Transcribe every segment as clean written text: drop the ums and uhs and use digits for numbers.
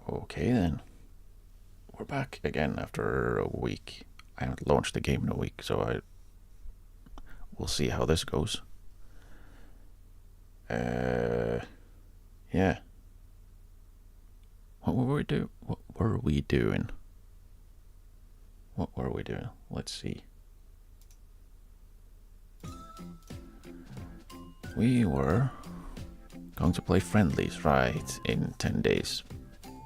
Okay then. We're back again after a week. I haven't launched the game in a week, so we'll see how this goes. Yeah. What were we doing? What were we doing? Let's see. We were going to play friendlies, right, in 10 days.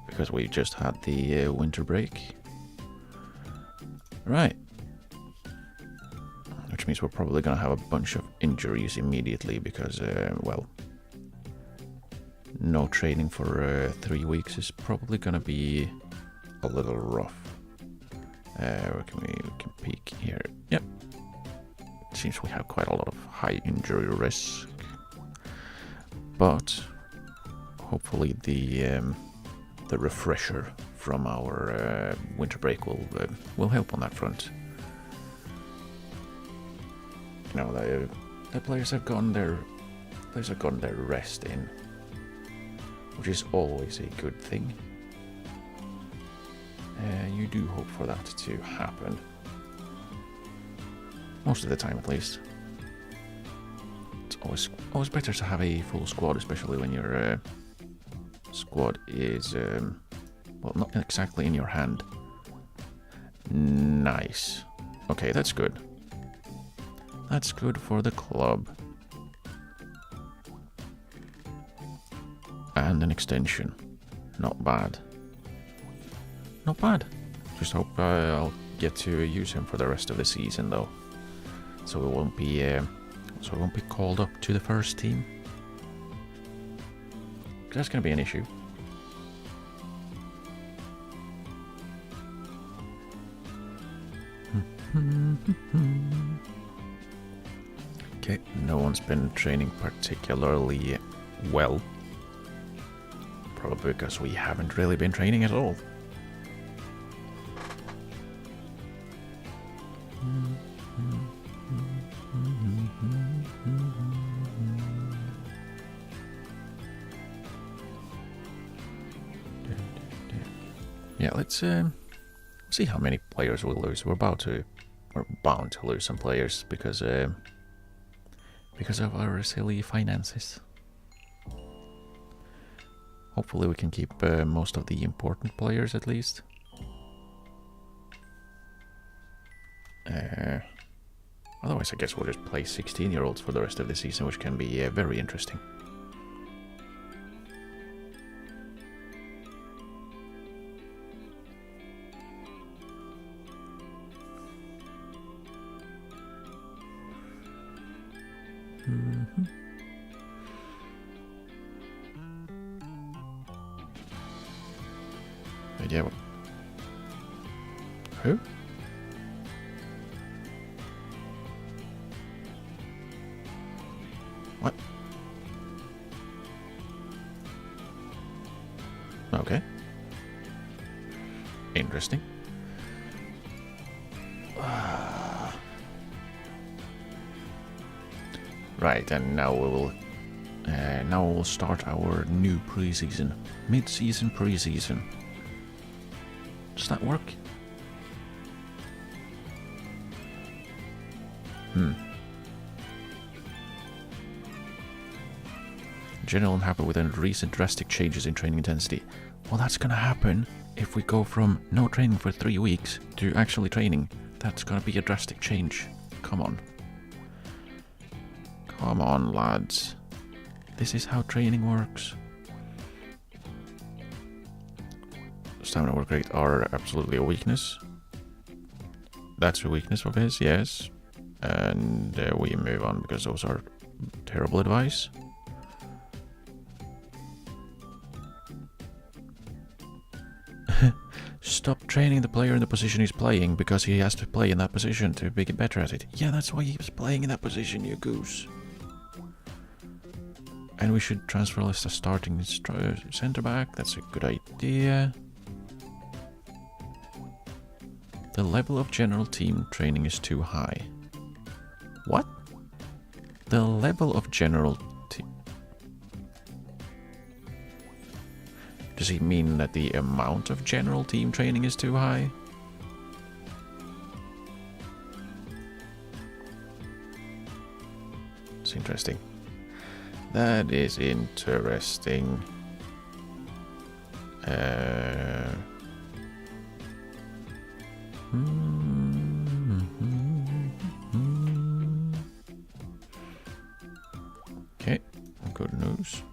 Because we just had the winter break. Right. Which means we're probably going to have a bunch of injuries immediately because, well, no training for 3 weeks is probably going to be a little rough. Where can we can peek here. Yep. It seems we have quite a lot of high injury risk. But hopefully the refresher from our winter break will help on that front. You know, the players have gotten their rest in, which is always a good thing. You do hope for that to happen, most of the time at least. It's always better to have a full squad, especially when your squad is well, not exactly in your hand. Nice. Okay, that's good. That's good for the club. And an extension. Not bad. Not bad. Just hope I'll get to use him for the rest of the season, though. So it won't be called up to the first team. That's going to be an issue. Okay, no one's been training particularly well. Probably because we haven't really been training at all. Yeah, let's see how many players we'll lose. We're bound to lose some players because of our silly finances. Hopefully we can keep most of the important players at least. Otherwise I guess we'll just play 16-year-olds for the rest of the season, which can be very interesting. Yeah. Who? What? Okay. Interesting. Right, and now we'll start our new preseason, mid-season preseason. Does that work? General unhappy with the recent drastic changes in training intensity. Well, that's gonna happen if we go from no training for 3 weeks to actually training. That's gonna be a drastic change. Come on. Come on, lads. This is how training works. Stamina work rate are absolutely a weakness. That's a weakness of his, yes. And we move on because those are terrible advice. Stop training the player in the position he's playing because he has to play in that position to get better at it. Yeah, that's why he was playing in that position, you goose. And we should transfer list a starting centre back. That's a good idea. The level of general team training is too high. What? The level of general team. Does he mean that the amount of general team training is too high? It's interesting. That is interesting. Okay, good news.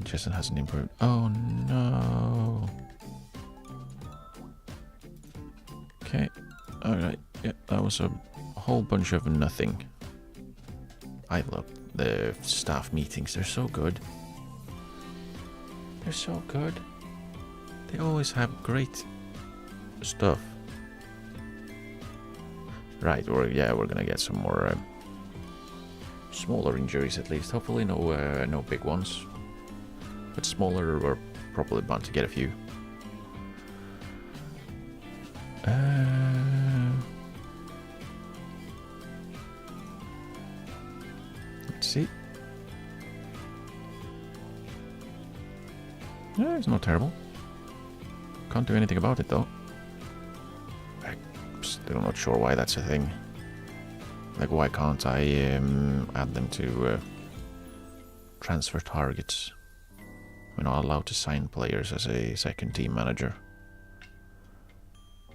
Justin hasn't improved. Oh no. Okay, alright. Yeah, that was a whole bunch of nothing. I love the staff meetings. They're so good. They're so good. They always have great stuff. Right, we're gonna get some more smaller injuries at least. Hopefully no big ones. But smaller, we're probably bound to get a few. Let's see. Yeah, it's not terrible. Can't do anything about it though. I'm still not sure why that's a thing. Like, why can't I add them to transfer targets? We're not allowed to sign players as a second team manager.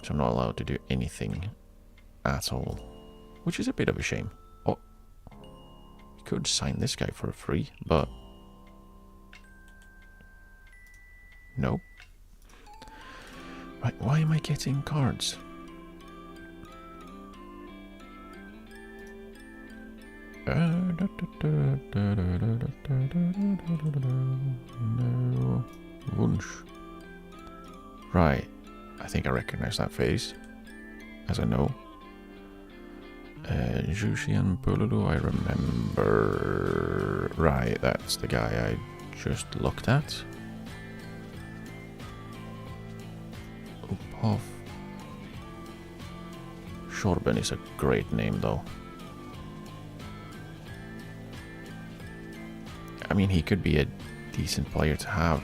So I'm not allowed to do anything at all. Which is a bit of a shame. Oh, you could sign this guy for free, but no. Right, why am I getting cards? No. Wunsch. Right. I think I recognize that face. As I know. Jushian Pululu, I remember. Right, that's the guy I just looked at. Uphoff. Shorben is a great name though. I mean, he could be a decent player to have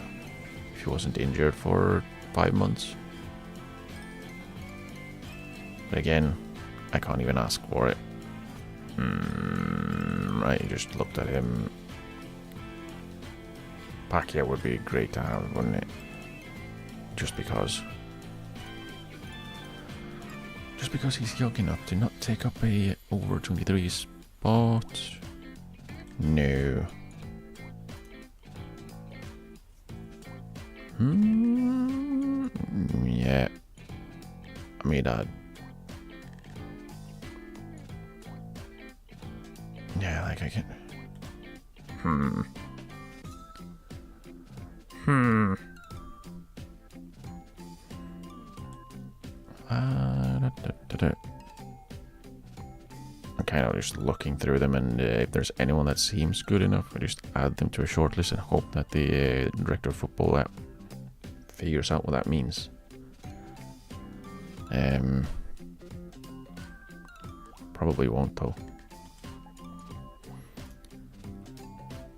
if he wasn't injured for 5 months. But again, I can't even ask for it. Right, you just looked at him. Pacquiao would be great to have, wouldn't it? Just because. Just because he's young enough to not take up a over 23 spot. No. Yeah. I mean, yeah, like I can. I'm kind of just looking through them, and if there's anyone that seems good enough, I just add them to a shortlist and hope that the director of football figures out what that means. Probably won't though.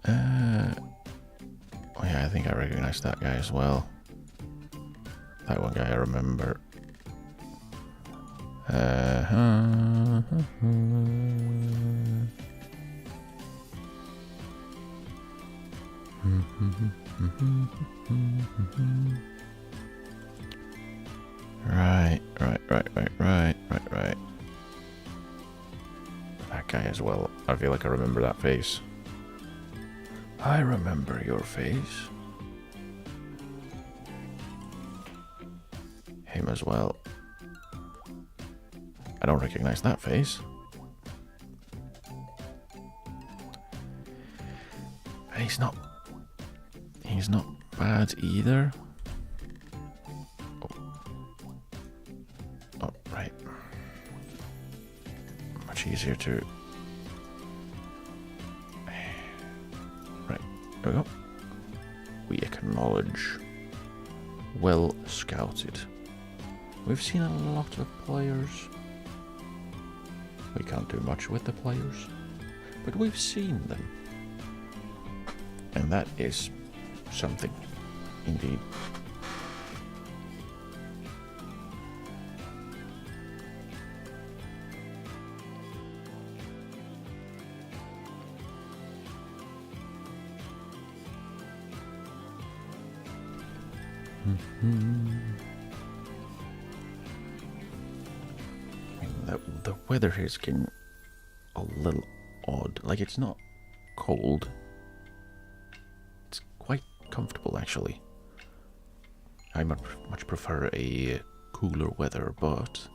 Oh yeah, I think I recognize that guy as well. That one guy I remember. Right. That guy as well. I feel like I remember that face. I remember your face. Him as well. I don't recognize that face. And he's not bad either. Oh, right. Much easier to. Right, there we go. We acknowledge. Well scouted. We've seen a lot of players. We can't do much with the players, but we've seen them. And that is something. Indeed. The weather here is getting a little odd. Like, it's not cold. It's quite comfortable, actually. I much prefer a cooler weather, but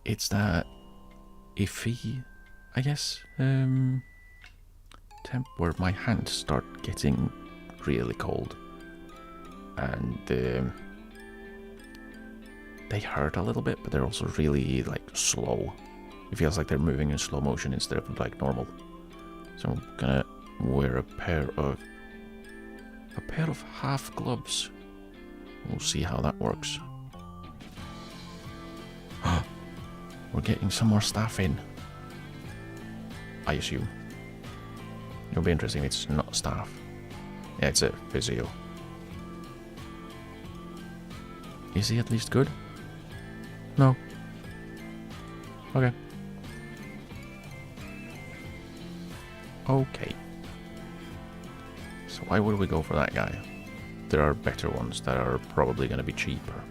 it's that iffy, I guess, temp where my hands start getting really cold. And they hurt a little bit, but they're also really like slow. It feels like they're moving in slow motion instead of like normal. So I'm gonna wear a pair of half gloves. We'll see how that works. We're getting some more staff in, I assume. It'll be interesting if it's not staff. Yeah, it's a physio. Is he at least good? No. Okay. Okay. So why would we go for that guy? There are better ones that are probably going to be cheaper.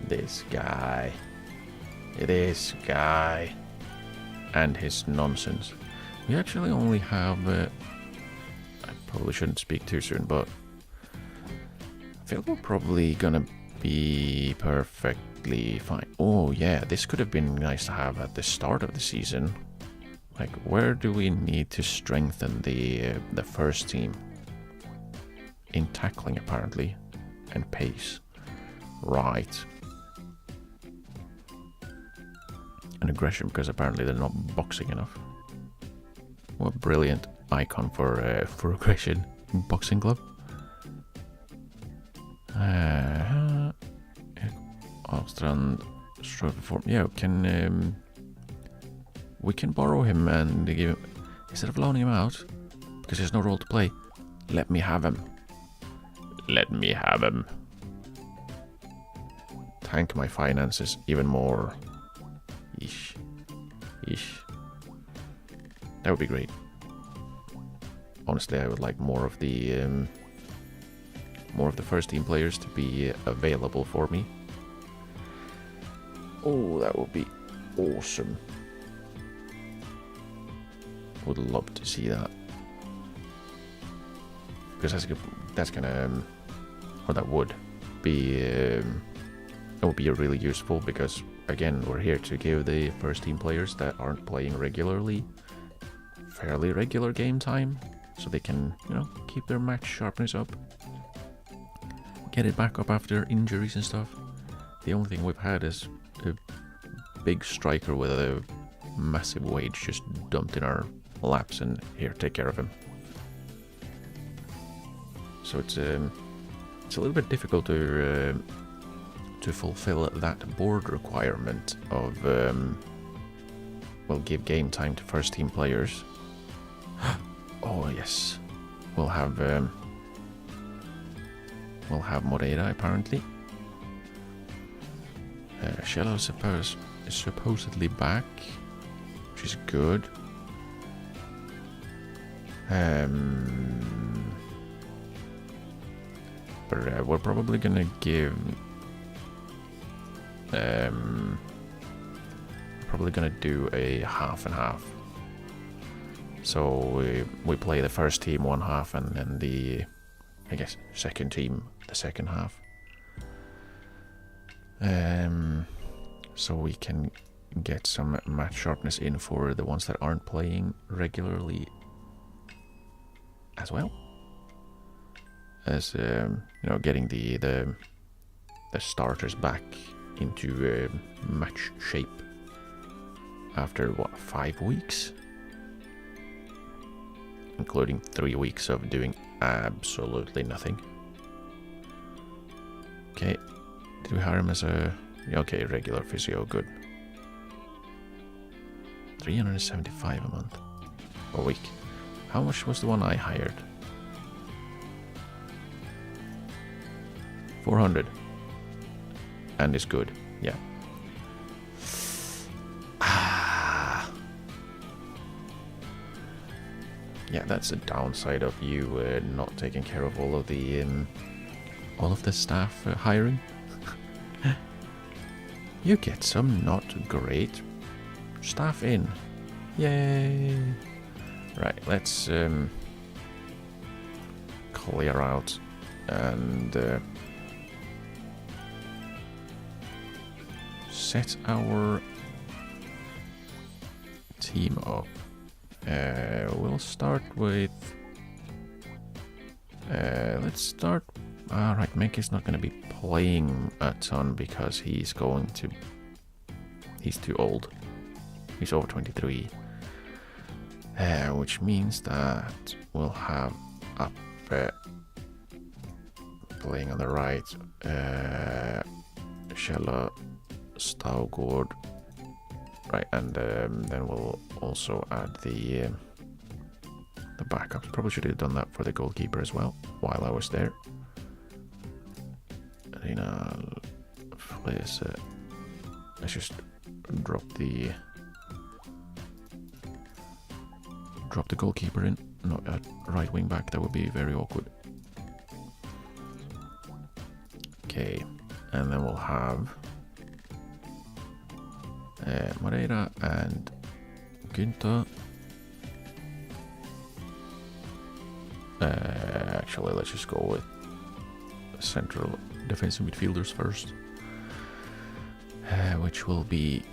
This guy. This guy. And his nonsense. We actually only have... I probably shouldn't speak too soon, but... I feel we're probably gonna be perfectly fine. Oh yeah, this could have been nice to have at the start of the season. Like, where do we need to strengthen the first team? In tackling, apparently. And pace. Right. And aggression, because apparently they're not boxing enough. What a brilliant icon for aggression. Boxing glove. Alstrand strove form. Yeah, we can borrow him and give him, instead of loaning him out, because there's no role to play. Let me have him. Let me have him. Tank my finances even more. Yeesh. Yeesh. That would be great. Honestly, I would like more of the first team players to be available for me. Oh, that would be awesome. Would love to see that, because that's gonna, or that would be, it would be really useful, because again, we're here to give the first team players that aren't playing regularly fairly regular game time, so they can, you know, keep their match sharpness up, get it back up after injuries and stuff. The only thing we've had is a big striker with a massive wage just dumped in our laps, and here, take care of him. So it's a little bit difficult to fulfill that board requirement of well, give game time to first team players. Oh yes, we'll have Moreira apparently. Shello is supposedly back, which is good. But we're probably gonna give. Probably gonna do a half and half. So we play the first team one half, and then the, I guess, second team the second half. So we can get some match sharpness in for the ones that aren't playing regularly as well. As you know, getting the starters back into match shape after what, 5 weeks, including 3 weeks of doing absolutely nothing. Okay, did we hire him as a, okay, regular physio? Good. 375 a month, a week. How much was the one I hired? 400. And it's good. Yeah. Yeah, that's the downside of you not taking care of all of the staff hiring. You get some not great staff in. Yay! Right, let's clear out and set our team up. We'll start with... let's start... Alright, Mega's not going to be playing a ton because he's going to... He's too old. He's over 23. Which means that we'll have up... playing on the right... Shella, Staugård... Right, and then we'll also add the backups. Probably should have done that for the goalkeeper as well while I was there. Let's just drop the goalkeeper in. Not a right wing back. That would be very awkward. Okay, and then we'll have Moreira and Günther. Actually, let's just go with central defensive midfielders first, which will be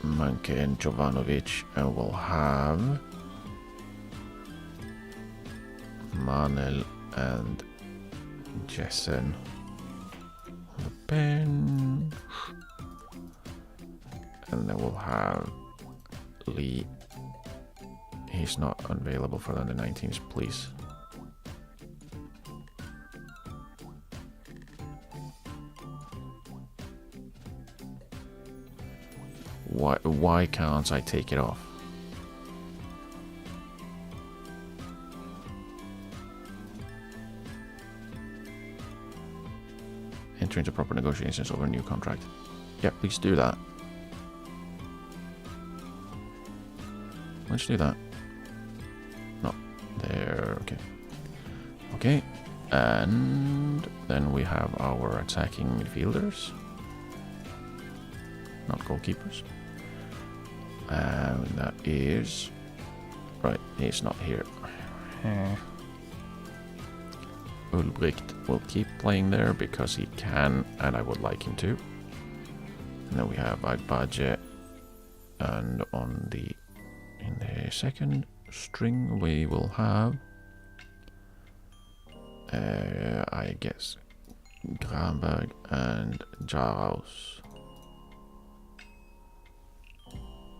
Manke and Jovanovic, and we'll have Manel and Jessen on the bench. And then we'll have Lee. He's not available for the under 19s, please. Why can't I take it off? Enter into proper negotiations over a new contract. Yeah, please do that. Let's do that. No, there, okay. Okay, and then we have our attacking midfielders. Not goalkeepers. And that is... Right, he's not here. Ulbricht will keep playing there because he can, and I would like him to. And then we have Agbaje, and on the... In the second string we will have, I guess, Granberg and Jaraus.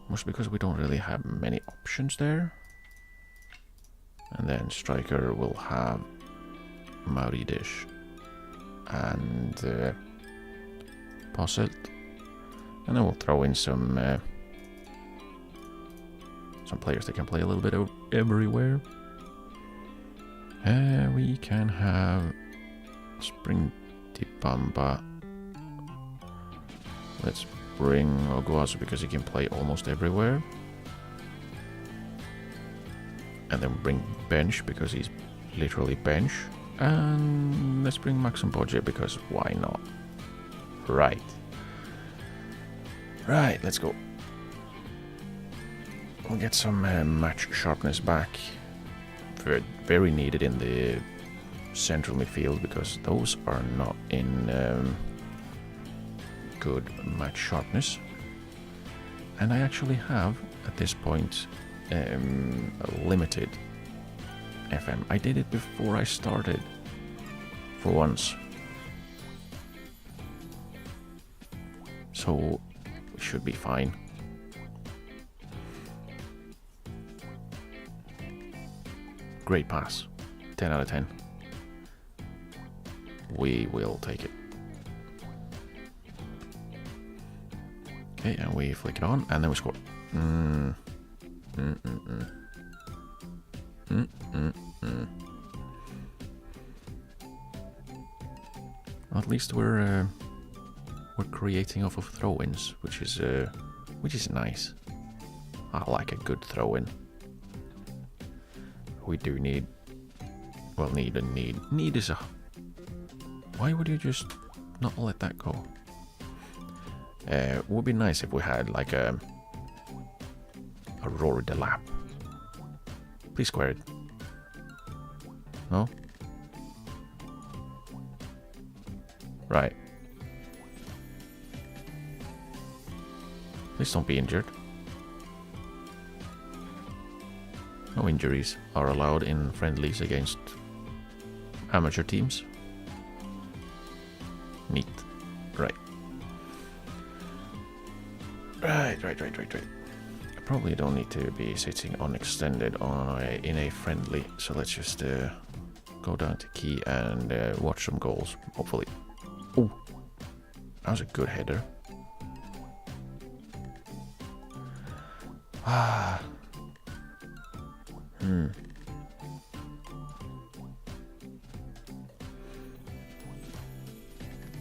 Mostly because we don't really have many options there. And then striker will have Mauridish and Posselt. And then we'll throw in some players that can play a little bit everywhere. We can have Spring Tipamba. Let's bring Oguazu because he can play almost everywhere. And then bring Bench because he's literally bench. And let's bring Maxim Bodje because why not? Right. Right, let's go. We'll get some match sharpness back. Very needed in the central midfield because those are not in good match sharpness. And I actually have, at this point, a limited FM. I did it before I started, for once. So, we should be fine. Great pass. 10 out of 10. We will take it. Okay, and we flick it on, and then we score. At least we're creating off of throw-ins, which is nice. I like a good throw-in. We do need. Well, need is a. Why would you just not let that go? It would be nice if we had like a Rory the Lap. Please square it. No? Right. Please don't be injured. No injuries are allowed in friendlies against amateur teams. Neat. Right. Right. I probably don't need to be sitting on extended in a friendly, so let's just go down to key and watch some goals, hopefully. Oh, that was a good header.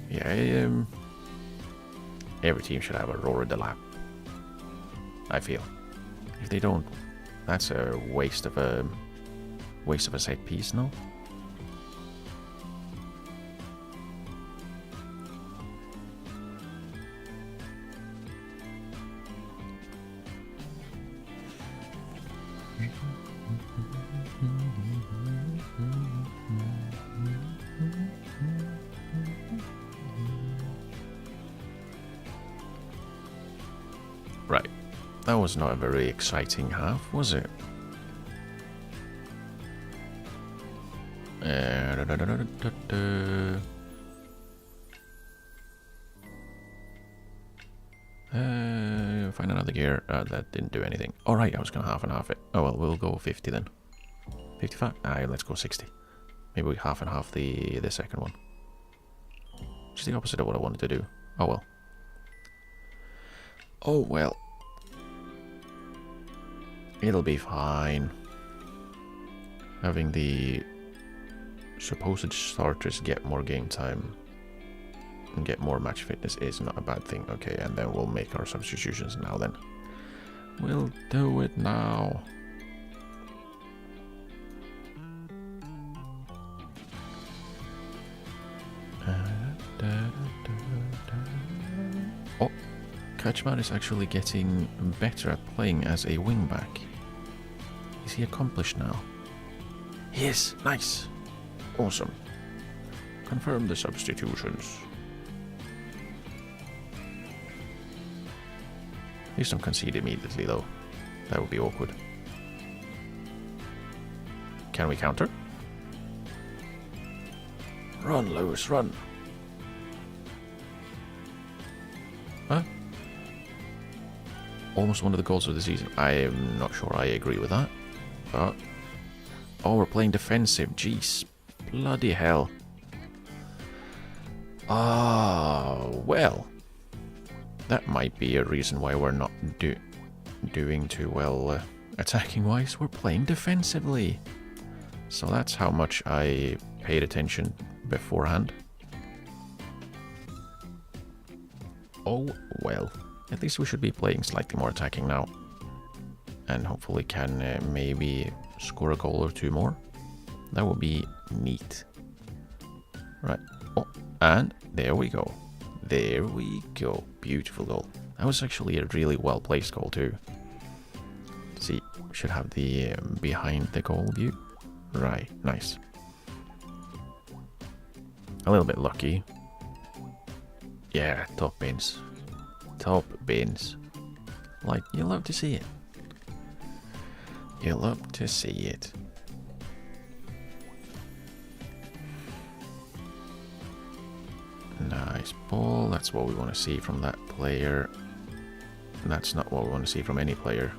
Yeah, every team should have a Rory the Lap, I feel. If they don't, that's a waste of a set piece, no? Right. That was not a very exciting half, was it? Find another gear. That didn't do anything. Alright, I was gonna half and half it. Oh well, we'll go 50 then. 55? Let's go 60. Maybe we half and half the second one. Which is the opposite of what I wanted to do. Oh well. Oh well. It'll be fine. Having the supposed starters get more game time and get more match fitness is not a bad thing. Okay, and then we'll make our substitutions now then. We'll do it now. Oh, Kaczmar is actually getting better at playing as a wingback. Is he accomplished now? He is! Nice! Awesome. Confirm the substitutions. Please don't concede immediately though. That would be awkward. Can we counter? Run, Lewis, run! Huh? Almost one of the goals of the season. I am not sure I agree with that. But... oh, we're playing defensive. Jeez. Bloody hell. Well. That might be a reason why we're not doing too well attacking-wise. We're playing defensively. So that's how much I paid attention beforehand. Oh, well. At least we should be playing slightly more attacking now. And hopefully can maybe score a goal or two more. That would be neat. Right. Oh, and there we go. There we go. Beautiful goal. That was actually a really well-placed goal too. See, we should have the behind the goal view. Right, nice. A little bit lucky. Yeah, top bins. Top bins. Like, you love to see it. You love to see it. Nice ball. That's what we want to see from that player. That's not what we want to see from any player.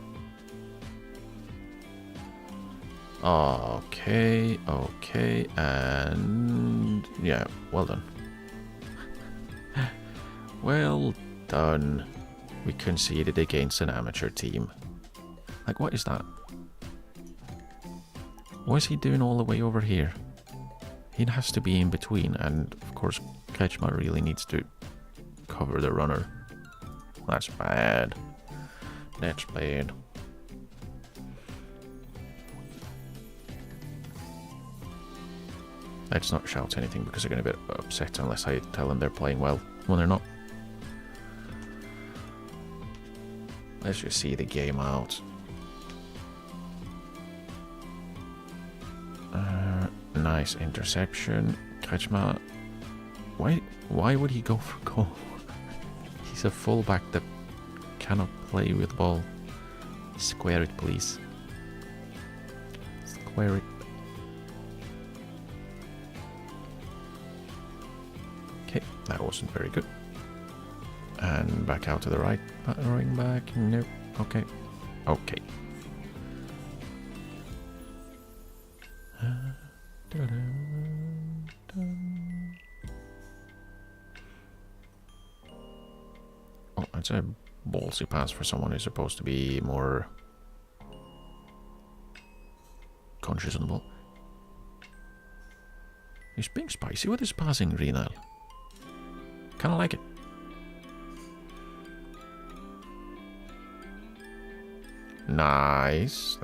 Okay, okay, and yeah, well done. Well done. We conceded against an amateur team. Like, what is that? What is he doing all the way over here? He has to be in between, and of course Kretschmer really needs to cover the runner. That's bad. That's bad. Let's not shout anything because they're going to be upset unless I tell them they're playing well when they're not. Let's just see the game out. Nice interception. Kretschmer. Why would he go for goal? He's a fullback that cannot play with the ball. Square it, please. Square it. Okay, that wasn't very good. And back out to the right. Right back. Nope. Okay. Okay. Oh, that's a ballsy pass for someone who's supposed to be more conscious on the ball. He's being spicy with his passing, Renal. Kinda like it. Nice.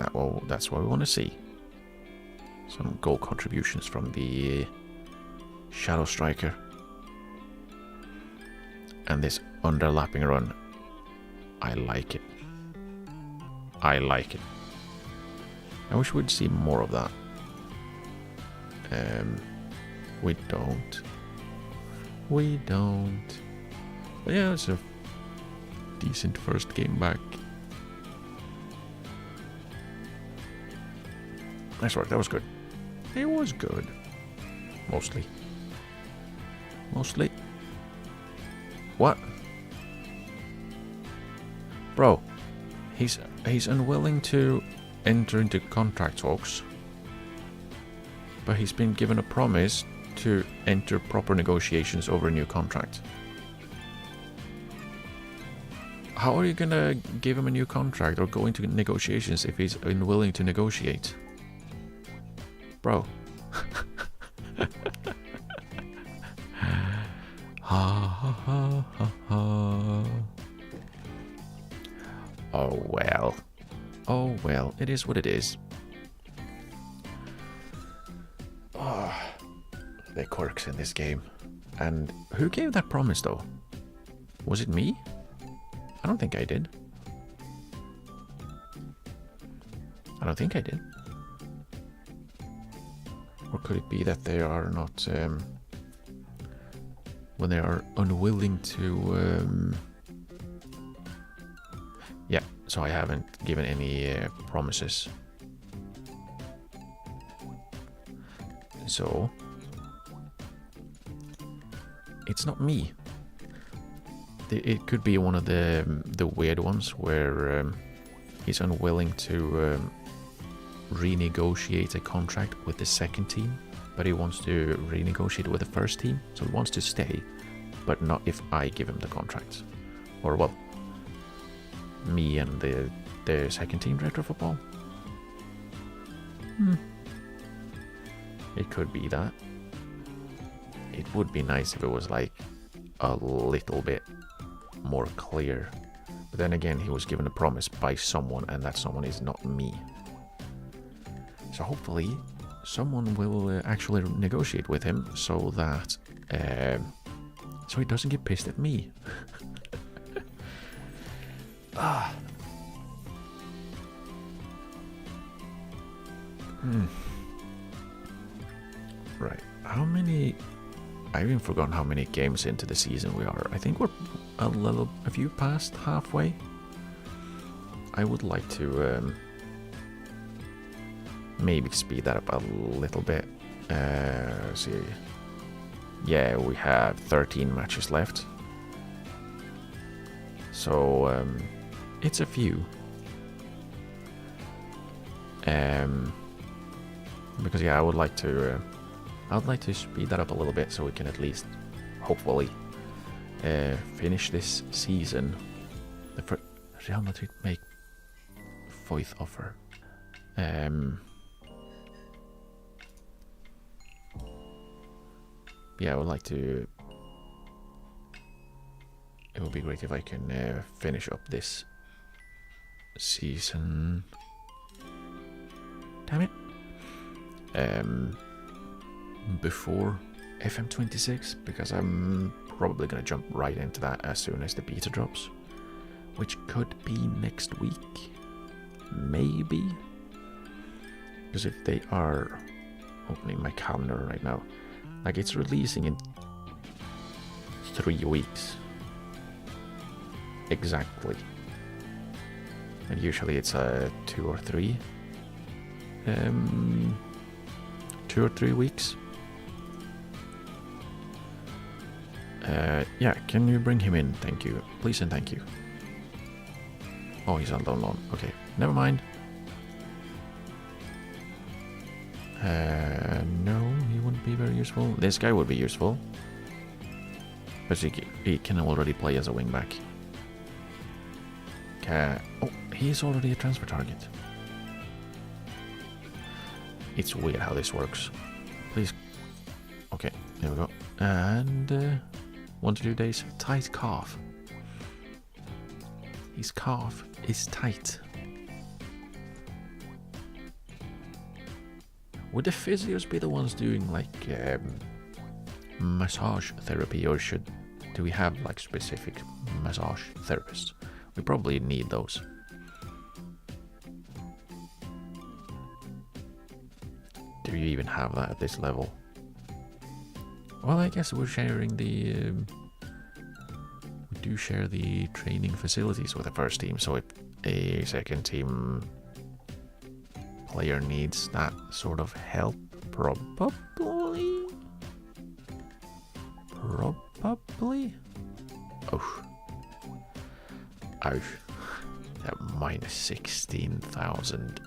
That's what we want to see. Some goal contributions from the shadow striker. And this underlapping run. I like it. I like it. I wish we'd see more of that. We don't. We don't. But yeah, it's a decent first game back. Nice work, that was good. It was good. Mostly. Mostly. What? Bro, he's unwilling to enter into contract talks. But he's been given a promise to enter proper negotiations over a new contract. How are you gonna give him a new contract or go into negotiations if he's unwilling to negotiate? Bro. Ha ha ha ha ha. Oh well. Oh well, it is what it is. Oh, the quirks in this game. And who gave that promise though? Was it me? I don't think I did. I don't think I did. Or could it be that they are not, when they are unwilling to, yeah, so I haven't given any promises. So, it's not me. It could be one of the weird ones where he's unwilling to renegotiate a contract with the second team, but he wants to renegotiate with the first team. So he wants to stay, but not if I give him the contract. Or, well, me and the second team director of football. It could be that. It would be nice if it was like a little bit more clear. But then again, he was given a promise by someone, and that someone is not me. So hopefully someone will actually negotiate with him so that so he doesn't get pissed at me. Right. How many? I've even forgotten how many games into the season we are. I think we're a few past halfway. I would like to maybe speed that up a little bit. Let's see. Yeah, we have 13 matches left. So it's a few. Because yeah, I would like to speed that up a little bit so we can at least, hopefully, finish this season. The Real Madrid make fourth offer. Yeah, I would like to... It would be great if I can finish up this season. Damn it. Before FM26, because I'm probably gonna jump right into that as soon as the beta drops, which could be next week, maybe. Because if they are opening my calendar right now, like it's releasing in 3 weeks exactly, and usually it's 2 or 3 weeks. Yeah, can you bring him in? Thank you. Please and thank you. Oh, he's on loan. Okay, never mind. No, he wouldn't be very useful. This guy would be useful. But he can already play as a wingback. Oh, he's already a transfer target. It's weird how this works. Please. Okay, there we go. And 1 to 2 days. Tight calf. His calf is tight. Would the physios be the ones doing like massage therapy, or do we have like specific massage therapists? We probably need those. Do you even have that at this level? Well, I guess we're sharing the... we do share the training facilities with the first team, so if a second team player needs that sort of help, probably. Oh. Ouch. That minus 16,000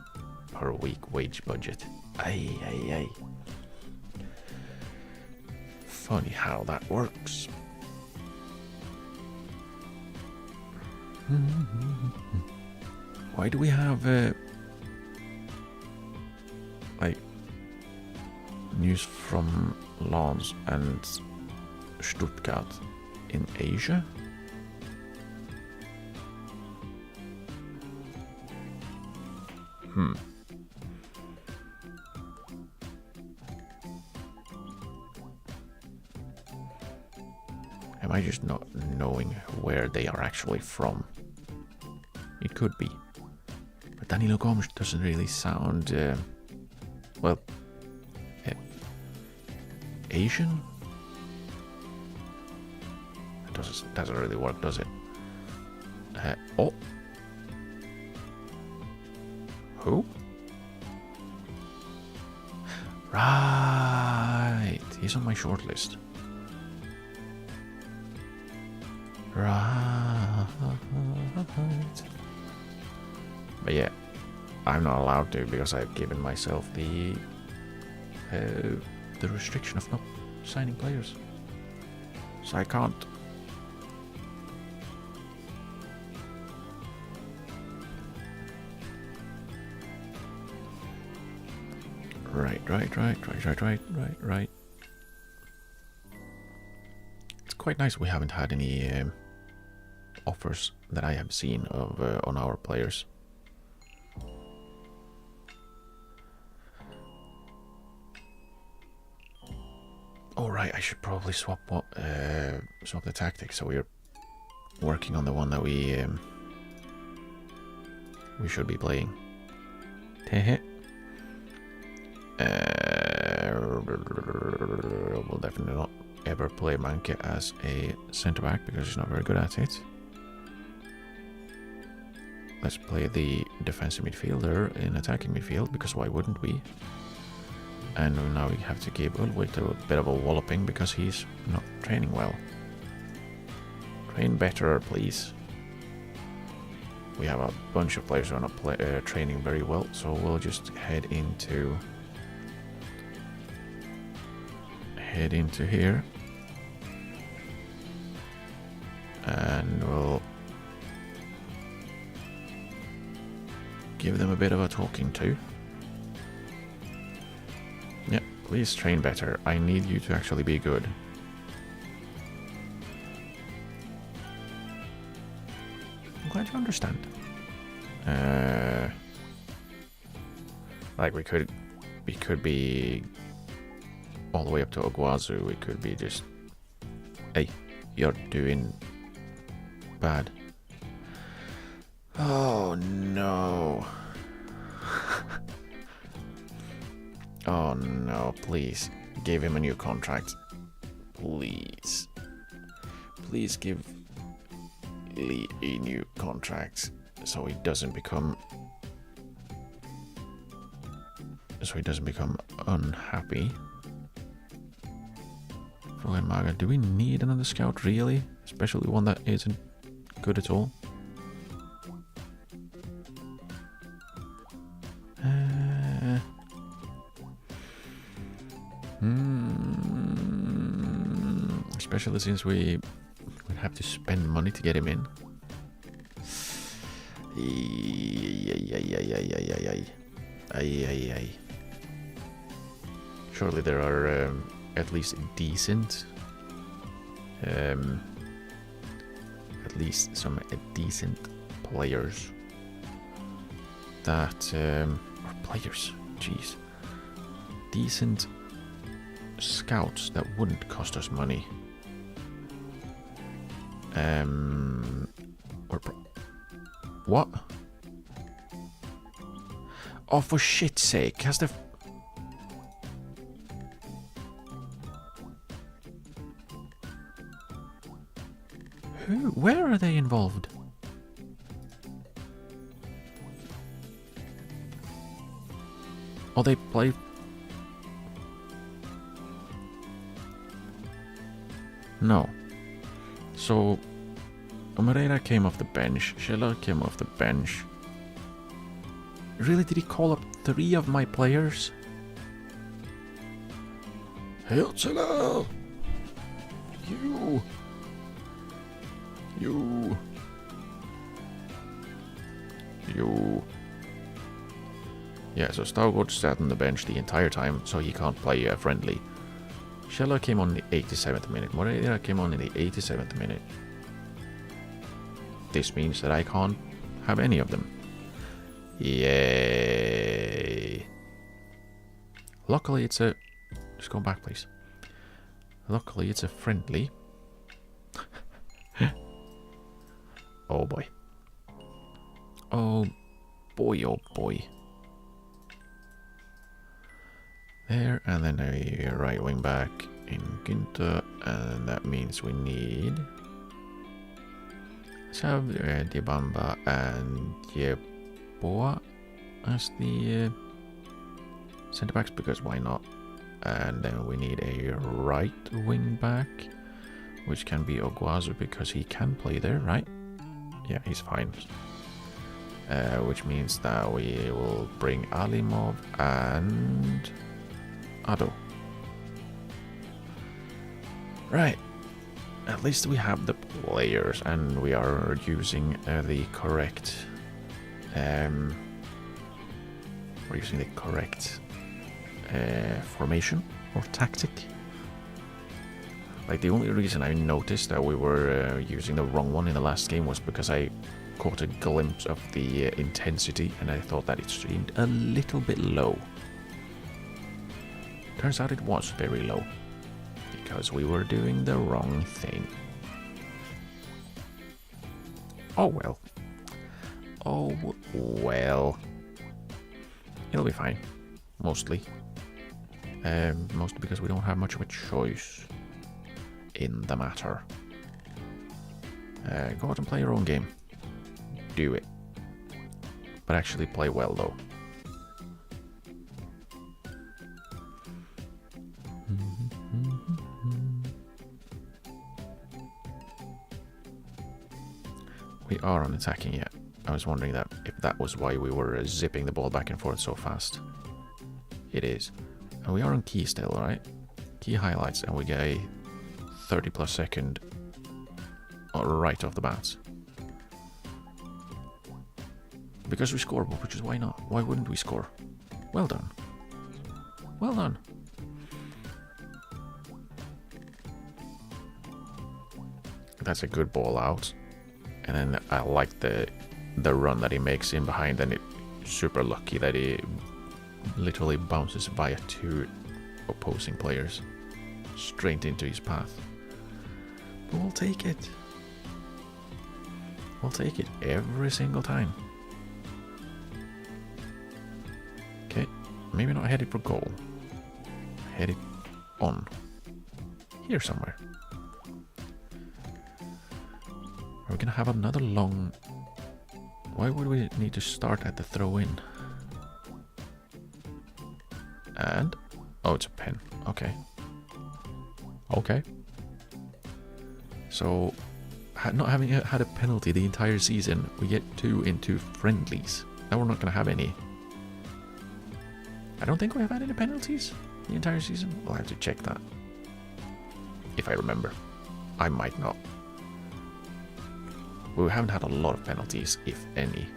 per week wage budget. Ay. Funny how that works. Why do we have like news from Lens and Stuttgart in Asia? Am I just not knowing where they are actually from? It could be. But Danilo Gomes doesn't really sound, well, Asian? It doesn't really work, does it? Oh. Who? Right. He's on my shortlist. Right. But yeah, I'm not allowed to because I've given myself the restriction of not signing players. So I can't. Right. It's quite nice we haven't had any offers that I have seen of on our players. Oh right, I should probably swap the tactics. So we're working on the one that we should be playing. We'll definitely not ever play Manke as a centre back because he's not very good at it. Let's play the defensive midfielder in attacking midfield, because why wouldn't we? And now we have to give Ulrich a bit of a walloping because he's not training well. Train better, please. We have a bunch of players who are not training very well, so we'll just head into here. And we'll give them a bit of a talking to. Yeah, please train better. I need you to actually be good. glad you understand. Like we could be all the way up to Oguazu. We could be just, hey, you're doing bad. Oh no. Oh no, please give him a new contract. Please. Please give Lee a new contract so he doesn't become unhappy. Fräulein Maga, do we need another scout really? Especially one that isn't good at all? Especially since we would have to spend money to get him in. Surely there are at least decent, at least some decent players that or players, jeez, decent scouts that wouldn't cost us money. What? Oh, for shit's sake, has the... Who? Where are they involved? Oh, they play... No. So... Moreira came off the bench, Schiller came off the bench. Really, did he call up 3 of my players? Hiltzela! You! Yeah, so Stargard sat on the bench the entire time, so he can't play friendly. Schiller came on in the 87th minute, Moreira came on in the 87th minute. This means that I can't have any of them. Yay. Luckily it's a... Just go back, please. Luckily it's a friendly. Oh boy. Oh boy, oh boy. There, and then a right wing back in Günther, and that means we need... Let's have Diabamba and Yeboah as the centre backs, because why not? And then we need a right wing back, which can be Oguazu because he can play there, right? Yeah, he's fine. Which means that we will bring Alimov and Ado. Right. At least we have the players, and we are using the correct. We're using the correct formation or tactic. Like the only reason I noticed that we were using the wrong one in the last game was because I caught a glimpse of the intensity, and I thought that it seemed a little bit low. Turns out it was very low. Because we were doing the wrong thing. Oh well. Oh well. It'll be fine. Mostly. Mostly because we don't have much of a choice in the matter. Go out and play your own game. Do it. But actually play well though. We are unattacking yet. I was wondering that if that was why we were zipping the ball back and forth so fast. It is. And we are on key still, right? Key highlights, and we get a 30+ second right off the bat. Because we score, which is why not? Why wouldn't we score? Well done. Well done. That's a good ball out. And then I like the run that he makes in behind, and it's super lucky that he literally bounces via 2 opposing players straight into his path. But we'll take it. We'll take it every single time. Okay, maybe not headed for goal. Headed on. Here somewhere. Are we gonna have another long... Why would we need to start at the throw-in? And... Oh, it's a pen. Okay. Okay. So, not having had a penalty the entire season, we get 2 into friendlies. Now we're not going to have any. I don't think we have had any penalties the entire season. I'll have to check that. If I remember. I might not. We haven't had a lot of penalties, if any.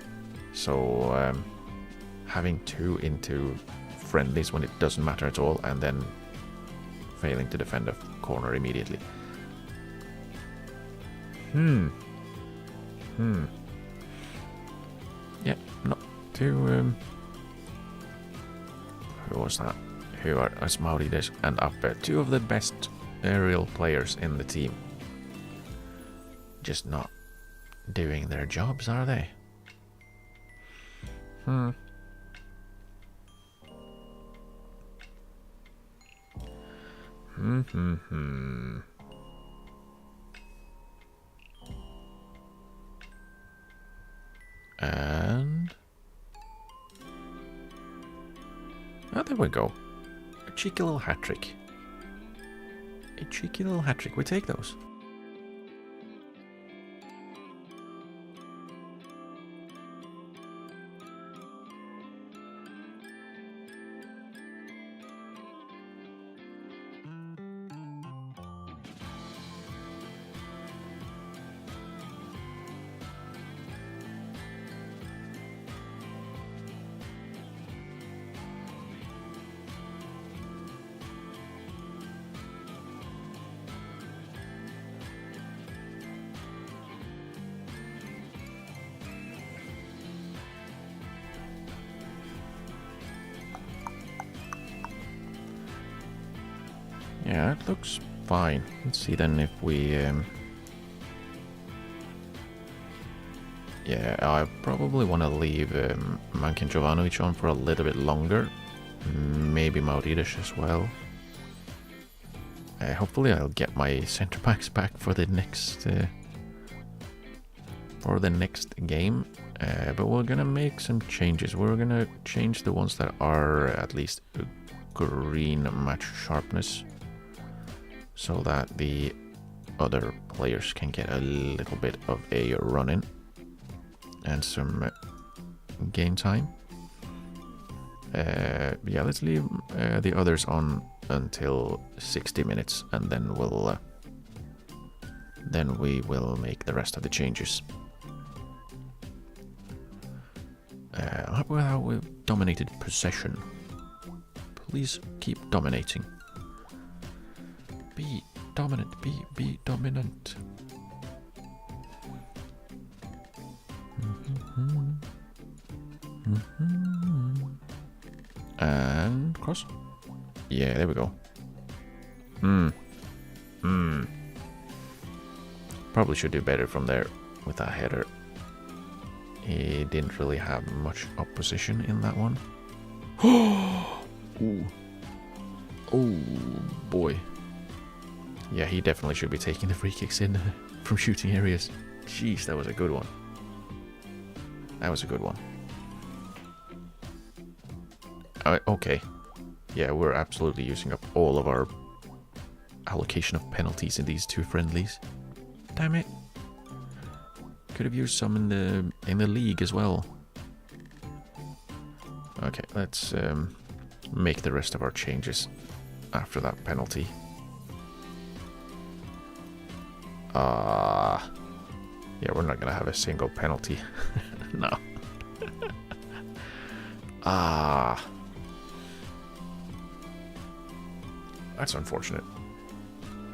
So, having 2 into friendlies when it doesn't matter at all, and then failing to defend a corner immediately. Yeah, not too... Who was that? Who are Maurides and Appe, 2 of the best aerial players in the team. Just not doing their jobs, are they? And... Oh, there we go. A cheeky little hat-trick. A cheeky little hat-trick. We take those. Yeah, it looks fine. Let's see then if we... Yeah, I probably want to leave Mankin Jovanovic on for a little bit longer. Maybe Maurides as well. Hopefully I'll get my centre backs back for the next game. But we're gonna make some changes. We're gonna change the ones that are at least green match sharpness, so that the other players can get a little bit of a run-in and some game time. Yeah, let's leave the others on until 60 minutes, and then we will make the rest of the changes. I'm happy with how we've dominated possession. Please keep dominating. Be dominant, be dominant. And cross. Yeah, there we go. Probably should do better from there with that header. He didn't really have much opposition in that one. Ooh. Oh boy. Yeah, he definitely should be taking the free kicks in from shooting areas. Jeez, that was a good one. That was a good one. Okay. Yeah, we're absolutely using up all of our allocation of penalties in these 2 friendlies. Damn it. Could have used some in the league as well. Okay, let's make the rest of our changes after that penalty. Yeah, we're not gonna have a single penalty. No. That's unfortunate.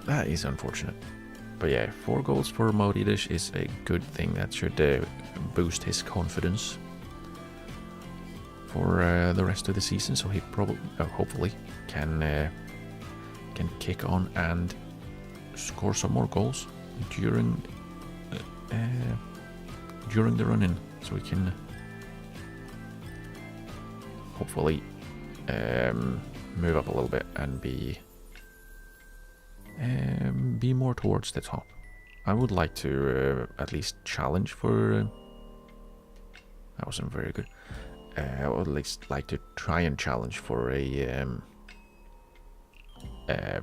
That is unfortunate. But yeah, 4 goals for Mauritius is a good thing. That should boost his confidence for the rest of the season. So he probably, hopefully, can kick on and score some more goals during the run-in, so we can hopefully move up a little bit and be more towards the top. I would like to at least challenge for. That wasn't very good. I would at least like to try and challenge for a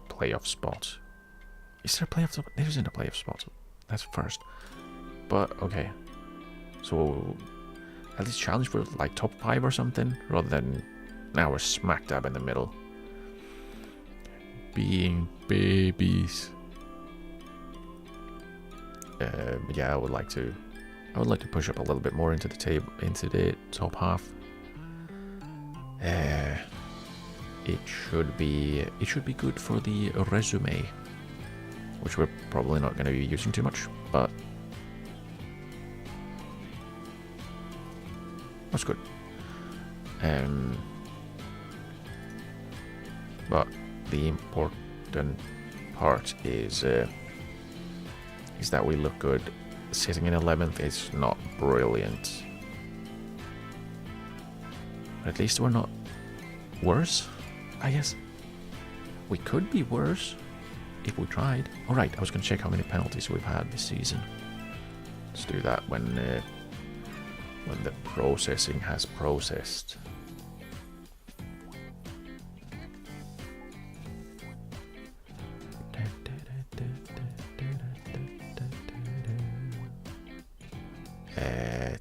playoff spot. Is there a playoff spot? There isn't a playoff spot. That's first. But okay. So at least challenge for like top 5 or something, rather than now we're smack dab in the middle. Being babies. But yeah, I would like to push up a little bit more into the table, into the top half. It should be good for the resume, which we're probably not going to be using too much, but that's good. But the important part is that we look good. Sitting in 11th is not brilliant. But at least we're not worse, I guess. We could be worse if we tried. Alright, I was going to check how many penalties we've had this season. Let's do that when the processing has processed.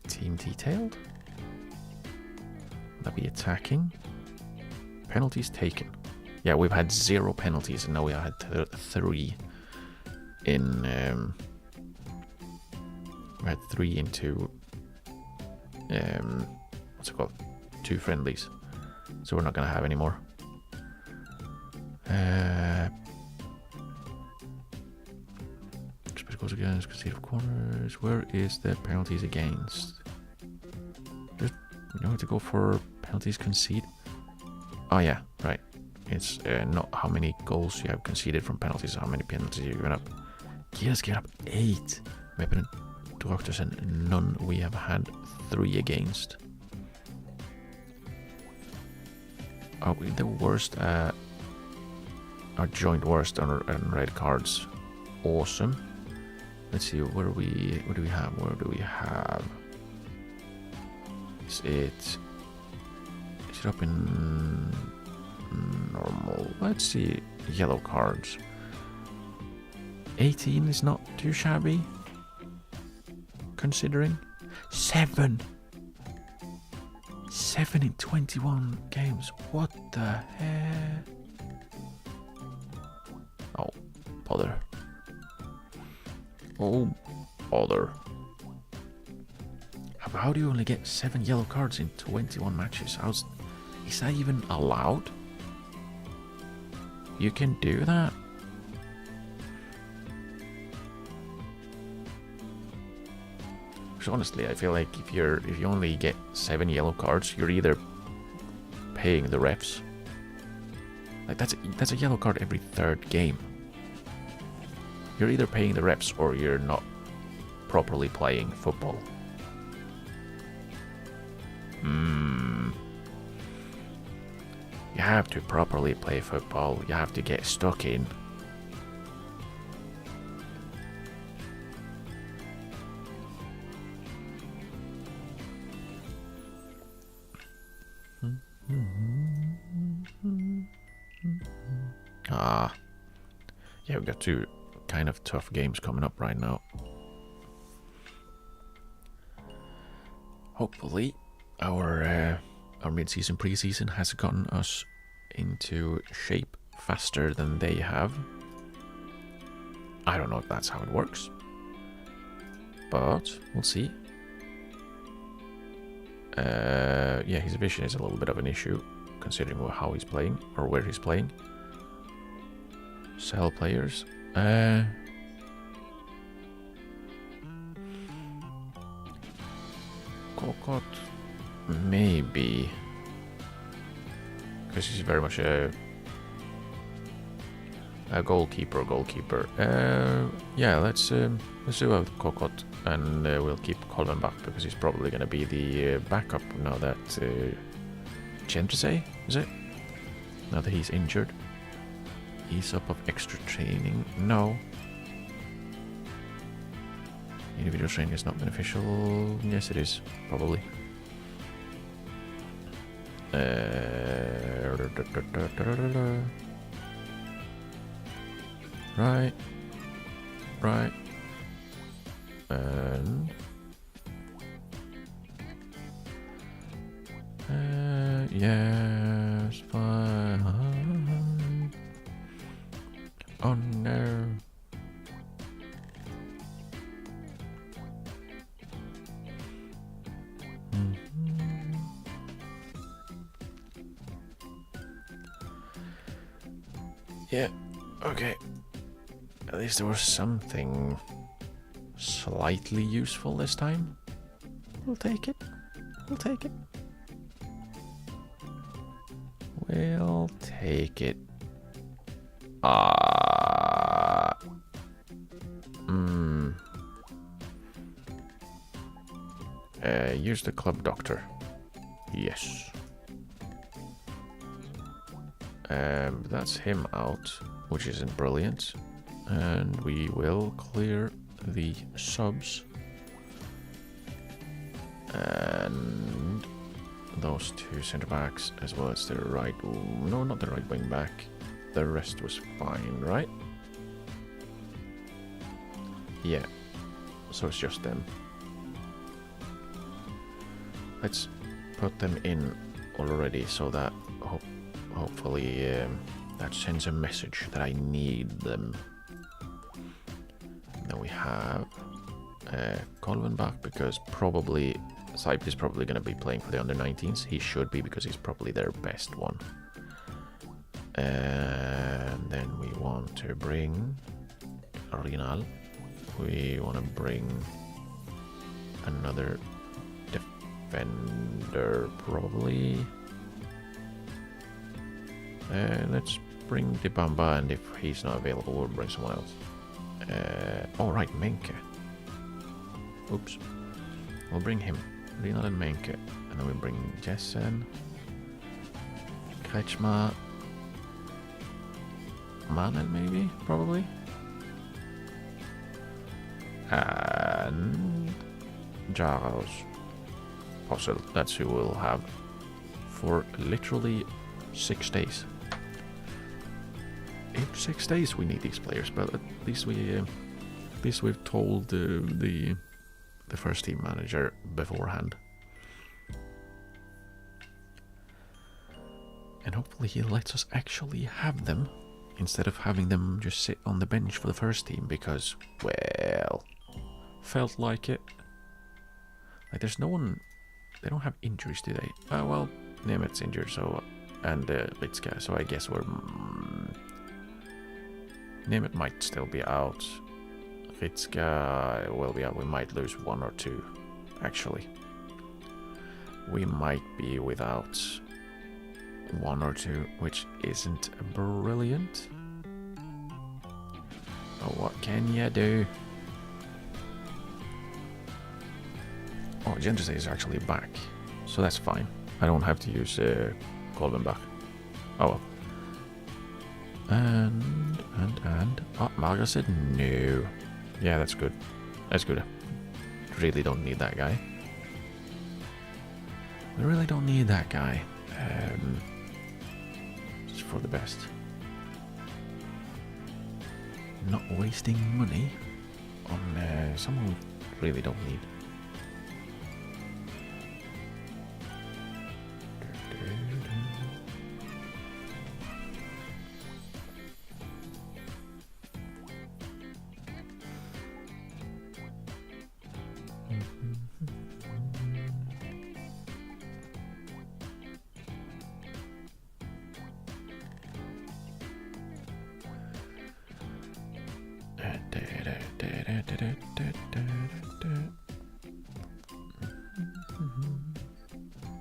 Team detailed. Would that be attacking? Penalties taken. Yeah, we've had 0 penalties, and now we had 3 in. We had 3 into. What's it called? 2 friendlies. So we're not gonna have any more. Goes against, conceded corners. Where is the penalties against? Just, you know, to go for penalties conceded. Oh yeah, right. It's not how many goals you have conceded from penalties, how many penalties you've given up. Yes, get up 8. Weapon doctors and none. We have had 3 against. Are we the worst? Our joint worst on red cards. Awesome. Let's see, what do we have? Is it up in normal? Let's see, yellow cards. 18 is not too shabby, considering. 7 in 21 games. What the heck? Oh, bother. Oh, bother. How do you only get 7 yellow cards in 21 matches? Is that even allowed? You can do that? So honestly, I feel like if you only get 7 yellow cards, you're either paying the refs. Like that's a yellow card every 3rd game. You're either paying the refs or you're not properly playing football. You have to properly play football. You have to get stuck in. Yeah, we've got 2 kind of tough games coming up right now. Hopefully our mid-season pre-season has gotten us into shape faster than they have. I don't know if that's how it works, but we'll see. Yeah, his vision is a little bit of an issue considering how he's playing or where he's playing. Sell players. Kokot? Maybe. Because he's very much a goalkeeper. Yeah, let's do a Kokot, and we'll keep Colvin back because he's probably going to be the backup now that J.League, is it? Now that he's injured. Ease up of extra training. No. Individual training is not beneficial. Yes, it is. Probably. Right. And yes, fine. Oh no. Yeah, okay. At least there was something slightly useful this time. We'll take it. We'll take it. We'll take it. Use the club doctor. Yes. That's him out, which isn't brilliant. And we will clear the subs. And those two centre backs, as well as the right. No, not the right wing back. The rest was fine, right? Yeah. So it's just them. Let's put them in already so that hopefully that sends a message that I need them. Then we have Colvin back because probably Saip is probably going to be playing for the under-19s. He should be because he's probably their best one. And then we want to bring Rinal. We want to bring another defender probably. Let's bring Dibamba, and if he's not available, we'll bring someone else. Right, Menke. Oops. We'll bring him. Rinal and Menke. And then we'll bring Jessen. Kretschmer. Manel, maybe? Probably. And Jaros. Puzzle. That's who we'll have for literally 6 days. In 6 days we need these players, but at least we've told the first team manager beforehand, and hopefully he lets us actually have them instead of having them just sit on the bench for the first team because, well, felt like it. Like there's no one. They don't have injuries, do they? Well, Nemet's injured, so. And Litska, so I guess we're. Nemet might still be out. Litska will be out. We might lose 1 or 2, actually. We might be without 1 or 2, which isn't brilliant. But what can you do? Oh, J.League is actually back, so that's fine. I don't have to use Colvin back. Oh well. And Marga said no. Yeah, that's good. That's good. Really don't need that guy. We really don't need that guy. Just for the best. Not wasting money on someone we really don't need.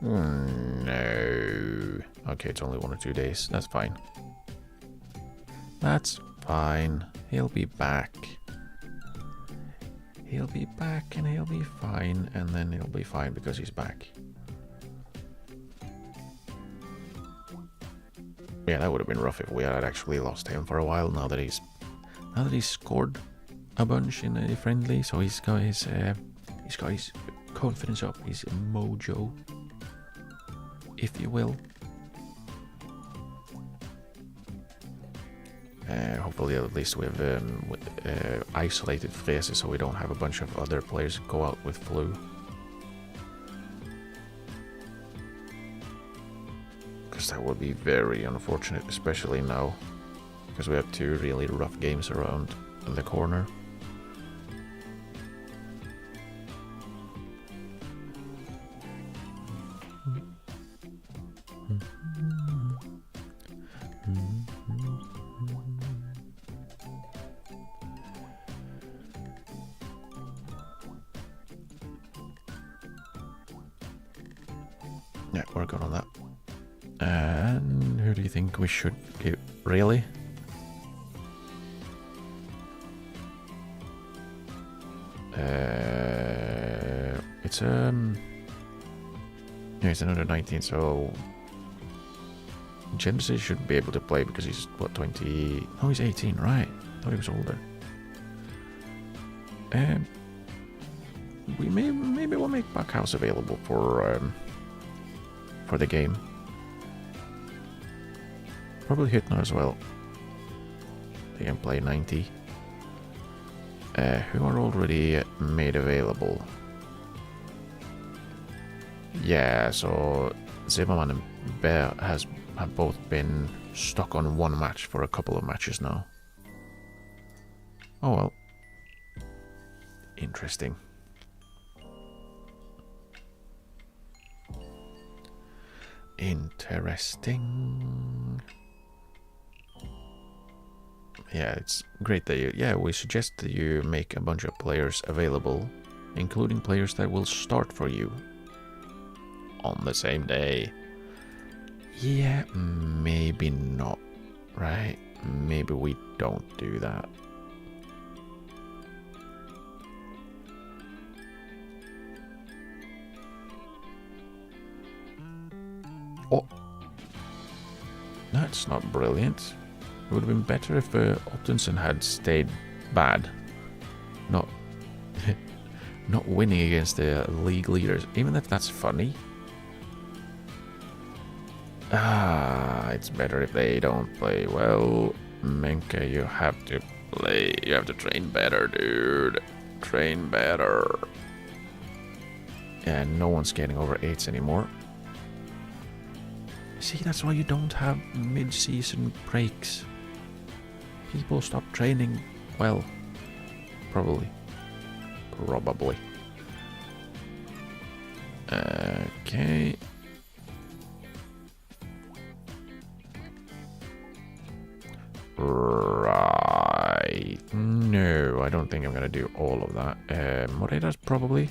No. Okay, it's only 1 or 2 days. That's fine. That's fine. He'll be back. He'll be back and he'll be fine. And then he'll be fine because he's back. Yeah, that would have been rough if we had actually lost him for a while. Now that he's scored a bunch in a friendly, so he's got his confidence up, his mojo, if you will. Hopefully, at least we've isolated Frese, so we don't have a bunch of other players go out with flu. Because that would be very unfortunate, especially now, because we have 2 really rough games around the corner. Yeah, we're good on that. And who do you think we should give? Really? It's another 19, so Jensen should be able to play because he's what, 20? Oh, he's 18, right? I thought he was older. Maybe we'll make Backhouse available for the game. Probably Hitler as well. They can play 90. Who are already made available? Yeah, so Zimmerman and Bear have both been stuck on 1 match for a couple of matches now. Oh well. Interesting. Interesting. Yeah, it's great that we suggest that you make a bunch of players available, including players that will start for you on the same day. Yeah, maybe not, right? Maybe we don't do that. Oh, that's not brilliant. It would have been better if Ottensen had stayed bad, not winning against the league leaders, even if that's funny. It's better if they don't play well. Menke, you have to play. You have to train better, dude. Train better. And no one's getting over 8s anymore. See, that's why you don't have mid-season breaks. People stop training well. Probably. Okay. Right. No, I don't think I'm gonna do all of that. Moreira's probably.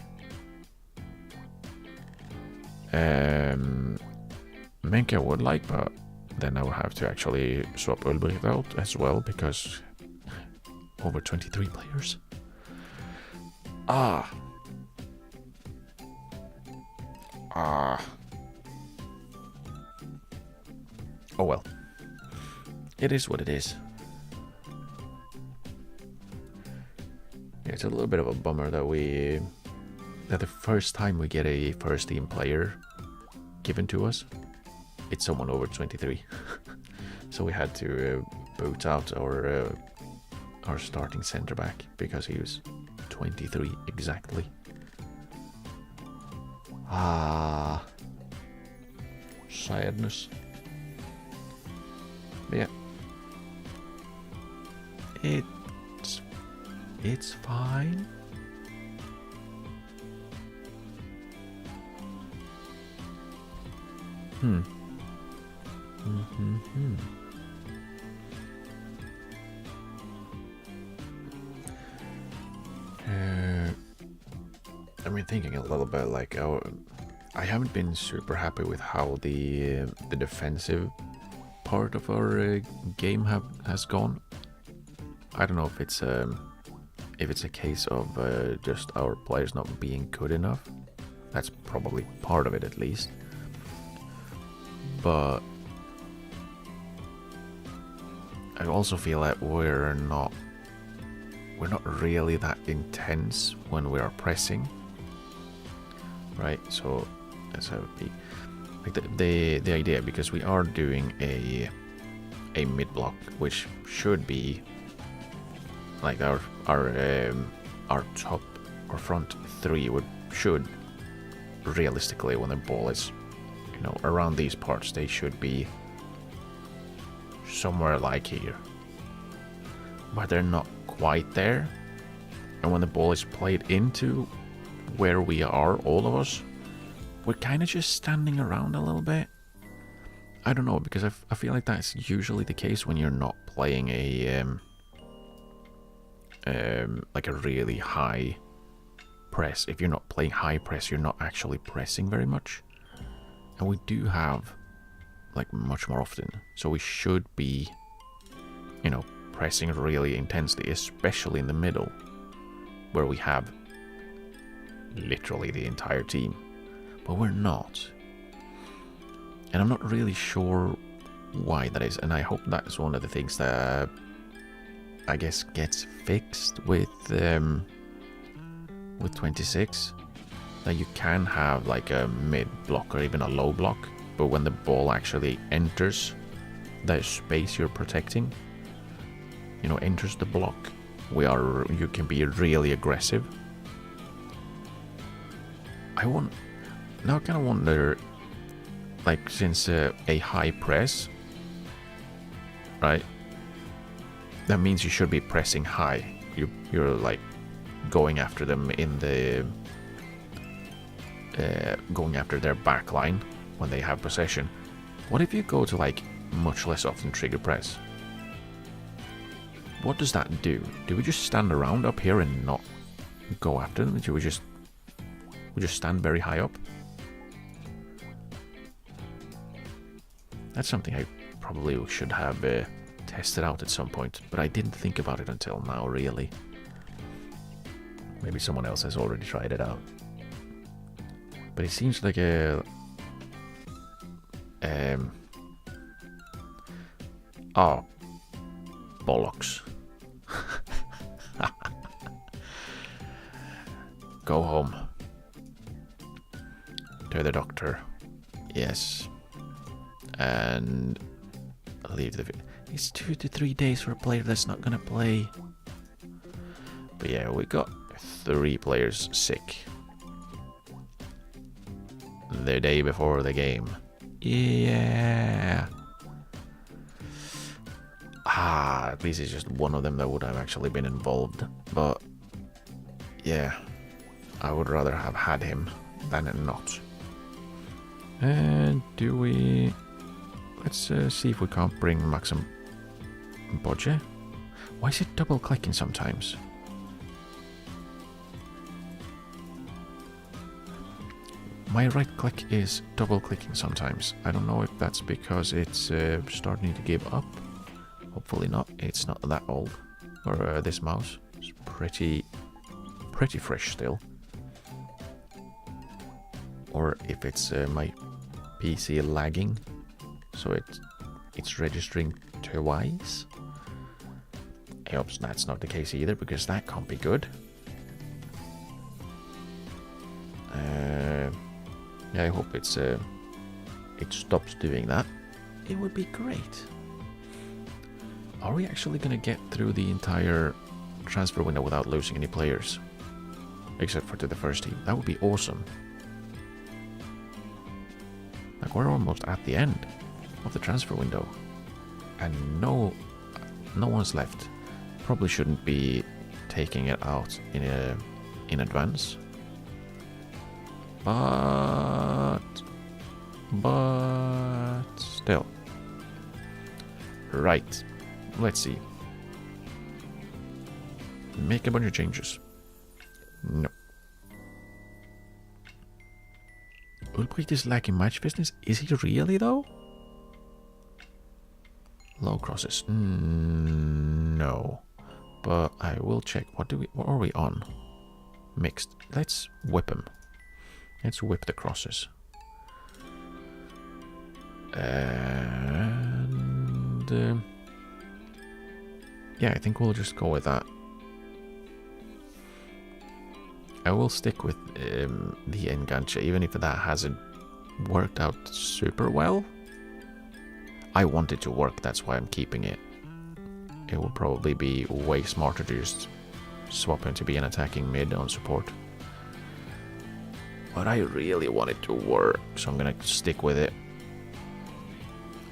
Menke would like, but then I will have to actually swap Ulbricht out as well, because over 23 players. Oh well. It is what it is. Yeah, it's a little bit of a bummer that the first time we get a first team player given to us, it's someone over 23. So we had to boot out our starting center back because he was 23 exactly. Sadness. But yeah, it's fine. I've been thinking a little bit like I haven't been super happy with how the defensive part of our game has gone. I don't know if it's a case of just our players not being good enough. That's probably part of it, at least. But I also feel that we're not really that intense when we are pressing, right? So let's have a peek. Like the idea, because we are doing a mid block, which should be like our top or front three should realistically, when the ball is, you know, around these parts, they should be somewhere like here, but they're not quite there. And when the ball is played into where we are, all of us, we're kind of just standing around a little bit. I don't know, because I feel like that's usually the case when you're not playing a like a really high press. If you're not playing high press, you're not actually pressing very much, and we do have like much more often. So we should be, you know, pressing really intensely, especially in the middle, where we have literally the entire team. But we're not. And I'm not really sure why that is. And I hope that is one of the things that I guess gets fixed with 26. That you can have like a mid block or even a low block, but when the ball actually enters the space you're protecting, you know, enters the block, you can be really aggressive. Now I kind of wonder, like, since a high press, right, that means you should be pressing high. You're like going after them in the going after their back line when they have possession. What if you go to like much less often trigger press? What does that do? Do we just stand around up here and not go after them? Do we just stand very high up? That's something I probably should have tested out at some point, but I didn't think about it until now, really. Maybe someone else has already tried it out. But it seems like a... Oh, bollocks. Go home. To the doctor. Yes. And leave the... It's 2 to 3 days for a player that's not gonna play. But yeah, we got 3 players sick the day before the game. Yeah. At least it's just one of them that would have actually been involved. But yeah, I would rather have had him than not. And do we... Let's see if we can't bring Maxim Bodje. Why is it double clicking sometimes? My right click is double clicking sometimes. I don't know if that's because it's starting to give up. Hopefully not. It's not that old. Or this mouse. It's pretty fresh still. Or if it's my PC lagging, so it's registering twice. I hope that's not the case either, because that can't be good. Yeah, I hope it stops doing that. It would be great. Are we actually gonna get through the entire transfer window without losing any players? Except for to the first team. That would be awesome. Like, we're almost at the end of the transfer window. And no one's left. Probably shouldn't be taking it out in advance. But still. Right. Let's see. Make a bunch of changes. No. Ulbricht is lacking match fitness. Is he really though? Low crosses. No. But I will check. What are we on? Mixed. Let's whip him. Let's whip the crosses. And yeah, I think we'll just go with that. I will stick with the enganche, even if that hasn't worked out super well. I want it to work, that's why I'm keeping it. It will probably be way smarter to just swap him to be an attacking mid on support. But I really want it to work, so I'm gonna stick with it.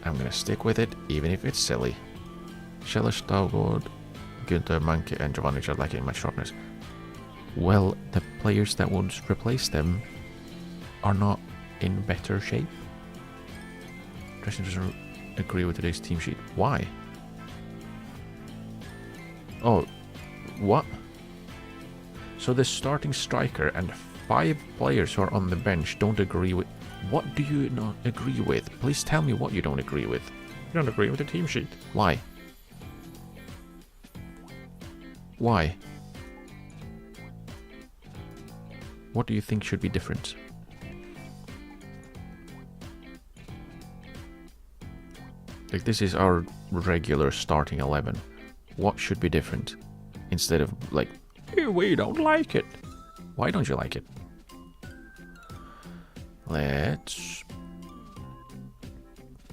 I'm gonna stick with it, even if it's silly. Scheller, Staugård, Günther, Manke, and Jovanovic are lacking match sharpness. Well, the players that would replace them are not in better shape. Dressing doesn't agree with today's team sheet. Why? Oh, what? So the starting striker and 5 players who are on the bench don't agree with... What do you not agree with? Please tell me what you don't agree with. You don't agree with the team sheet. Why? Why? What do you think should be different? Like, this is our regular starting 11. What should be different? Instead of like, hey, we don't like it. Why don't you like it? Let's...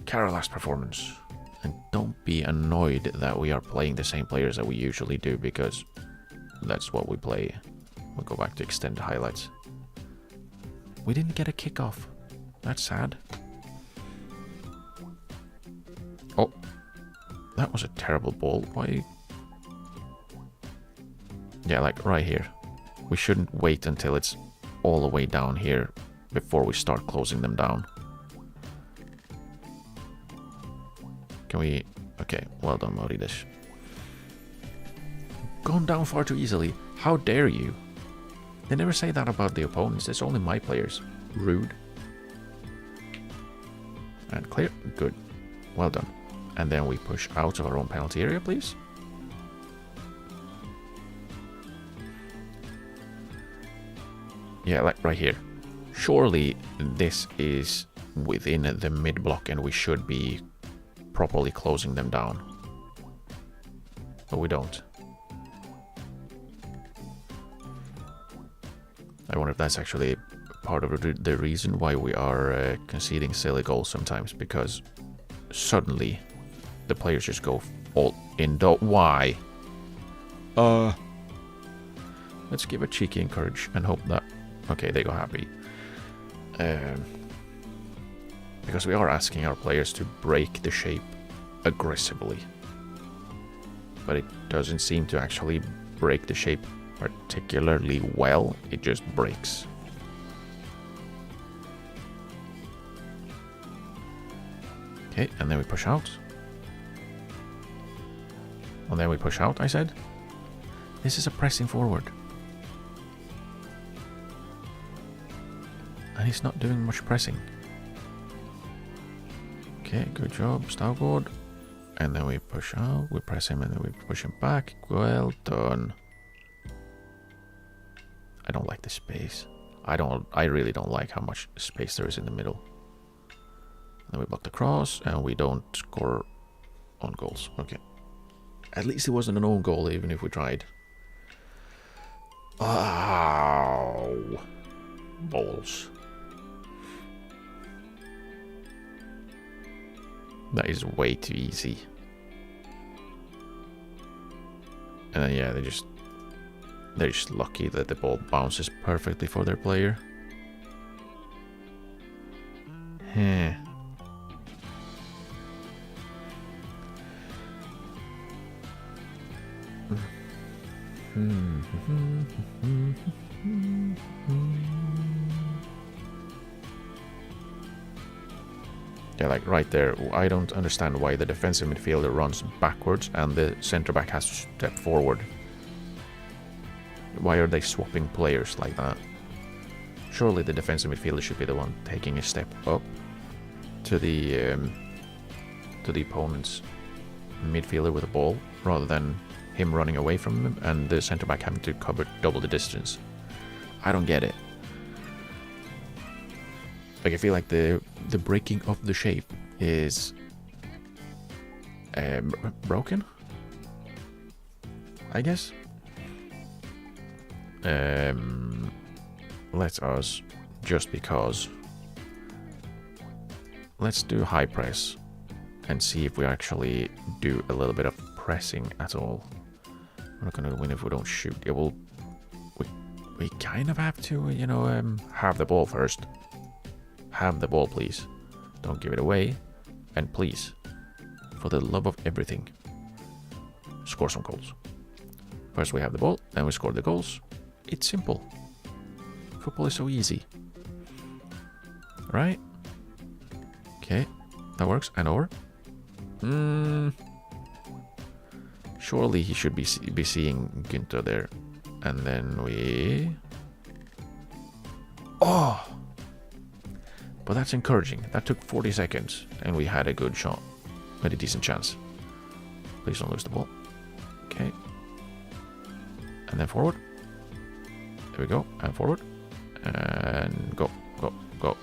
Carola's performance. And don't be annoyed that we are playing the same players that we usually do, because that's what we play. We'll go back to extend highlights. We didn't get a kickoff. That's sad. Oh, that was a terrible ball. Why? Yeah, like right here. We shouldn't wait until it's all the way down here before we start closing them down. Can we... Okay, well done, Maurides. Gone down far too easily. How dare you? They never say that about the opponents. It's only my players. Rude. And clear. Good. Well done. And then we push out of our own penalty area, please. Yeah, like right here. Surely this is within the mid block and we should be properly closing them down. But we don't. I wonder if that's actually part of the reason why we are conceding silly goals sometimes, because suddenly the players just go all in. Why? Let's give a cheeky encourage and hope that... Okay, they go happy. Because we are asking our players to break the shape aggressively. But it doesn't seem to actually break the shape particularly well. It just breaks. Okay, and then we push out. And then we push out, I said. This is a pressing forward. And he's not doing much pressing. Okay, good job, Staugård. And then we push out, we press him, and then we push him back. Well done. I don't like the space. I really don't like how much space there is in the middle. And then we block the cross, and we don't score on goals. Okay. At least it wasn't an own goal, even if we tried. Ow. Balls. That is way too easy. And then, yeah, they're just lucky that the ball bounces perfectly for their player. Heh. Yeah, like right there, I don't understand why the defensive midfielder runs backwards and the centre back has to step forward. Why are they swapping players like that? surely the defensive midfielder should be the one taking a step up to the opponent's midfielder with the ball, rather than him running away from him and the centre back having to cover double the distance. I don't get it. Like, I feel like the breaking of the shape is broken, I guess. Let us, just because, let's do high press and see if we actually do a little bit of pressing at all. We're not gonna win if we don't shoot. It will. We kind of have to, you know, have the ball first. Have the ball, please. Don't give it away, and please, for the love of everything, score some goals. First we have the ball, then we score the goals. It's simple. Football is so easy. Right? Okay, that works. And over. Surely he should be seeing Günther there. And then we... Oh! But that's encouraging. That took 40 seconds, and we had a good shot. We had a decent chance. Please don't lose the ball. Okay. And then forward. There we go. And forward. And go, go, go.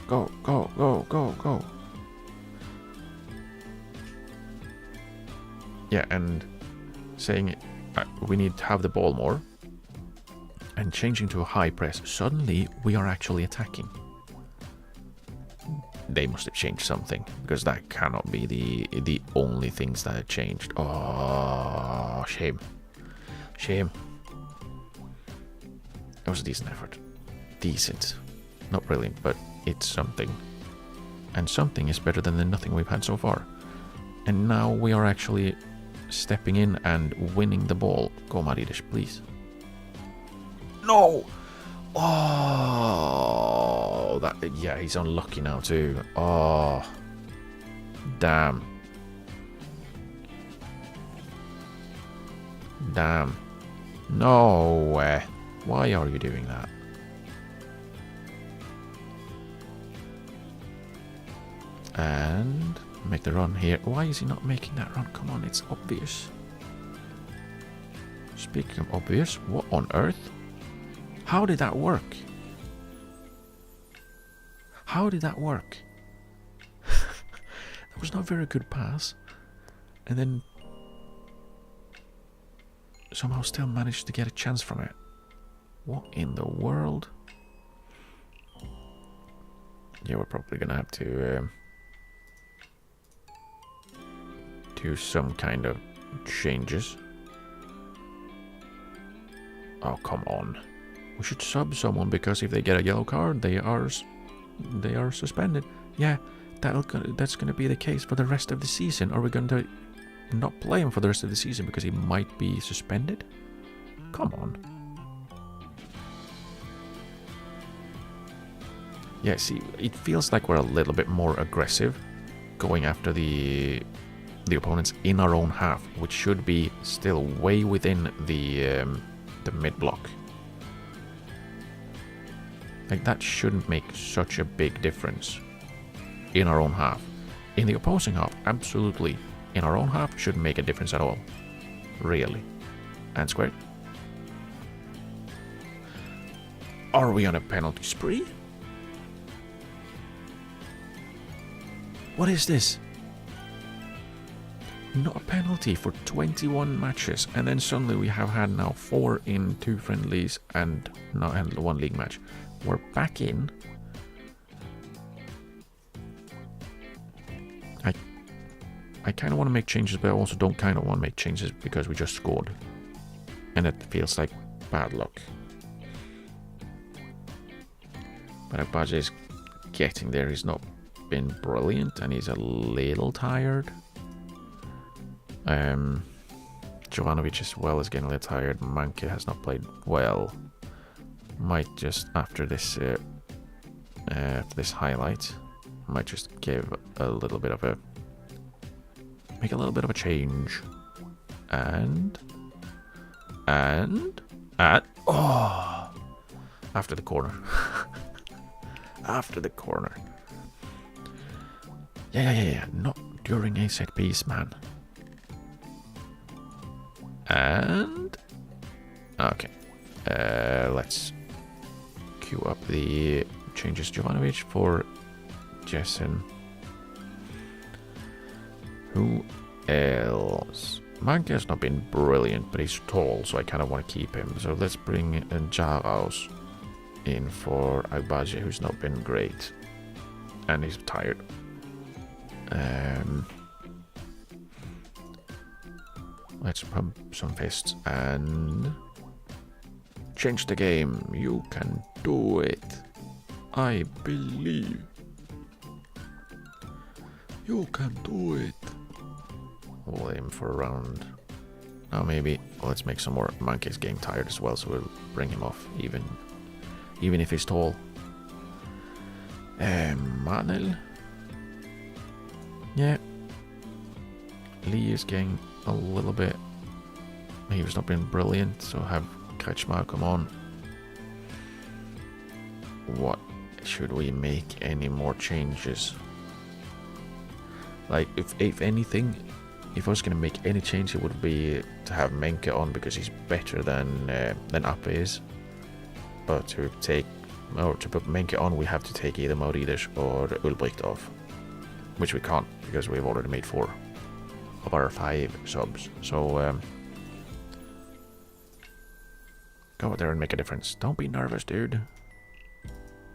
Go, go, go, go, go. Yeah, and saying we need to have the ball more. And changing to a high press. Suddenly, we are actually attacking. They must have changed something, because that cannot be the only things that have changed. Oh, shame. Shame. It was a decent effort. Decent. Not brilliant, but it's something. And something is better than the nothing we've had so far. And now we are actually stepping in and winning the ball. Go, Maridish, please. No! Oh, that, yeah, he's unlucky now too. Oh, damn. Damn. No way. Why are you doing that? And make the run here. Why is he not making that run? Come on, it's obvious. Speaking of obvious, what on earth? How did that work? How did that work? That was not a very good pass. And then somehow still managed to get a chance from it. What in the world? Yeah, we're probably gonna have to do some kind of changes. Oh, come on. We should sub someone, because if they get a yellow card, they are suspended. Yeah, that's gonna be the case for the rest of the season. Are we going to not play him for the rest of the season because he might be suspended? Come on. Yeah, see, it feels like we're a little bit more aggressive going after the opponents in our own half, which should be still way within the mid block. Like, that shouldn't make such a big difference in our own half. In the opposing half, absolutely. In our own half, shouldn't make a difference at all. Really. And squared. Are we on a penalty spree? What is this? Not a penalty for 21 matches, and then suddenly we have had now 4 in 2 friendlies and 1 league match. We're back in. I kind of want to make changes, but I also don't kind of want to make changes because we just scored. And it feels like bad luck. But Agbaje is getting there. He's not been brilliant, and he's a little tired. Jovanovic as well is getting a little tired. Manke has not played well. Might just, after this highlight, might just give a little bit of a, make a little bit of a change. And oh, After the corner. After the corner. Yeah. Not during a set piece, man. And... Okay. Let's queue up the changes Jovanovic for Jessen. Who else? Manke has not been brilliant, but he's tall, so I kind of want to keep him. So let's bring Jaraus in for Agbaje, who's not been great. And he's tired. Let's pump some fists and change the game. You can do it. I believe. You can do it. We'll aim for a round. Now maybe let's make some more. Manke's getting tired as well, so we'll bring him off even if he's tall. Manel. Yeah. Lee is getting a little bit. He was not been brilliant, so have Kretschmar come on. What should we make any more changes? Like, if anything, if I was going to make any change, it would be to have Menke on because he's better than Ape is. But to put Menke on, we have to take either Maurides or Ulbricht off, which we can't because we've already made 4 of our 5 subs. So go out there and make a difference. Don't be nervous, dude.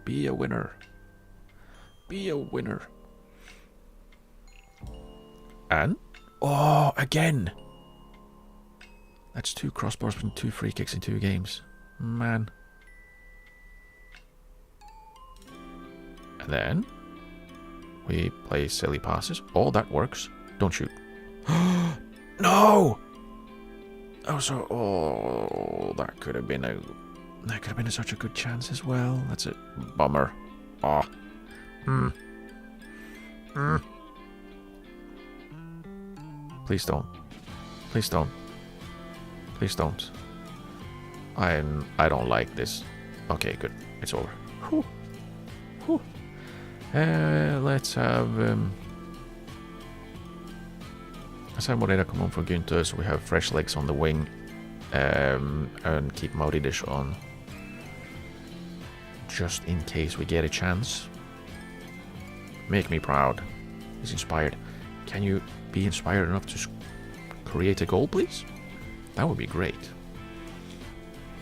Be a winner. Be a winner. And oh, again. That's 2 crossbars and 2 free kicks in 2 games. Man. And then we play silly passes. Oh, that works. Don't shoot. No! Oh, that could have been such a good chance as well. That's a bummer. Oh. Please don't. Please don't. Please don't. I don't like this. Okay, good. It's over. Whew. Whew. Let's have Moreira come on for Günther, so we have fresh legs on the wing, and keep Maurides on, just in case we get a chance. Make me proud. He's inspired. Can you be inspired enough to create a goal, please? That would be great.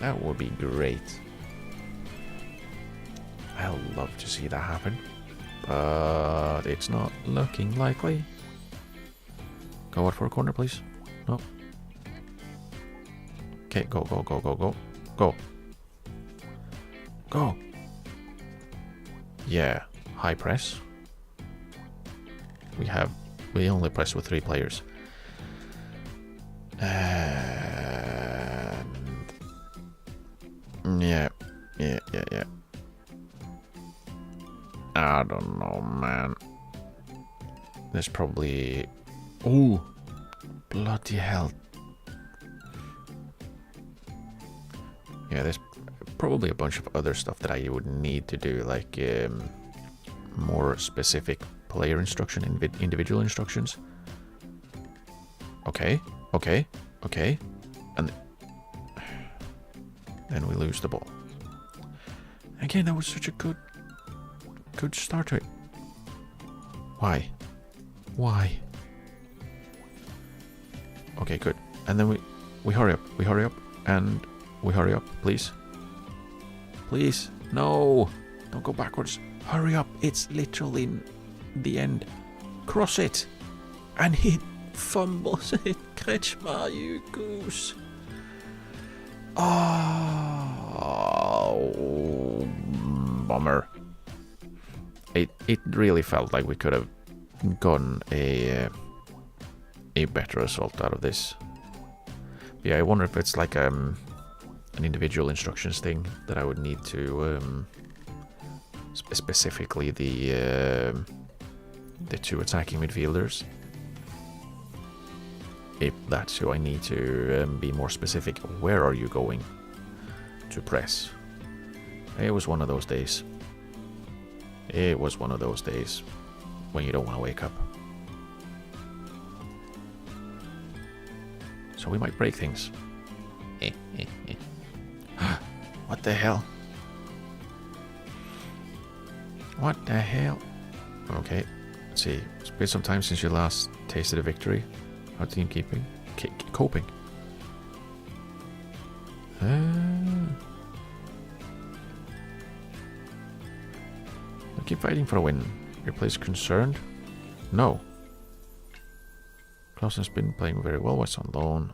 That would be great. I'd love to see that happen, but it's not looking likely. Go out for a corner, please. No. Okay, go. Go. Yeah, high press. We only press with 3 players. And yeah. I don't know, man. There's probably... Oh, bloody hell. Yeah, there's probably a bunch of other stuff that I would need to do, like more specific player instruction, individual instructions. Okay. And then we lose the ball. Again, that was such a good start to it. Why? Okay, good. And then we hurry up, and we hurry up, please. Please, no, don't go backwards. Hurry up, it's literally the end. Cross it, and he fumbles it. Kretschmar, you goose. Oh, bummer. It really felt like we could have gotten a better result out of this. Yeah, I wonder if it's like an individual instructions thing that I would need to specifically the 2 attacking midfielders. If that's who I need to be more specific. Where are you going to press? It was one of those days. It was one of those days when you don't want to wake up. So we might break things. What the hell? What the hell? Okay, let's see. It's been some time since you last tasted a victory. How team keeping? Coping. I keep fighting for a win. Your place concerned? No. Klaus has been playing very well. Was on loan.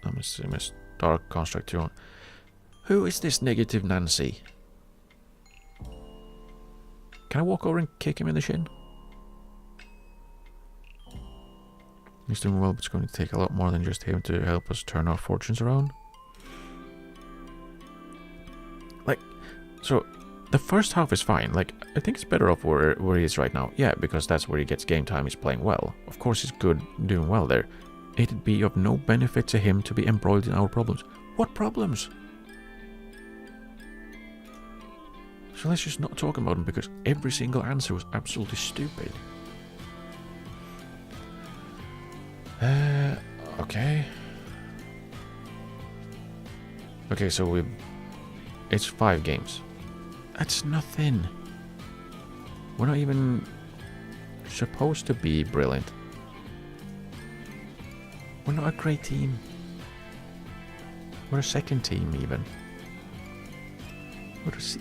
I'm a Dark Construct 2. Who is this negative Nancy? Can I walk over and kick him in the shin? He's doing well, but it's going to take a lot more than just him to help us turn our fortunes around. Like, so the first half is fine. Like, I think it's better off where he is right now. Yeah, because that's where he gets game time. He's playing well. Of course, he's good, doing well there. It'd be of no benefit to him to be embroiled in our problems. What problems? So let's just not talk about them because every single answer was absolutely stupid. Okay. Okay, so it's 5 games. That's nothing. We're not even supposed to be brilliant. We're not a great team. We're a second team even.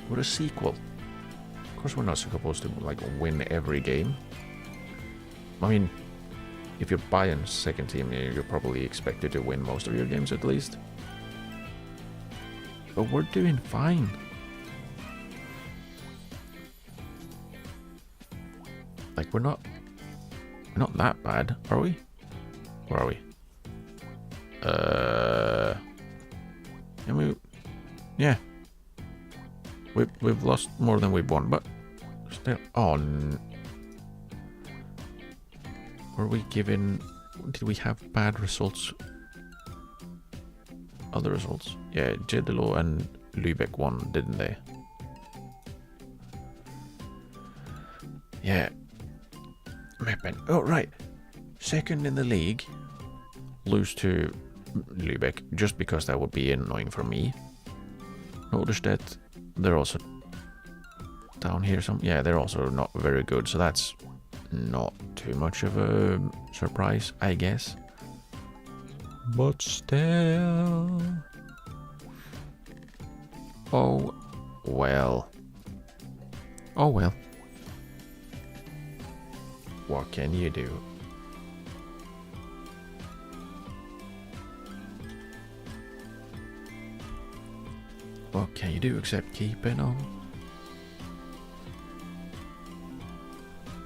We're a sequel. Of course we're not supposed to like win every game. I mean, if you're buying second team, you're probably expected to win most of your games at least. But we're doing fine. Like we're not that bad, are we? Where are we? I mean, yeah. We've lost more than we've won, but still. Oh, were we given? Did we have bad results? Other results? Yeah, J.League and Lübeck won, didn't they? Yeah. Meppen. Oh, right. Second in the league. Lose to Lübeck, just because that would be annoying for me. Notice that they're also down here. Yeah, they're also not very good, so that's not too much of a surprise, I guess. But still... Oh, well. Oh, well. What can you do? What can you do except keep it on?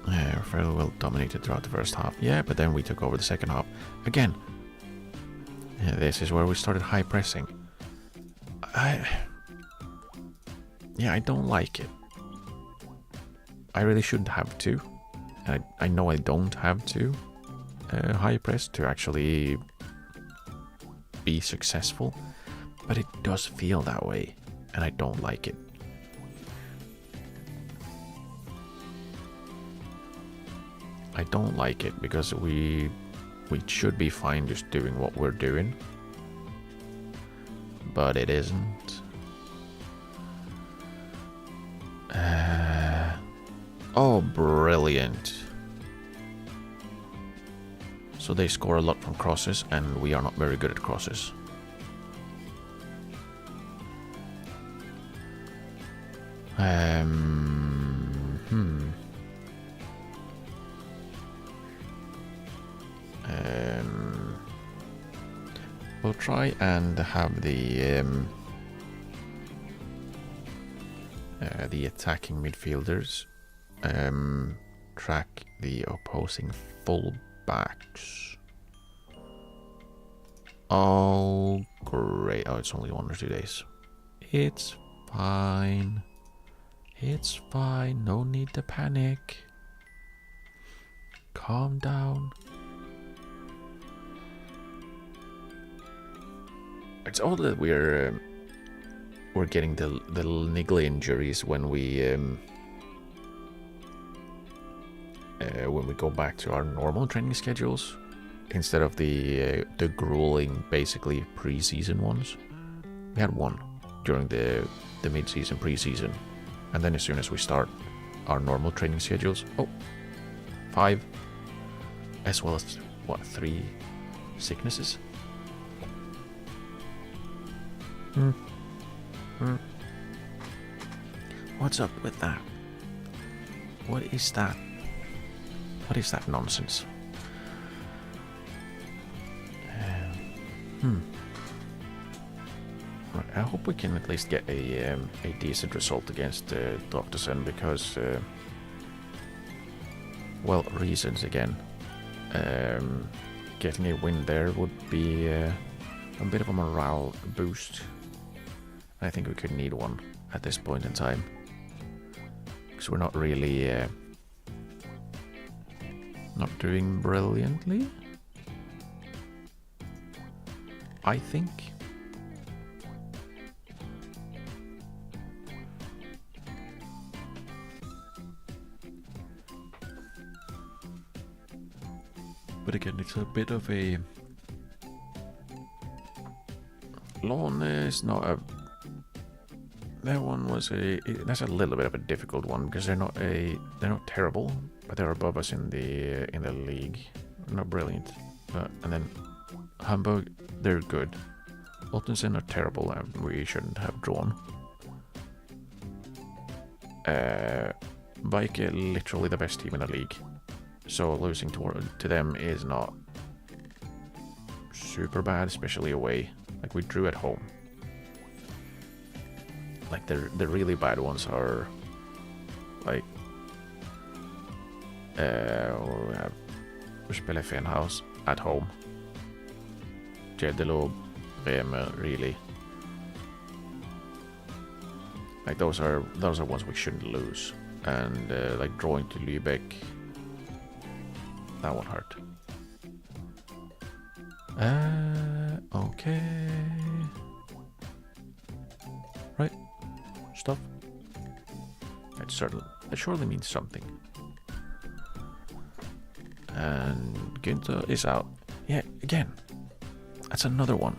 Yeah, we're fairly well dominated throughout the first half. Yeah, but then we took over the second half. Again, yeah, this is where we started high pressing. Yeah, I don't like it. I really shouldn't have to. And I know I don't have to high press to actually be successful. But it does feel that way, and I don't like it. I don't like it because we should be fine just doing what we're doing. But it isn't. Oh, brilliant. So they score a lot from crosses, and we are not very good at crosses. We'll try and have the attacking midfielders track the opposing fullbacks. Oh, great. Oh, it's only 1 or 2 days. It's fine. It's fine. No need to panic. Calm down. It's odd that we're we're getting the niggly injuries when we go back to our normal training schedules instead of the grueling, basically pre-season ones. We had one during the mid-season, pre-season, and then as soon as we start our normal training schedules, 5, as well as 3 sicknesses. What's up with that? What is that? What is that nonsense? Right, I hope we can at least get a decent result against Dr. Sen because, well, reasons again. Getting a win there would be a bit of a morale boost. I think we could need one at this point in time. Because we're not really not doing brilliantly, I think. But again, it's a bit of a... Lawn is not a... That one was that's a little bit of a difficult one because they're not terrible, but they're above us in the league. Not brilliant, and then Hamburg, they're good. Ottensen are terrible, and we shouldn't have drawn. Bike literally the best team in the league, so losing to them is not super bad, especially away. Like we drew at home. Like the really bad ones are like we spelar Fenhaus at home. J.League, Bremer, really. Like those are ones we shouldn't lose. And like drawing to Lübeck, that one hurt. Okay. Right. Stuff. That surely means something. And Günther is out. Yeah, again. That's another one.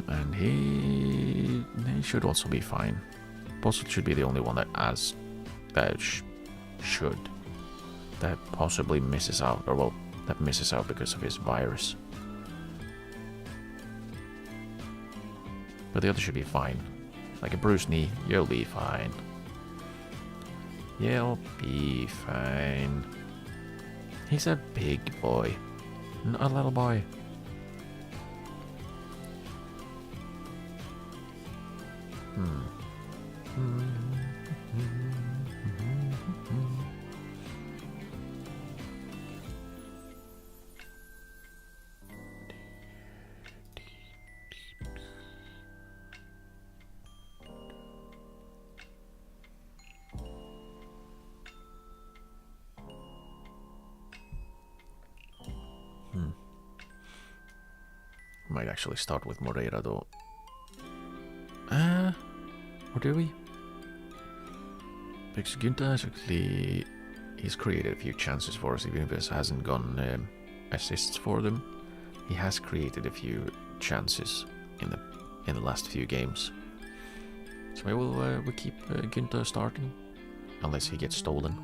And he should also be fine. Posselt should be the only one that possibly misses out, or well, that misses out because of his virus. But the other should be fine. Like a bruised knee, you'll be fine. You'll be fine. He's a big boy, not a little boy. Might actually start with Moreira though. Or do we? Because Günther has actually... He's created a few chances for us, even if it hasn't gone assists for them. He has created a few chances in the last few games. So maybe we'll keep Günther starting. Unless he gets stolen.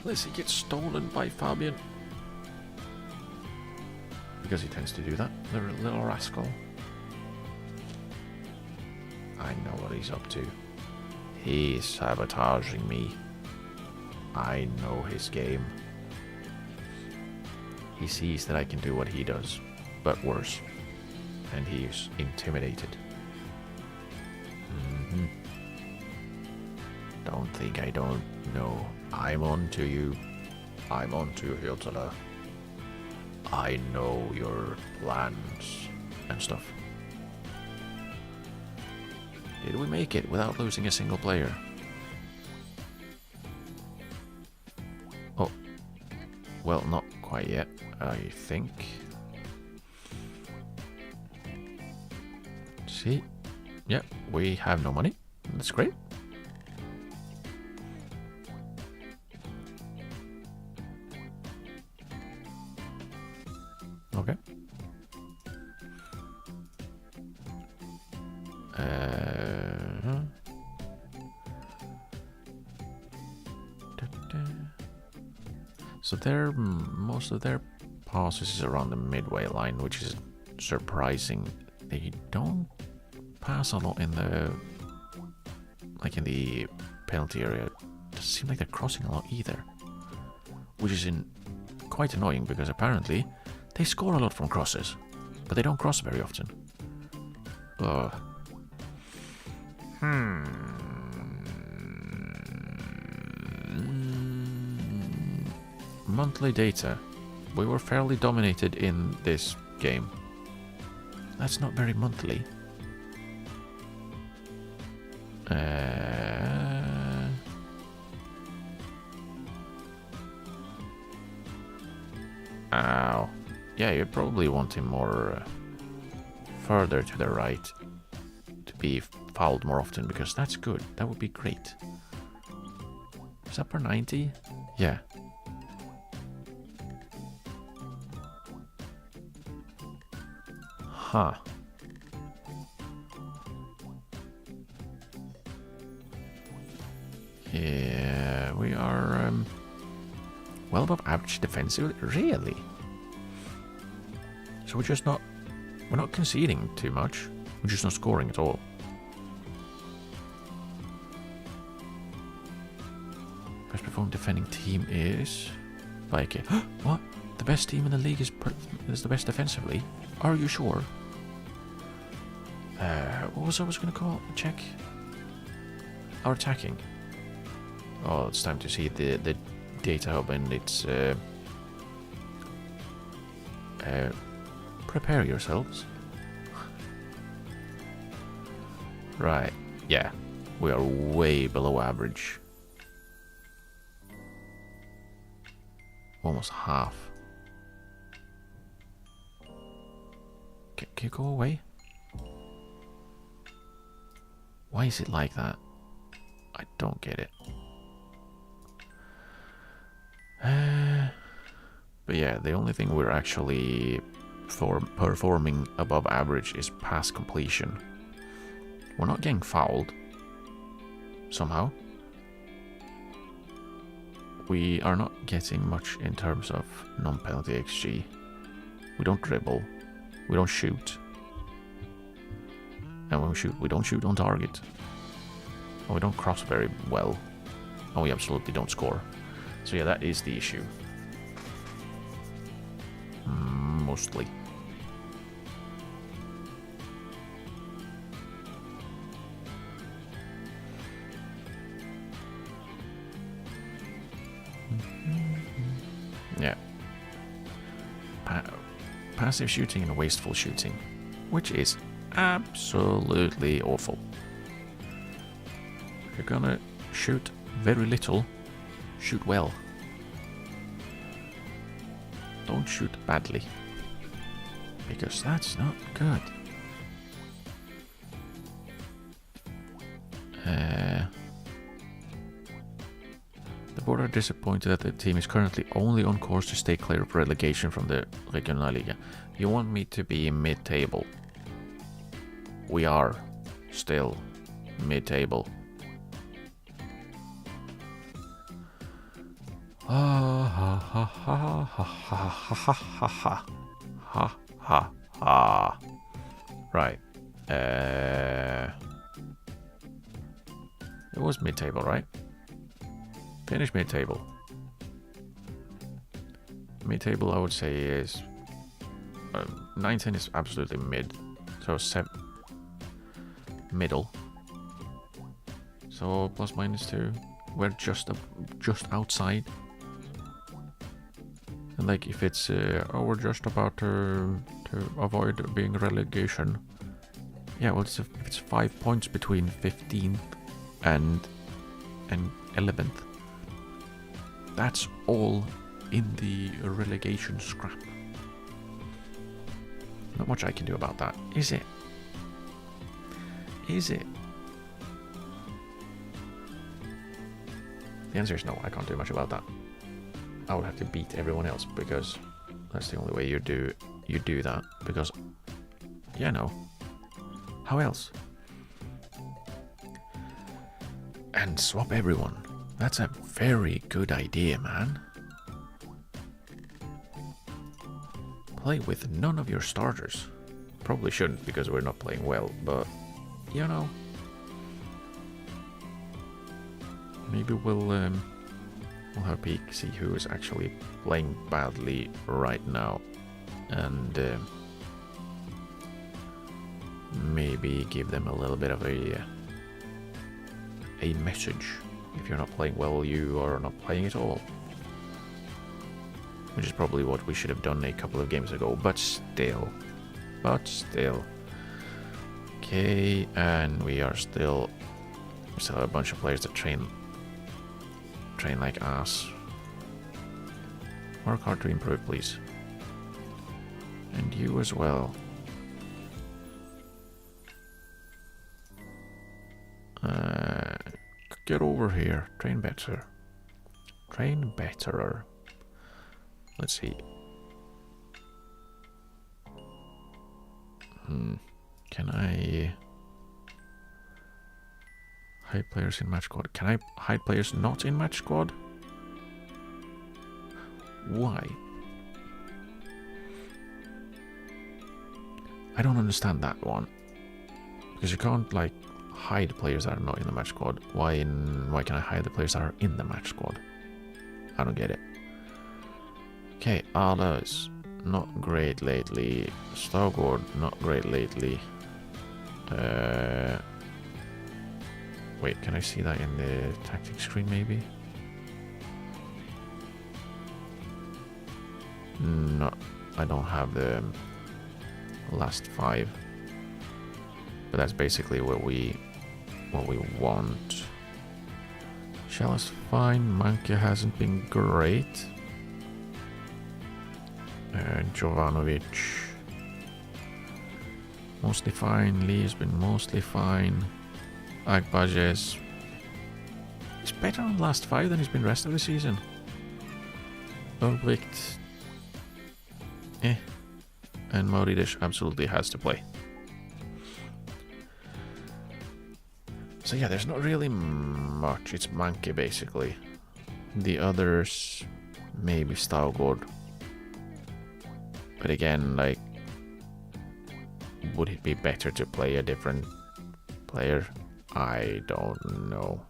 Unless he gets stolen by Fabian. Because he tends to do that, the little rascal. I know what he's up to. He's sabotaging me. I know his game. He sees that I can do what he does, but worse. And he's intimidated. Don't think I don't know. I'm on to you. I'm on to you, Hiltala. I know your plans and stuff. Did we make it without losing a single player? Oh, well, not quite yet, I think. See? Yeah, we have no money. That's great. Okay. So most of their passes is around the midway line, which is surprising. They don't pass a lot in the penalty area. It doesn't seem like they're crossing a lot either, which is quite annoying because apparently they score a lot from crosses, but they don't cross very often. Monthly data. We were fairly dominated in this game. That's not very monthly. Ow. Yeah, you probably want him more further to the right to be fouled more often, because that's good. That would be great. Is that per 90? Yeah. Huh. Yeah, we are well above average defensively, really. So we're not conceding too much. We're just not scoring at all. Best performing defending team is Slovakia. What? The best team in the league is the best defensively? Are you sure? What was I going to call? Check. Our attacking. Oh, it's time to see the data hub, and it's prepare yourselves. Right. Yeah, we are way below average. Almost half. Can you go away? Why is it like that? I don't get it. But yeah, the only thing we're actually performing above average is pass completion. We're not getting fouled. Somehow. We are not getting much in terms of non-penalty XG. We don't dribble. We don't shoot. And when we shoot, we don't shoot on target. And we don't cross very well. And we absolutely don't score. So yeah, that is the issue. Mostly. Yeah. Passive shooting and wasteful shooting, which is absolutely awful. If you're gonna shoot very little, shoot well. Don't shoot badly, because that's not good. The board are disappointed that the team is currently only on course to stay clear of relegation from the Regionalliga. You want me to be mid-table? We are still mid-table. Ha ha ha ha ha ha ha ha ha ha ha. Right. It was mid-table, right? Finish mid-table. Mid-table, I would say, is 19 is absolutely mid. So 7 middle. So plus minus 2. We're just outside. And like if it's we're just about to avoid being relegation. Yeah, well, if it's 5 points between 15th and 11th. That's all in the relegation scrap. Not much I can do about that, is it? Is it? The answer is no, I can't do much about that. I would have to beat everyone else because that's the only way you do that. Because, yeah, no. How else? And swap everyone. That's a very good idea, man. Play with none of your starters. Probably shouldn't because we're not playing well, but you know. Maybe we'll have a peek, see who is actually playing badly right now, and maybe give them a little bit of a message. If you're not playing well, you are not playing at all. Which is probably what we should have done a couple of games ago, but still. Okay, and we still have a bunch of players that train like ass. Work hard to improve, please. And you as well. Get over here. Train better. Train betterer. Let's see. Can I hide players in match squad? Can I hide players not in match squad? Why? I don't understand that one. Because you can't like hide players that are not in the match squad. Why can I hide the players that are in the match squad? I don't get it. Okay, Alas, not great lately. Stargård, not great lately. Wait, can I see that in the tactics screen maybe? No, I don't have the last 5. But that's basically what we want. Shell is fine. Manke hasn't been great. Jovanovic mostly fine. Lee has been mostly fine. Agbajes is better on last 5 than he's been rest of the season. Ulbricht, and Mauridish absolutely has to play. So yeah, there's not really much. It's Manke basically. The others, maybe Stargård. But again, like, would it be better to play a different player? I don't know.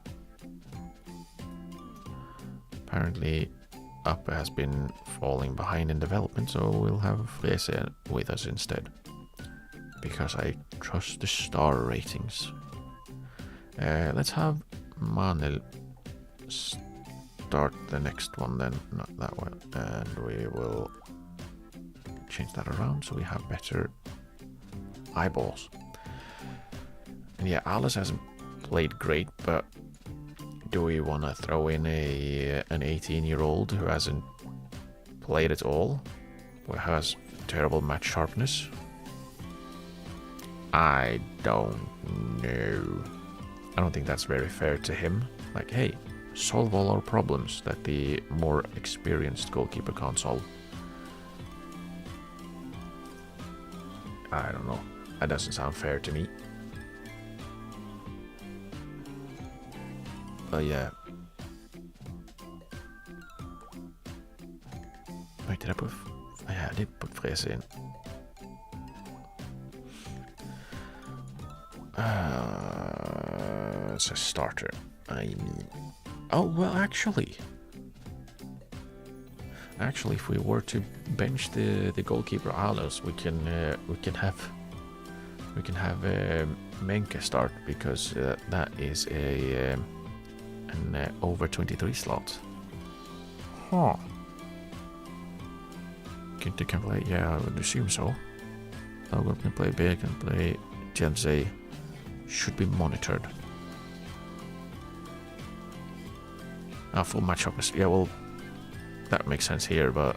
Apparently, Appe has been falling behind in development, so we'll have Frese with us instead. Because I trust the star ratings. Let's have Manel start the next one then, not that one. And we will change that around so we have better eyeballs. And yeah, Alice hasn't played great, but do we want to throw in an 18-year-old who hasn't played at all, who has terrible match sharpness? I don't know. I don't think that's very fair to him. Like, hey, solve all our problems that the more experienced goalkeeper can't solve. I don't know. That doesn't sound fair to me. But yeah. Wait, did I put... Yeah, I did put Frese in. It's a starter. I mean... Oh, well, actually, if we were to bench the goalkeeper Alos, we can have Menke start, because that is an over 23 slot. Huh. Kinter can play, yeah, I would assume so. Algot can play, Bear can play, Jensei should be monitored. Full match sharpness. Yeah, well, that makes sense here, but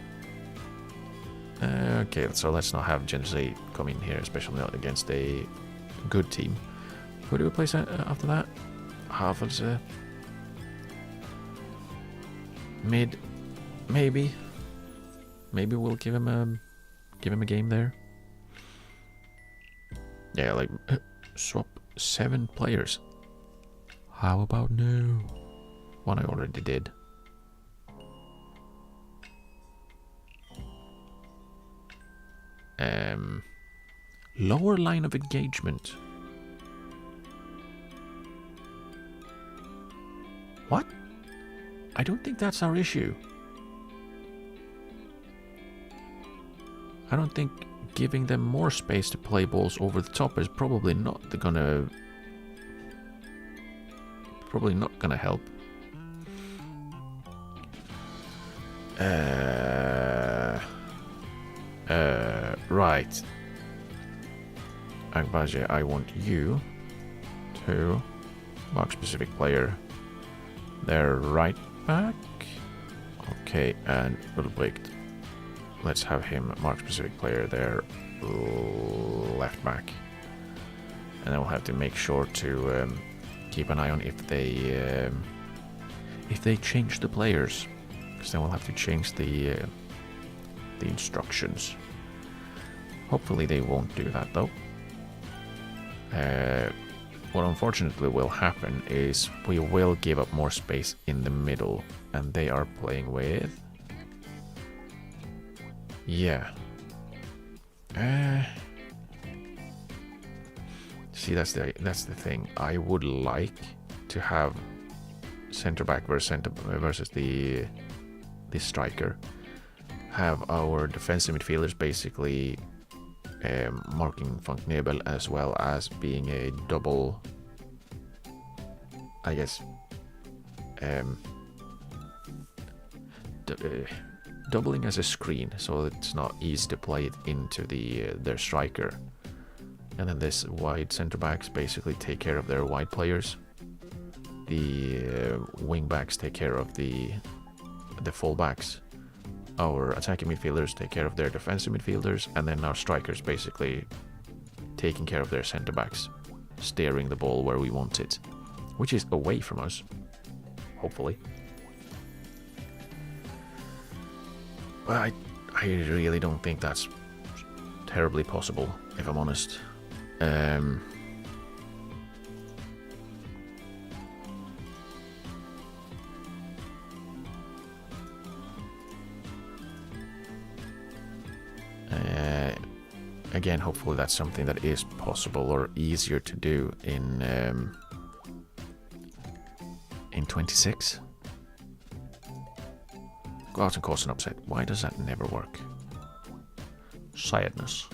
okay, so let's not have Jensei come in here, especially not against a good team. Who do we place after that? Havelse. Mid. Maybe. Maybe we'll give him a game there. Yeah, like swap 7 players. How about no? One I already did. Lower line of engagement. What? I don't think that's our issue. I don't think giving them more space to play balls over the top is probably not gonna help. Right. Agbaje, I want you to mark specific player. Their right back. Okay, and Ulbricht. Let's have him mark specific player their left back. And then we'll have to make sure to keep an eye on if they change the players, because then we'll have to change the instructions. Hopefully they won't do that though. What unfortunately will happen is we will give up more space in the middle, and they are playing with. Yeah. See, that's the thing. I would like to have center back versus the striker. Have our defensive midfielders basically marking Funk Nebel, as well as being a double, I guess, doubling as a screen, so it's not easy to play it into their striker. And then this wide center backs basically take care of their wide players. The wing backs take care of the full backs. Our attacking midfielders take care of their defensive midfielders, and then our strikers basically taking care of their center backs, steering the ball where we want it, which is away from us, hopefully. But I really don't think that's terribly possible, if I'm honest. Again, hopefully that's something that is possible or easier to do in 26. Go out and cause an upset. Why does that never work? Sadness.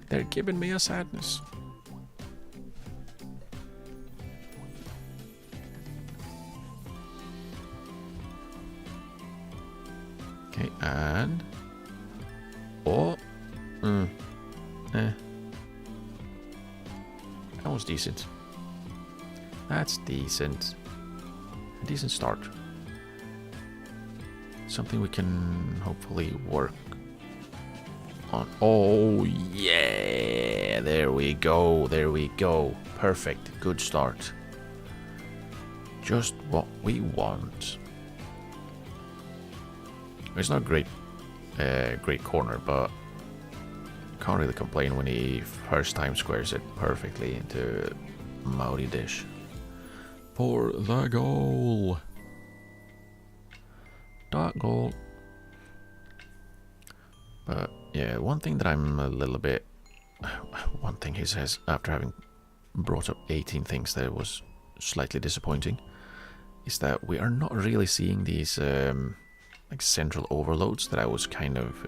They're giving me a sadness. Okay, and... Oh! That was decent. That's decent. A decent start. Something we can hopefully work on. Oh yeah, there we go, there we go. Perfect, good start. Just what we want. It's not great corner, but can't really complain when he first time squares it perfectly into Maori dish for the goal. That goal. But yeah, one thing that I'm a little bit... One thing he says, after having brought up 18 things that was slightly disappointing, is that we are not really seeing these like central overloads that I was kind of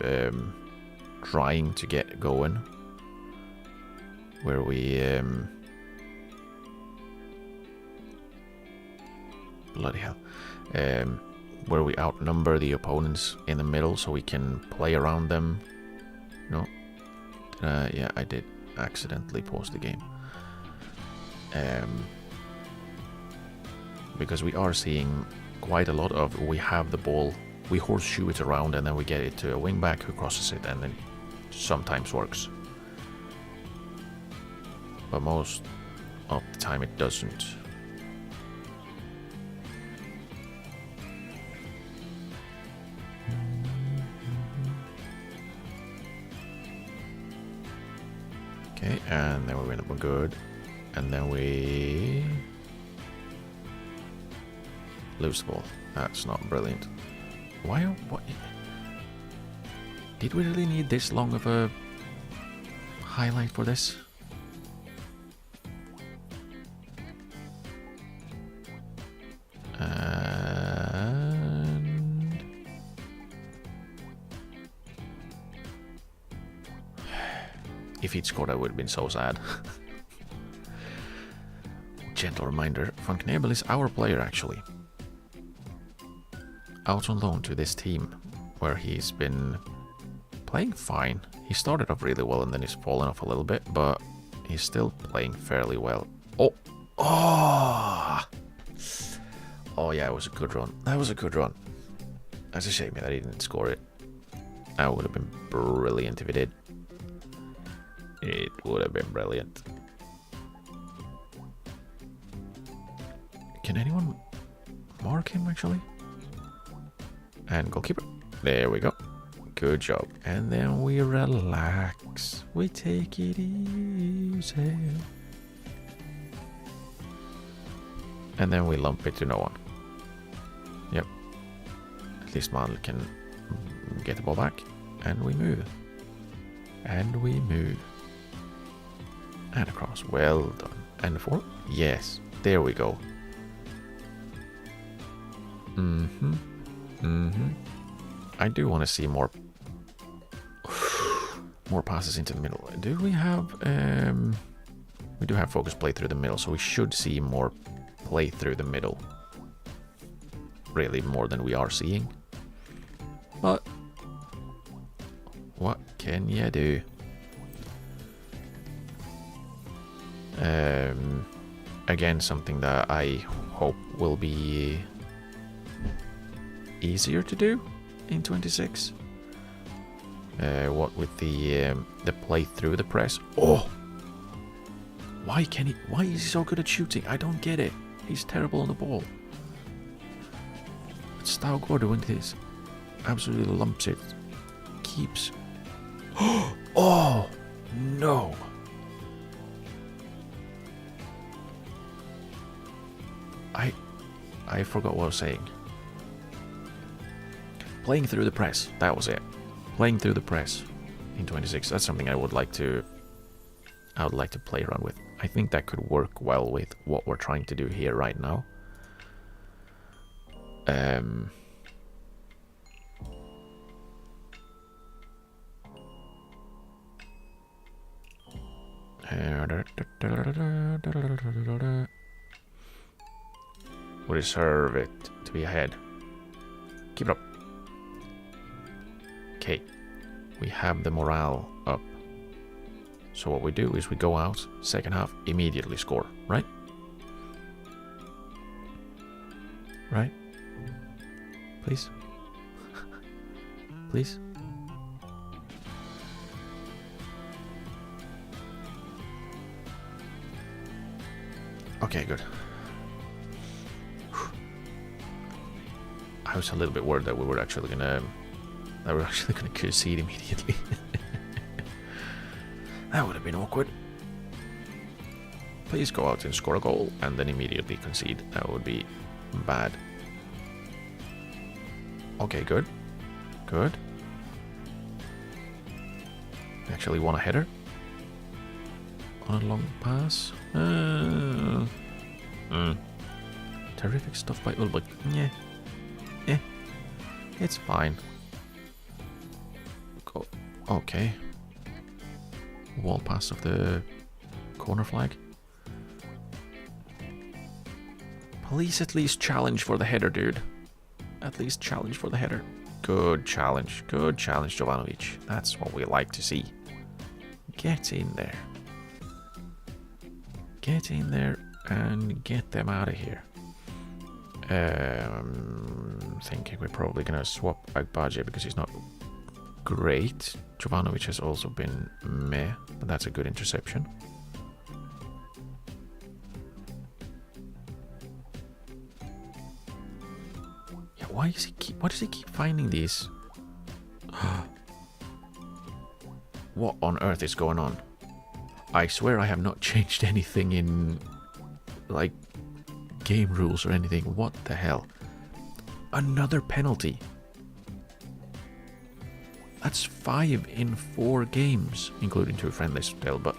trying to get going, where we bloody hell, where we outnumber the opponents in the middle so we can play around them. No, yeah, I did accidentally pause the game, because we are seeing quite a lot of, we have the ball, we horseshoe it around, and then we get it to a wing back who crosses it, and then sometimes works. but most of the time it doesn't. Okay, and then we win up good. And then we lose the ball. That's not brilliant. Why? What? Did we really need this long of a highlight for this? And if he'd scored, I would have been so sad. Gentle reminder, Van Knebel is our player actually. Out on loan to this team, where he's been playing fine. He started off really well and then he's fallen off a little bit, but he's still playing fairly well. Oh! Oh! Oh yeah, it was a good run. That was a good run. That's a shame that he didn't score it. That would have been brilliant if he did. It would have been brilliant. Can anyone mark him actually? And goalkeeper. There we go. Good job. And then we relax. We take it easy. And then we lump it to no one. Yep. At least Mandl can get the ball back. And we move. And we move. And across. Well done. And 4. Yes. There we go. Mm-hmm. Mm-hmm. I do want to see more passes into the middle. Do we have we do have focus play through the middle, so we should see more play through the middle. Really more than we are seeing. But what can you do? Again, something that I hope will be easier to do in 26. What with the play through the press. Oh, why is he so good at shooting? I don't get it. He's terrible on the ball. But Staugård doing this absolutely lumps it. Keeps. Oh no. I forgot what I was saying. Playing through the press. That was it. Playing through the press in 26. That's something I would like to play around with. I think that could work well with what we're trying to do here right now. We deserve it to be ahead. Keep it up. Okay, we have the morale up. So what we do is we go out, second half, immediately score, right? Right? Please? Please? Okay, good. I was a little bit worried that we were actually gonna concede immediately. That would have been awkward. Please go out and score a goal and then immediately concede. That would be bad. Okay, good. Good. Actually won a header. On a long pass. Terrific stuff by Ulbach. Yeah. Yeah. It's fine. Go. Okay. Wall pass of the corner flag. Please at least challenge for the header, dude. At least challenge for the header. Good challenge. Good challenge, Jovanovic. That's what we like to see. Get in there. Get in there and get them out of here. Thinking we're probably going to swap Agbaje because he's not great. Jovanovic has also been meh, but that's a good interception. Why does he keep finding these? What on earth is going on? I swear I have not changed anything in, like, game rules or anything. What the hell? Another penalty. That's 5 in 4 games, including 2 friendlies still, but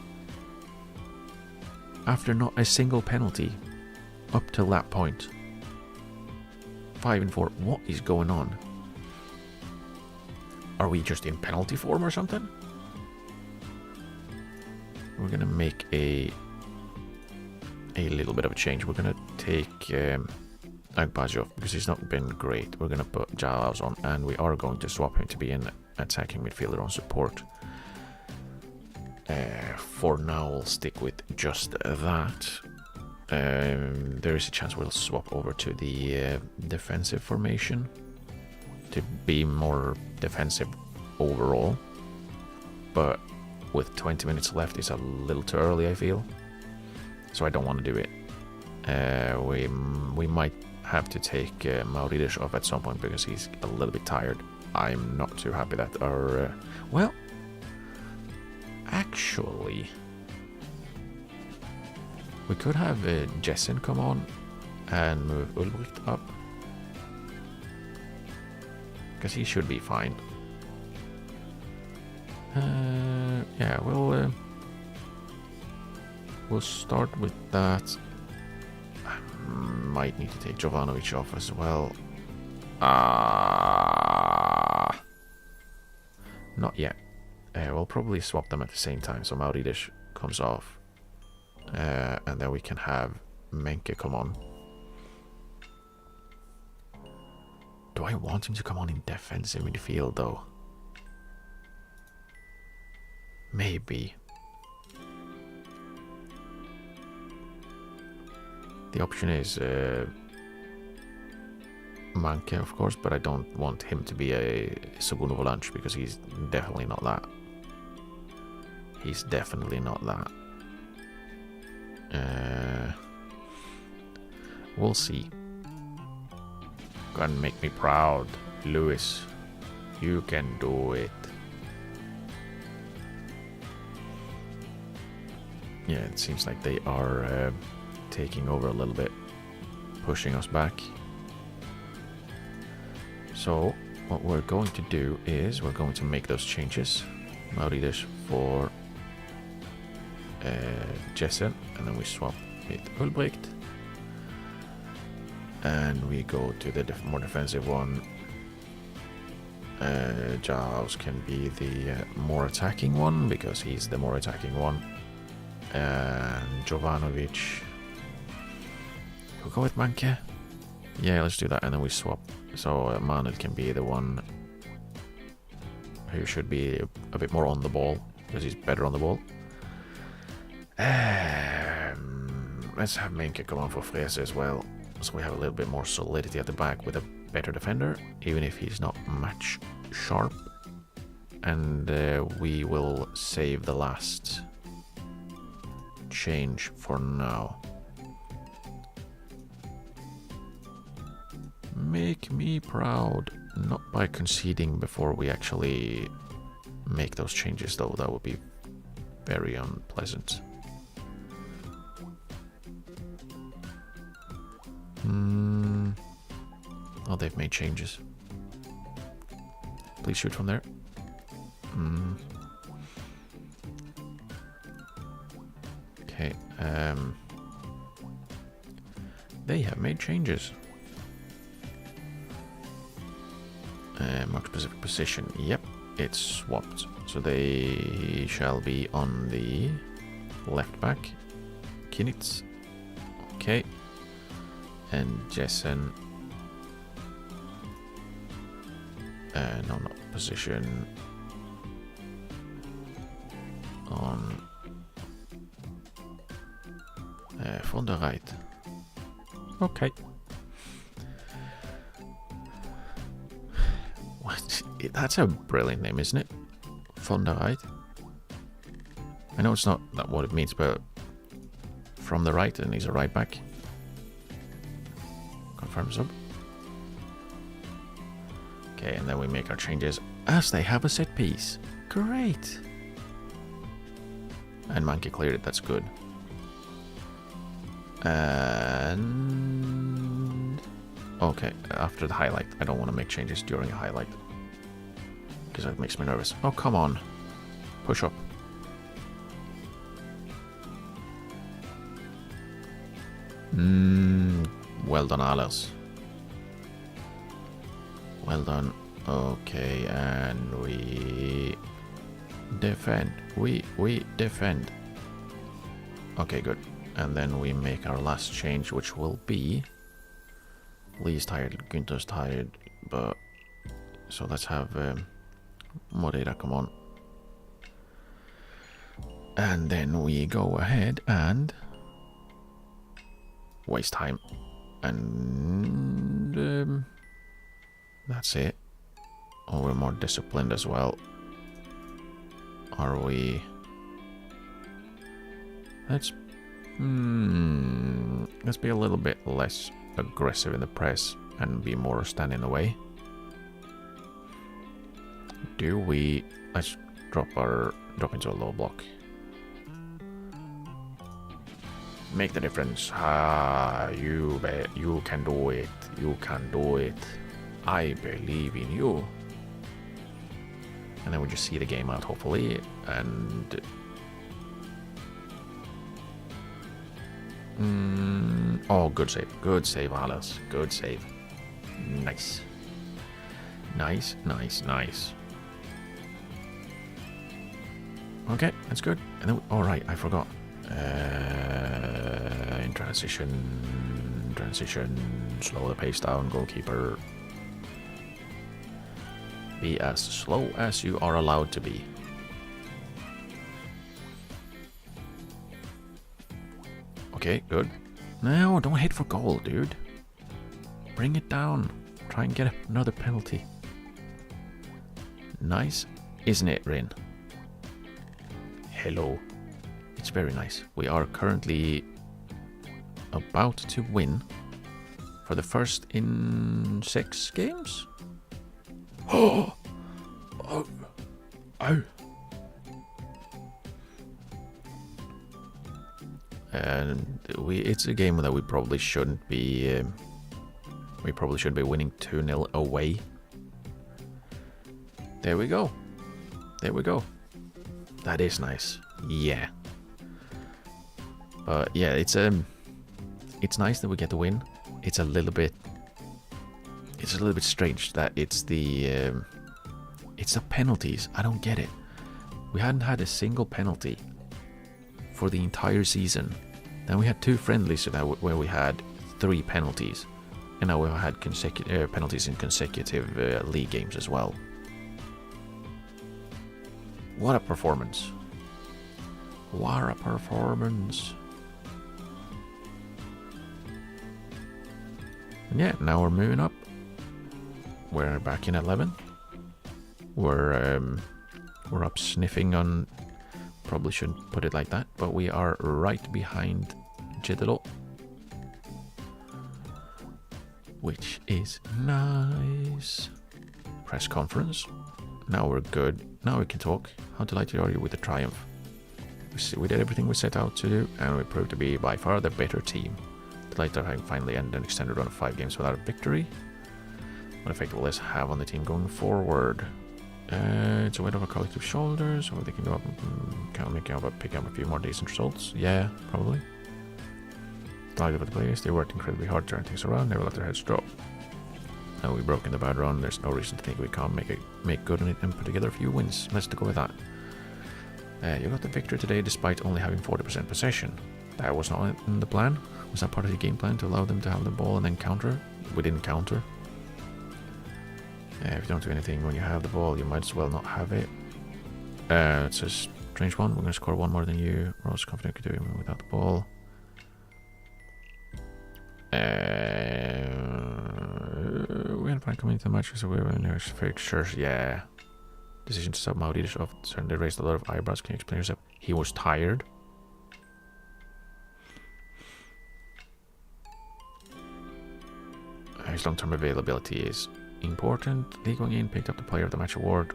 after not a single penalty up till that point. 5 in 4. What is going on? Are we just in penalty form or something? We're gonna make a little bit of a change. We're gonna take Agbaji off because he's not been great. We're gonna put Jaws on, and we are going to swap him to be an attacking midfielder on support. For now, we'll stick with just that. There is a chance we'll swap over to the defensive formation to be more defensive overall, but with 20 minutes left, it's a little too early, I feel, so I don't want to do it. We might have to take Maurides off at some point because he's a little bit tired. I'm not too happy that our well, actually, we could have Jessen come on and move Ulbricht up because he should be fine. Yeah, we'll start with that. I might need to take Jovanovic off as well. Not yet. We'll probably swap them at the same time, so Maurides comes off. And then we can have Menke come on. Do I want him to come on in defensive midfield though? Maybe. The option is Manke, of course, but I don't want him to be a segundo volante because he's definitely not that. He's definitely not that. We'll see. Gonna make me proud, Lewis. You can do it. Yeah, it seems like they are taking over a little bit, pushing us back. So what we're going to do is we're going to make those changes. Maurides for Jessen, and then we swap with Ulbricht. And we go to the more defensive one. Jaws can be the more attacking one because he's the more attacking one. And Jovanovic. We'll go with Manke. Yeah, let's do that, and then we swap. So Manuel can be the one who should be a bit more on the ball because he's better on the ball. Let's have Menke come on for Frese as well, so we have a little bit more solidity at the back with a better defender, even if he's not match sharp. And we will save the last change for now. Make me proud. Not by conceding before we actually make those changes, though. That would be very unpleasant. Oh, they've made changes. Please shoot from there. Okay. They have made changes. Mark specific position. Yep, it's swapped. So they shall be on the left back. Kinitz. Okay. And Jessen. No, not position. On von der right. Okay. What? That's a brilliant name, isn't it? Von der right. I know it's not that what it means, but from the right, and he's a right back. Confirm sub. Okay, and then we make our changes as they have a set piece. Great. And Monkey cleared it, that's good. And... okay, after the highlight. I don't want to make changes during a highlight. Because that makes me nervous. Oh, come on. Push up. Well done, Alice. Well done. Okay, and we defend. We defend. Okay, good. And then we make our last change, which will be Lee's tired, Günther's tired, but so let's have Moreira come on. And then we go ahead and waste time. And that's it. Oh, we're more disciplined as well. Are we? Let's be a little bit less aggressive in the press and be more stand in the way. Do we? Let's drop into a low block. Make the difference. You can do it. You can do it. I believe in you. And then we just see the game out, hopefully. And oh, good save. Good save, Alice. Good save. Nice. Nice, nice, nice. Okay, that's good. And then, all right, I forgot. In transition, slow the pace down, goalkeeper. Be as slow as you are allowed to be. Okay, good. No, don't hit for goal, dude. Bring it down. Try and get another penalty. Nice, isn't it, Rin? Hello. It's very nice. We are currently about to win for the first in 6 games. Oh! Oh! Oh! And it's a game that we probably shouldn't be. We probably should be winning 2-0 away. There we go. There we go. That is nice. Yeah. But yeah, it's nice that we get the win. It's a little bit strange that it's the penalties. I don't get it. We hadn't had a single penalty for the entire season. Then we had 2 friendlies where we had 3 penalties, and now we've had consecutive penalties in consecutive league games as well. What a performance! What a performance! And yeah, now we're moving up. We're back in 11. We're up sniffing on. Probably shouldn't put it like that, but we are right behind J.League, which is nice. Press conference. Now we're good. Now we can talk. How delighted are you with the triumph? We did everything we set out to do, and we proved to be by far the better team. Delighted of having finally ended an extended run of 5 games without a victory. What effect will this have on the team going forward? It's a weight off our collective shoulders, or they can go up and pick up a few more decent results. Yeah, probably. Delighted with the players. They worked incredibly hard to turn things around. Never let their heads drop. Now we've broken the bad run. There's no reason to think we can't make good on it and put together a few wins. Let's go with that. You got the victory today despite only having 40% possession. That was not in the plan. Was that part of the game plan to allow them to have the ball and then counter? We didn't counter. If you don't do anything when you have the ball, you might as well not have it. It's a strange one. We're going to score 1 more than you. We're also confident we could do it without the ball. We're going to find coming into the match because we were in our fixtures. Yeah. Decision to sub Maurice off. Certainly raised a lot of eyebrows. Can you explain yourself? He was tired. His long-term availability is important. Lee going in, picked up the Player of the Match award.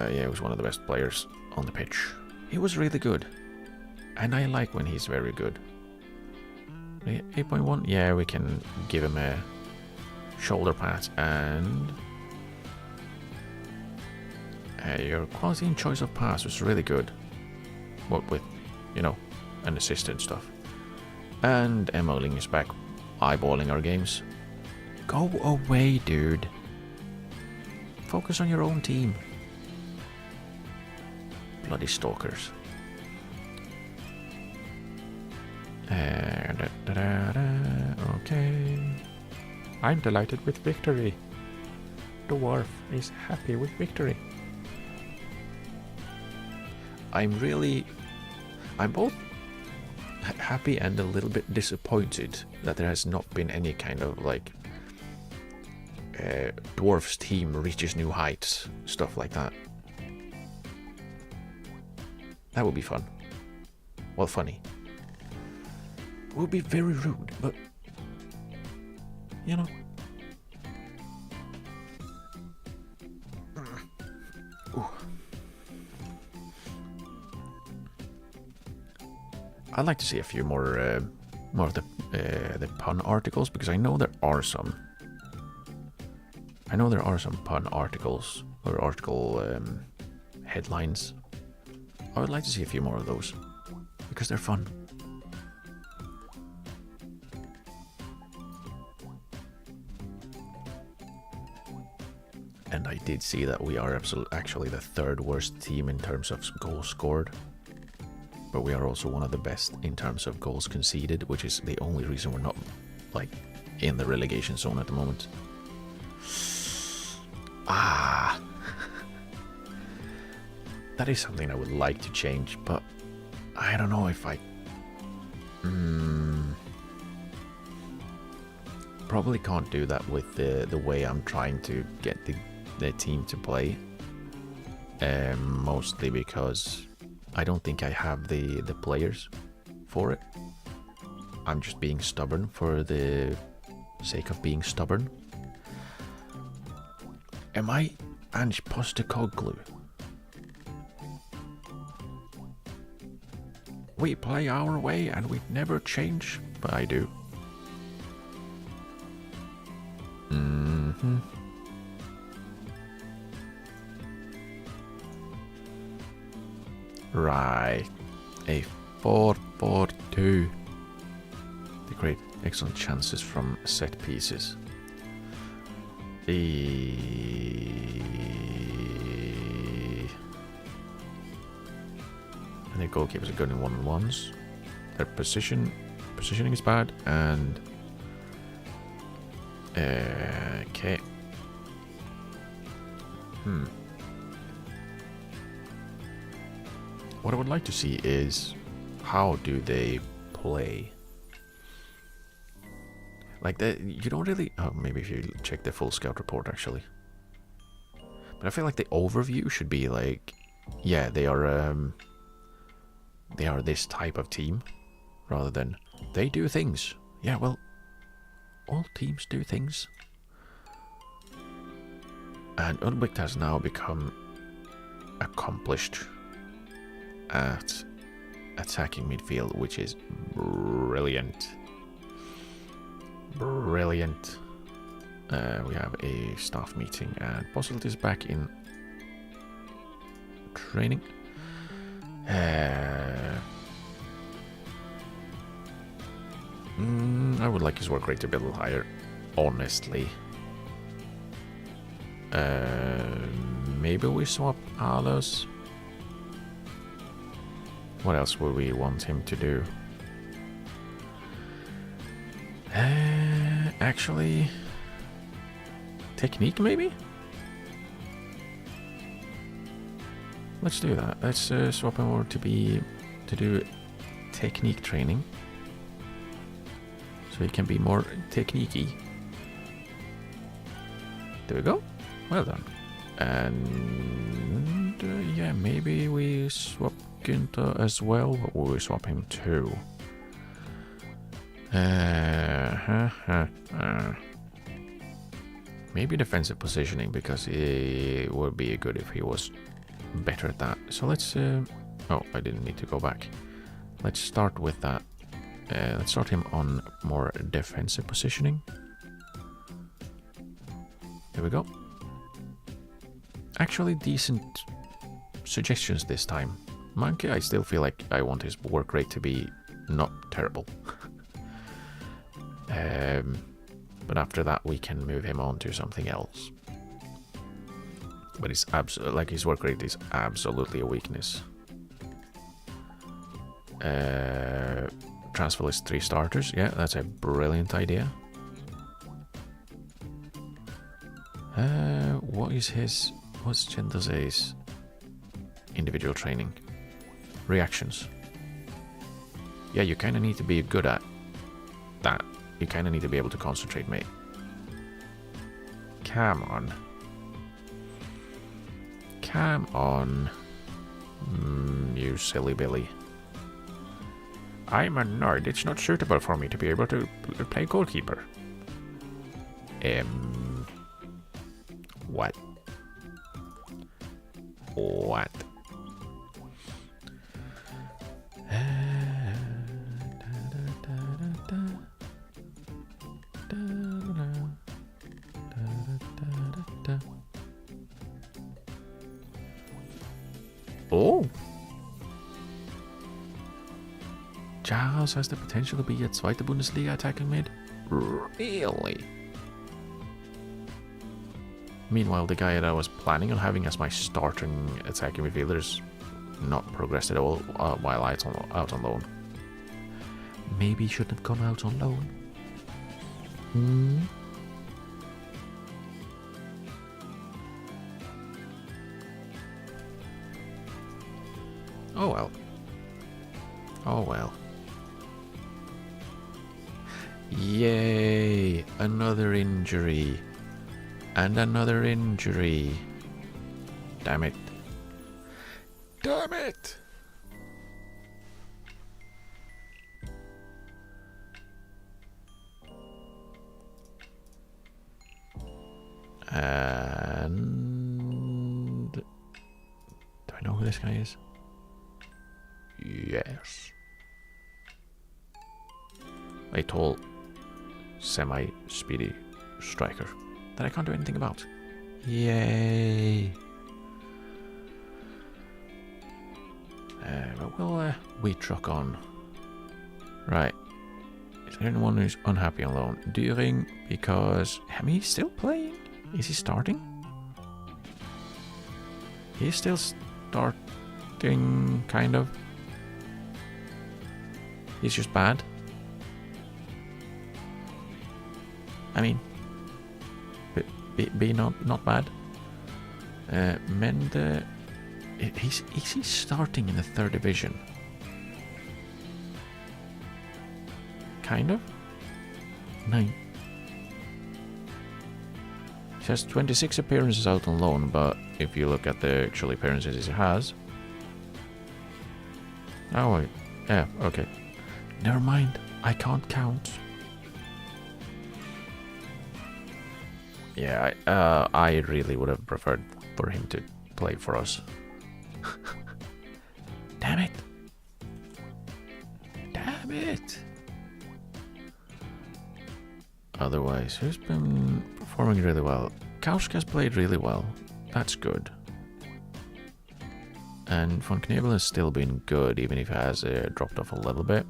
Yeah, he was one of the best players on the pitch. He was really good. And I like when he's very good. 8.1? Yeah, we can give him a shoulder pat. And your quality and choice of pass was really good. What with, you know, an assist and stuff. And Emmoling is back eyeballing our games. Go away, dude. Focus on your own team. Bloody stalkers. Okay. I'm delighted with victory. Dwarf is happy with victory. I'm both happy and a little bit disappointed that there has not been any kind of like Dwarf's team reaches new heights, stuff like that. That would be fun. Well, funny. It would be very rude, but you know. Ooh. I'd like to see a few more of the pun articles, because I know there are some. I know there are some pun articles or article headlines. I would like to see a few more of those because they're fun. And I did see that we are actually the third worst team in terms of goals scored. But we are also one of the best in terms of goals conceded, which is the only reason we're not like in the relegation zone at the moment. That is something I would like to change, but I don't know if I probably can't do that with the way I'm trying to get the team to play. Mostly because I don't think I have the players for it. I'm just being stubborn for the sake of being stubborn. Am I Ange Postecoglou? We play our way and we never change, but I do. Right. A 4-4-2. They create excellent chances from set pieces. And their goalkeepers are good in one-on-ones. Their positioning is bad, and okay. What I would like to see is how do they play? Like that, you don't really. Oh, maybe if you check the full scout report actually. But I feel like the overview should be like, yeah, they are this type of team, rather than they do things. Yeah, well, all teams do things. And Ulbricht has now become accomplished at attacking midfield, which is brilliant. Brilliant. We have a staff meeting and Posselt is back in training. I would like his work rate to be a little higher, honestly. Maybe we swap Alos. What else would we want him to do? Actually, technique maybe? Let's do that. Let's swap him over to do technique training. So he can be more technique-y. There we go. Well done. And yeah, maybe we swap Günther as well, but we will swap him too. Maybe defensive positioning, because it would be good if he was better at that. So let's... oh, I didn't need to go back. Let's start with that. Let's start him on more defensive positioning. There we go. Actually, decent suggestions this time. Monkey, I still feel like I want his work rate to be not terrible. But after that, we can move him on to something else. But it's like his work rate is absolutely a weakness. Transfer list 3 starters. Yeah, that's a brilliant idea. What's Gendoze's individual training? Reactions. Yeah, you kind of need to be good at that. You kind of need to be able to concentrate, mate. Come on. Come on. You silly Billy. I'm a nerd. It's not suitable for me to be able to play goalkeeper. What? What? Oh! Jaros has the potential to be a Zweite Bundesliga attacking mid? Really? Meanwhile, the guy that I was planning on having as my starting attacking midfielder is not progressed at all while out on loan. Maybe he shouldn't have gone out on loan. Oh well. Oh well. Yay! Another injury. And another injury. Damn it. Damn it! And... do I know who this guy is? Yes. A tall, semi-speedy striker that I can't do anything about. Yay! But we'll wheat truck on. Right. Is there anyone who's unhappy on loan? During, because... I mean, he's still playing? Is he starting? He's still starting, kind of. He's just bad. I mean, be not bad. Mende, is he starting in the 3rd division? Kind of. 9. He has 26 appearances out on loan, but if you look at the actual appearances he has... oh wait, yeah, okay. Never mind, I can't count. Yeah, I really would have preferred for him to play for us. Damn it! Damn it! Otherwise, who's been performing really well? Kauska's played really well. That's good. And Von Knebel has still been good, even if he has dropped off a little bit.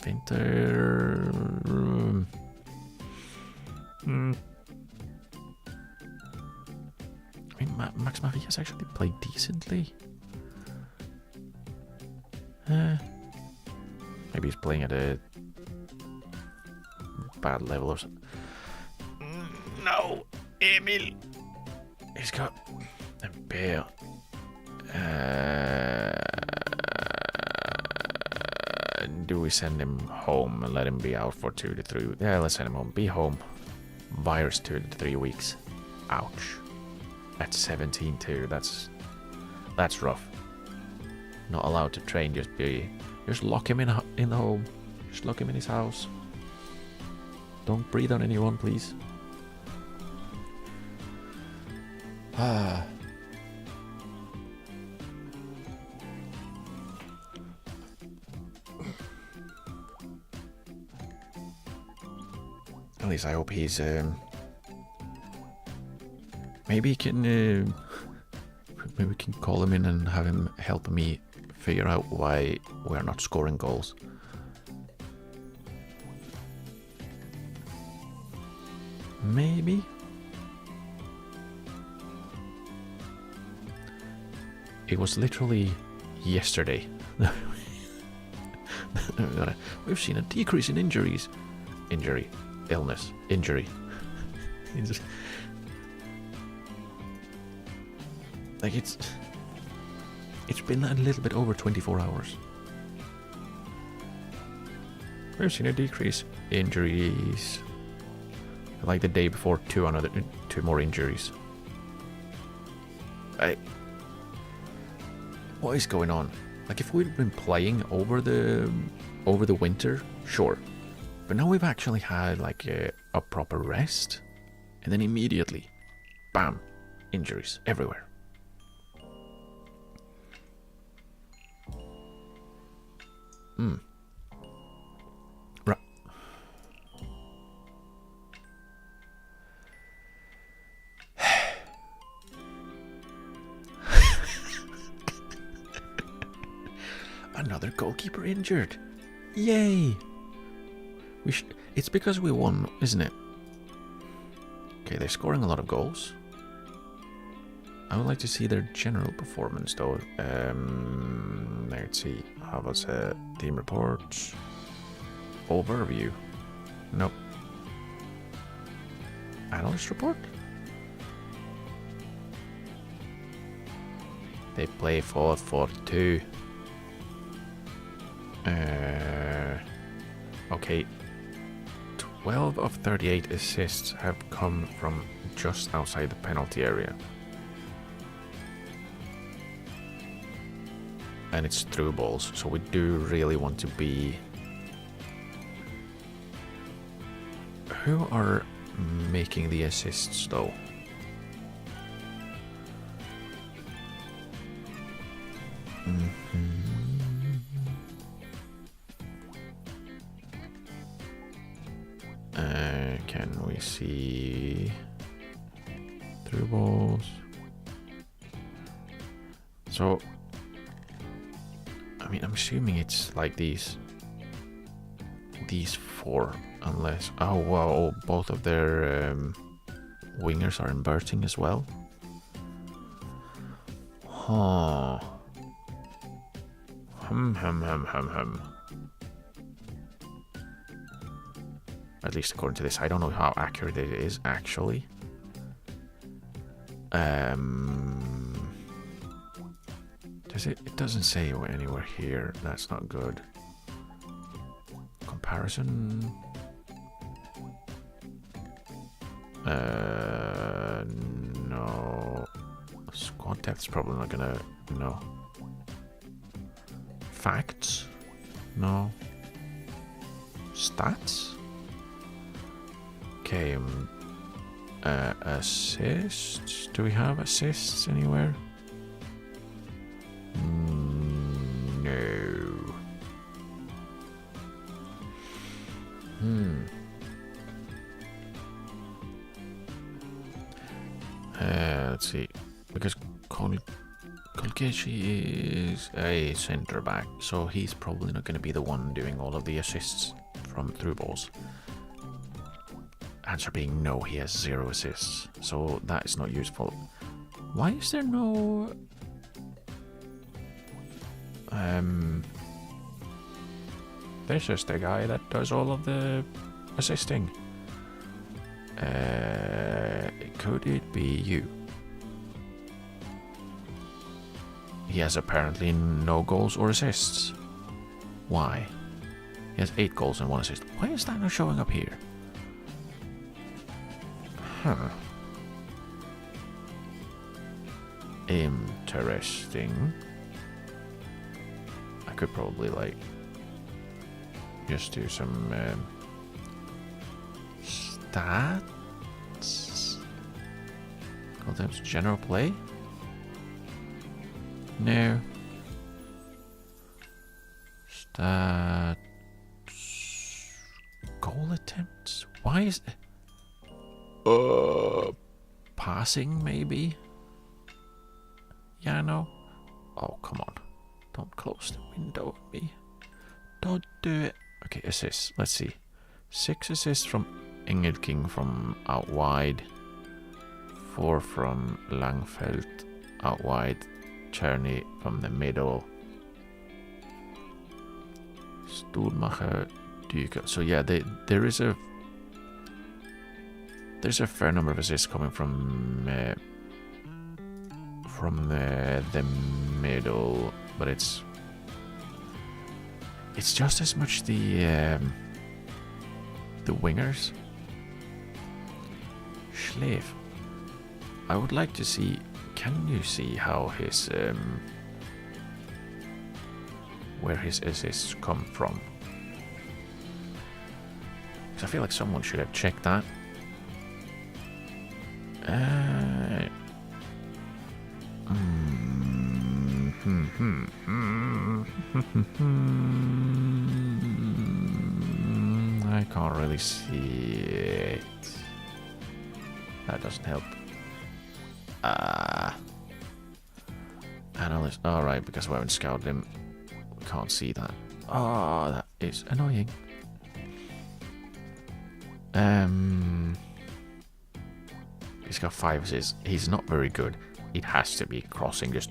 Winter... I mean, Max Marias actually played decently. Maybe he's playing at a bad level or something. No, Emil. He's got a bear. Do we send him home and let him be out for 2 to 3 weeks? Yeah, let's send him home. Be home. Virus 2 to 3 weeks. Ouch. at 17 too. That's rough. Not allowed to train. Just lock him in the home. Just lock him in his house. Don't breathe on anyone, please. Ah. At least I hope he's maybe he can maybe we can call him in and have him help me figure out why we're not scoring goals. Maybe. It was literally yesterday. We've seen a decrease in injuries. Illness. Injury. Like it's been a little bit over 24 hours. We've seen a decrease in injuries. Like the day before, two more injuries. What is going on? Like if we'd been playing over the winter, sure. But now we've actually had like a proper rest, and then immediately, bam, injuries everywhere. Right. Another goalkeeper injured. Yay! It's because we won, isn't it? Okay, they're scoring a lot of goals. I would like to see their general performance, though. Let's see. How about team reports? Overview. Nope. Analyst report? They play 4-4-2. Okay. 12 of 38 assists have come from just outside the penalty area. And it's through balls, so we do really want to be... Who are making the assists, though? Can we see through balls? So, I mean, I'm assuming it's like these four, unless wow, both of their wingers are inverting as well. Huh. At least according to this, I don't know how accurate it is actually. Does it? It doesn't say anywhere here. That's not good. Comparison. No. Squad depth's probably not gonna. No. Facts. No. Stats. Okay, assists? Do we have assists anywhere? No. Let's see. Because Kolgeshi is a centre back, so he's probably not going to be the one doing all of the assists from through balls. Answer being no, he has 0 assists, so that is not useful. Why is there no this is the guy that does all of the assisting. Could it be you? He has apparently no goals or assists. Why? He has 8 goals and 1 assist. Why is that not showing up here? Huh. Interesting. I could probably like just do some stats. Call them general play. No. Stats. Goal attempts. Why is it? Passing maybe. Yeah, no. Oh, come on. Don't close the window on me. Don't do it. Okay, assists. Let's see. 6 assists from Engel King from out wide. 4 from Langfeld out wide. Czerny from the middle. Stoelmacher, Duke. So yeah, there's a fair number of assists coming from the middle, but it's just as much the wingers. Schleef. I would like to see. Can you see how his where his assists come from? Because I feel like someone should have checked that. I can't really see it. That doesn't help. Analyst. Alright, because we haven't scouted him. We can't see that. Oh, that is annoying. He's got 5 assists. He's not very good. It has to be crossing, just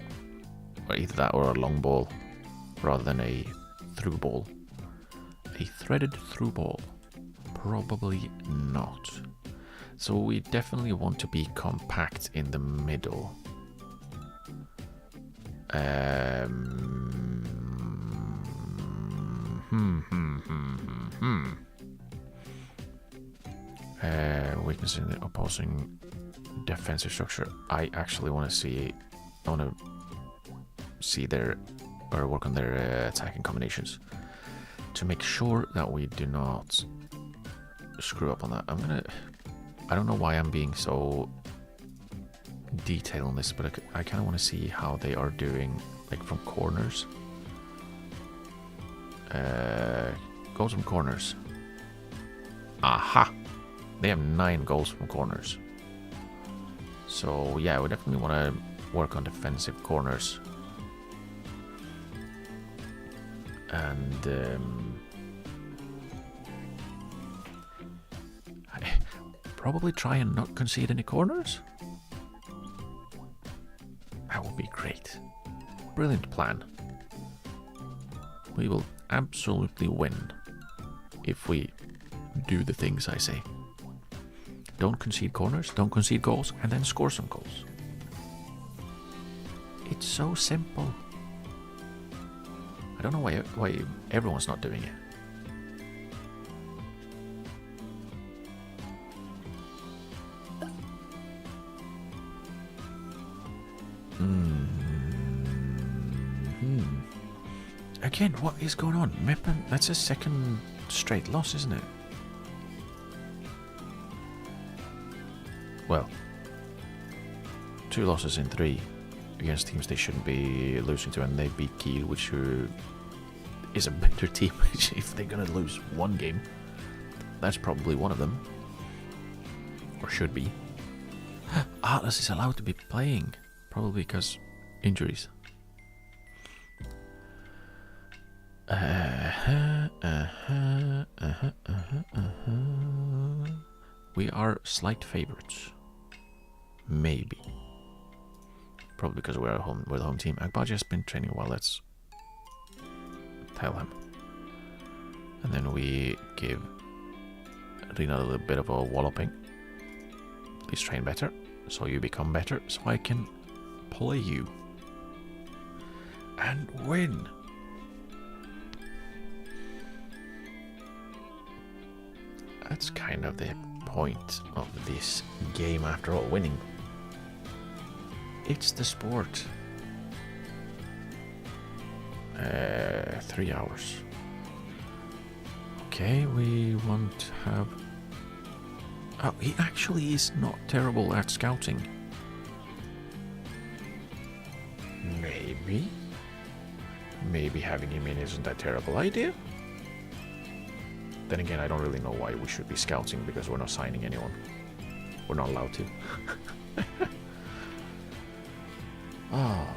either that or a long ball rather than a through ball. A threaded through ball. Probably not. So we definitely want to be compact in the middle. Weakness in the opposing defensive structure. I actually want to see. I want to see their or work on their attacking combinations to make sure that we do not screw up on that. I don't know why I'm being so detailed on this, but I kind of want to see how they are doing, like from corners. Goals from corners. Aha! They have 9 goals from corners. So yeah, we definitely want to work on defensive corners. And probably try and not concede any corners. That would be great. Brilliant plan. We will absolutely win if we do the things I say. Don't concede corners, don't concede goals, and then score some goals. It's so simple. I don't know why everyone's not doing it. Again, what is going on? Meppen, that's a second straight loss, isn't it? Well, 2 losses in 3 against teams they shouldn't be losing to, and they beat Kiel, which is a better team. If they're gonna lose one game, that's probably one of them, or should be. Atlas is allowed to be playing, probably because injuries. We are slight favorites. Maybe. Probably because we're the home team. Agbaji has been training well, let's tell him. And then we give Rina a little bit of a walloping. Please train better, so you become better, so I can play you. And win! That's kind of the point of this game after all, winning. It's the sport. 3 hours. Okay, we want to have... Oh, he actually is not terrible at scouting. Maybe having him in isn't a terrible idea. Then again, I don't really know why we should be scouting, because we're not signing anyone. We're not allowed to. Oh.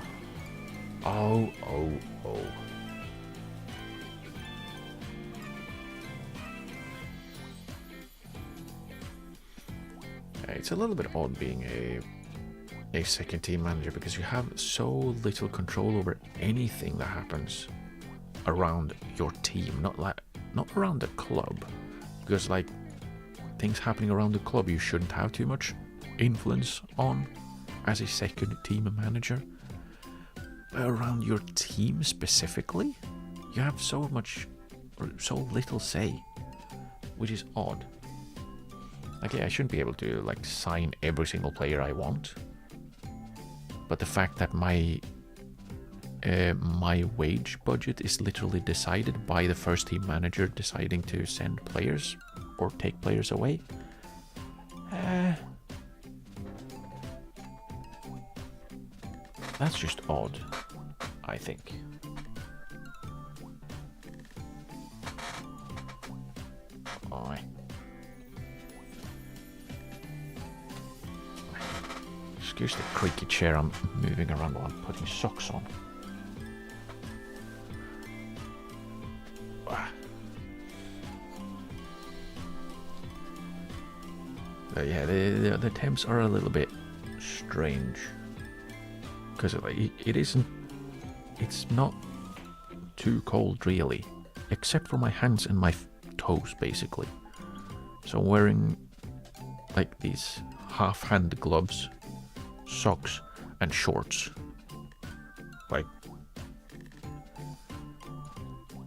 It's a little bit odd being a second team manager, because you have so little control over anything that happens around your team, not around the club, because like things happening around the club you shouldn't have too much influence on as a second team manager, but around your team specifically you have so little say, which is odd. Like, yeah, I shouldn't be able to like sign every single player I want, but the fact that my wage budget is literally decided by the first team manager deciding to send players or take players away, that's just odd, I think. Oh, excuse the creaky chair I'm moving around while I'm putting socks on. Yeah, the temps are a little bit strange, because it's not too cold really, except for my hands and my toes basically. So I'm wearing like these half-hand gloves, socks and shorts. Like,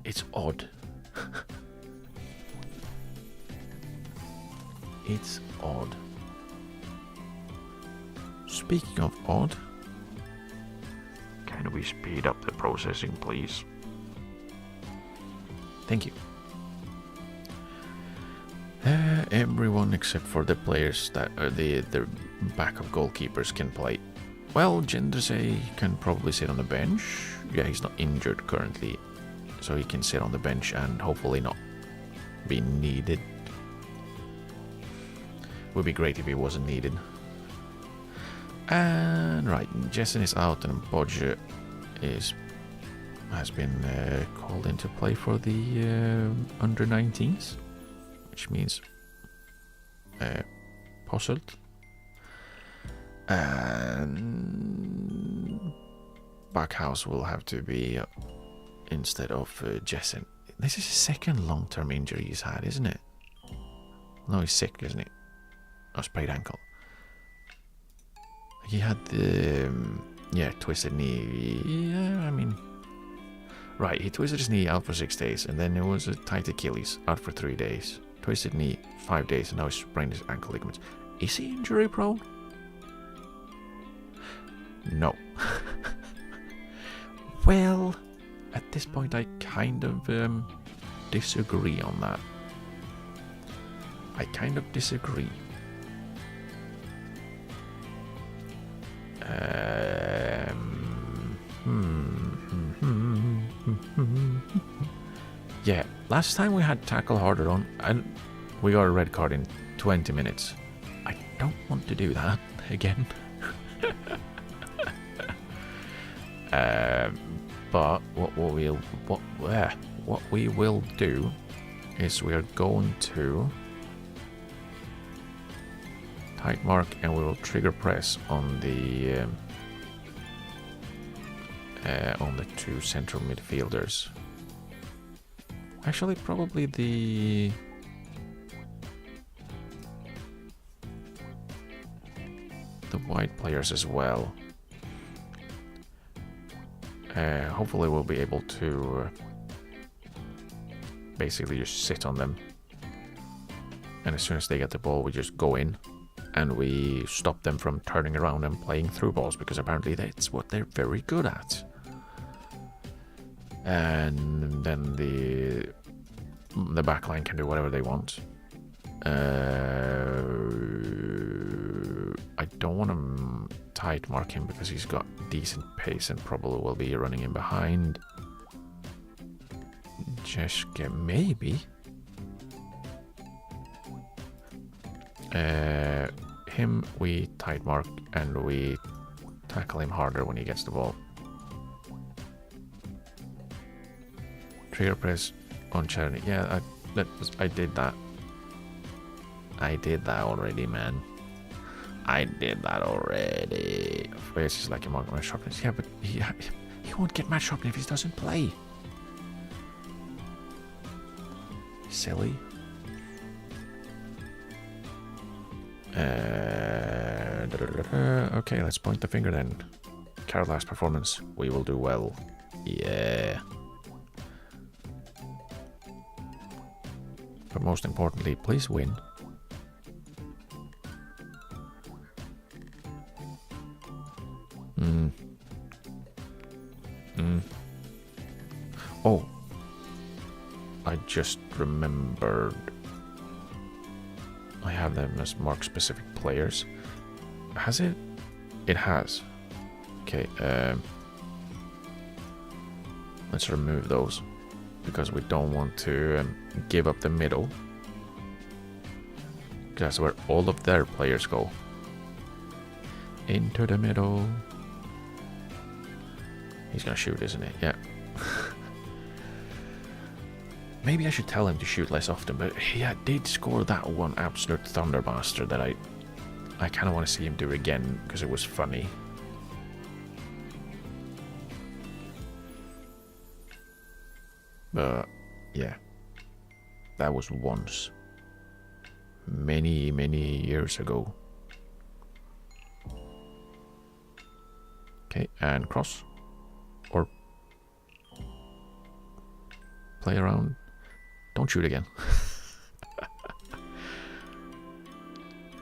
it's odd. It's odd. Speaking of odd, can we speed up the processing, please? Thank you. Everyone except for the players that are the backup goalkeepers can play. Well, Jendrze can probably sit on the bench. Yeah, he's not injured currently, so he can sit on the bench and hopefully not be needed. Would be great if he wasn't needed. And right, Jessen is out and Bodge has been called into play for the under 19s, which means Posselt and Backhouse will have to be instead of Jessen. This is his second long-term injury he's had, isn't it? No, he's sick, isn't he? Oh, sprained ankle. He had the twisted knee. Yeah, I mean, right. He twisted his knee out for 6 days, and then it was a tight Achilles out for 3 days. Twisted knee 5 days, and now he's sprained his ankle ligaments. Is he injury prone? No. Well, at this point, I kind of disagree on that. I kind of disagree. Yeah, last time we had tackle harder on, and we got a red card in 20 minutes. I don't want to do that again. But what we will do is we are going to tight mark, and we will trigger press on the two central midfielders. Actually, probably the wide players as well. Hopefully we'll be able to basically just sit on them, and as soon as they get the ball we just go in and we stop them from turning around and playing through balls, because apparently that's what they're very good at. And then the backline can do whatever they want. I don't want to tight mark him because he's got decent pace and probably will be running in behind. Jeske, maybe. Him we tight mark and we tackle him harder when he gets the ball. Trigger press on Cherny. Yeah, I did that. I did that already, man. I did that already. It's just like a match sharpness. Yeah, but he won't get match sharpness if he doesn't play. Silly. Okay, let's point the finger then. Carol's performance. We will do well. Yeah. But most importantly, please win. Oh, I just remembered I have them as mark specific players. Has it? It has. Okay, let's remove those because we don't want to give up the middle. That's where all of their players go. Into the middle. He's gonna shoot, isn't he? Yeah. Maybe I should tell him to shoot less often, but he did score that one absolute thundermaster that I kind of want to see him do again because it was funny. But yeah, that was once, many years ago. Okay, and cross or play around. Don't shoot again.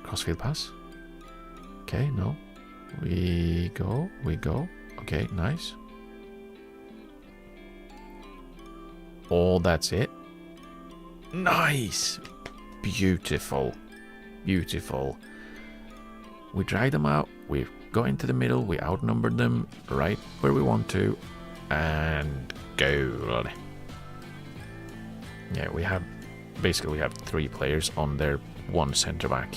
Crossfield pass. Okay, no. We go. Okay, nice. Oh, that's it. Nice. Beautiful. Beautiful. We dragged them out. We got into the middle. We outnumbered them right where we want to. And goal. Yeah, we have basically 3 players on their 1 center back.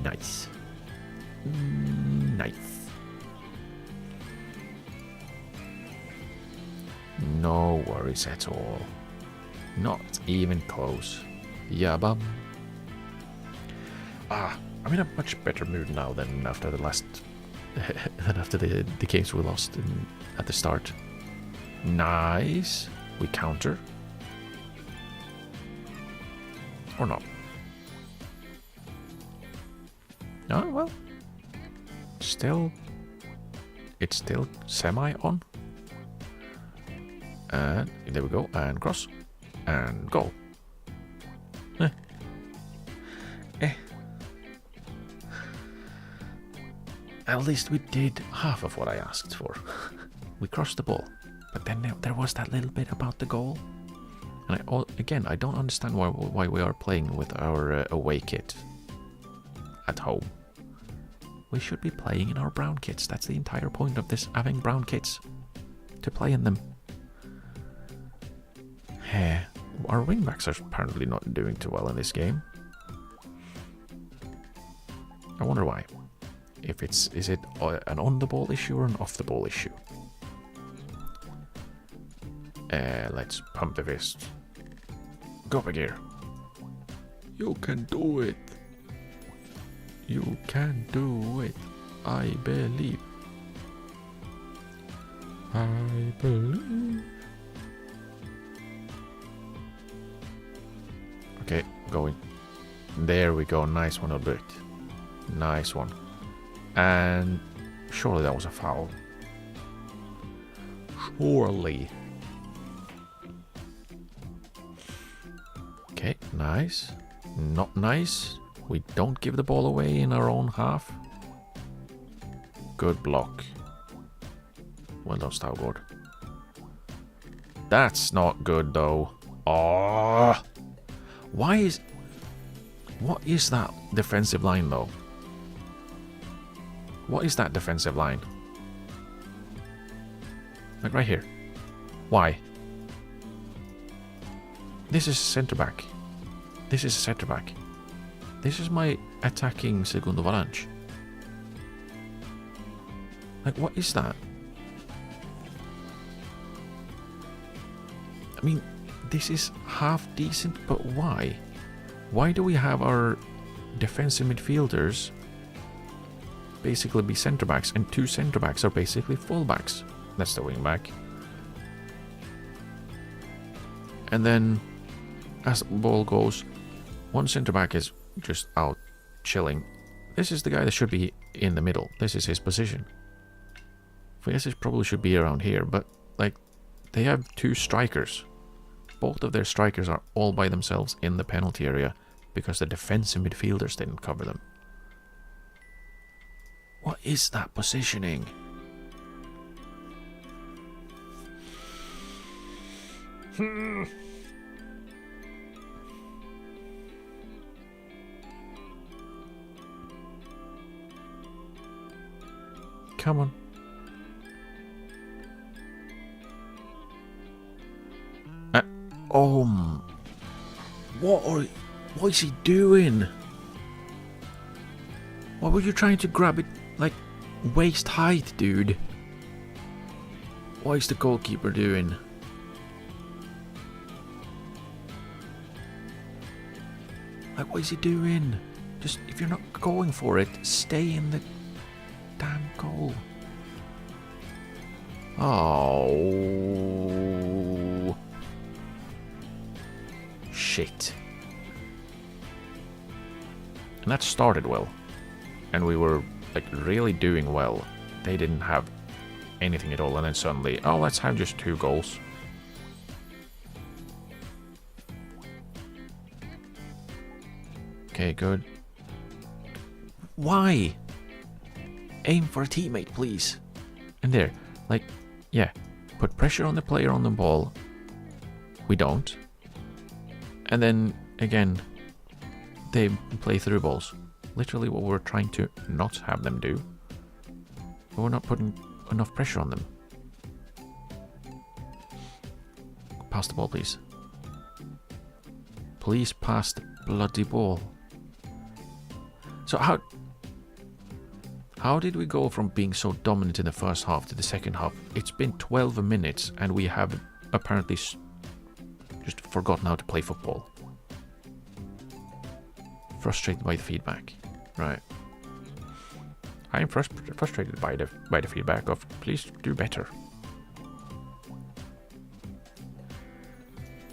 Nice. Nice. No worries at all. Not even close. Yabam. I'm in a much better mood now than after the last after the games we lost at the start. Nice. We counter. Or not. No, well. It's still semi on. And there we go. And cross. And goal. At least we did half of what I asked for. We crossed the ball. But then there was that little bit about the goal. And I don't understand why we are playing with our away kit at home. We should be playing in our brown kits. That's the entire point of this, having brown kits. To play in them. Our wingbacks are apparently not doing too well in this game. I wonder why. Is it an on the ball issue or an off the ball issue? Let's pump the fist. Go back here. You can do it. You can do it. I believe. I believe. Okay, going. There we go. Nice one, Albert. Nice one. And surely that was a foul. Surely. Okay, nice. Not nice. We don't give the ball away in our own half. Good block. Well done, Staugård. That's not good, though. Oh, why is... What is that defensive line, though? What is that defensive line? Like right here. Why? This is centre back. This is a centre back. This is my attacking segundo volante. Like, what is that? I mean, this is half decent, but why? Why do we have our defensive midfielders basically be centre backs, and two centre backs are basically full backs? That's the wing back. And then, as the ball goes, one centre back is just out chilling. This is the guy that should be in the middle. This is his position. I guess it probably should be around here, but like, they have two strikers. Both of their strikers are all by themselves in the penalty area because the defensive midfielders didn't cover them. What is that positioning? Come on. What is he doing? Why were you trying to grab it like waist height, dude? What is the goalkeeper doing? Like, what is he doing? Just, if you're not going for it, stay in the damn goal. Oh. Shit. And that started well. And we were, like, really doing well. They didn't have anything at all. And then suddenly, oh, let's have just 2 goals. Okay, good. Why? Aim for a teammate, please. And there, like, yeah, put pressure on the player on the ball. We don't. And then, again, they play through balls. Literally what we're trying to not have them do. But we're not putting enough pressure on them. Pass the ball, please. Please pass the bloody ball. So how did we go from being so dominant in the first half to the second half? It's been 12 minutes and we have apparently just forgotten how to play football. Frustrated by the feedback. Right. I am frustrated by the feedback of please do better.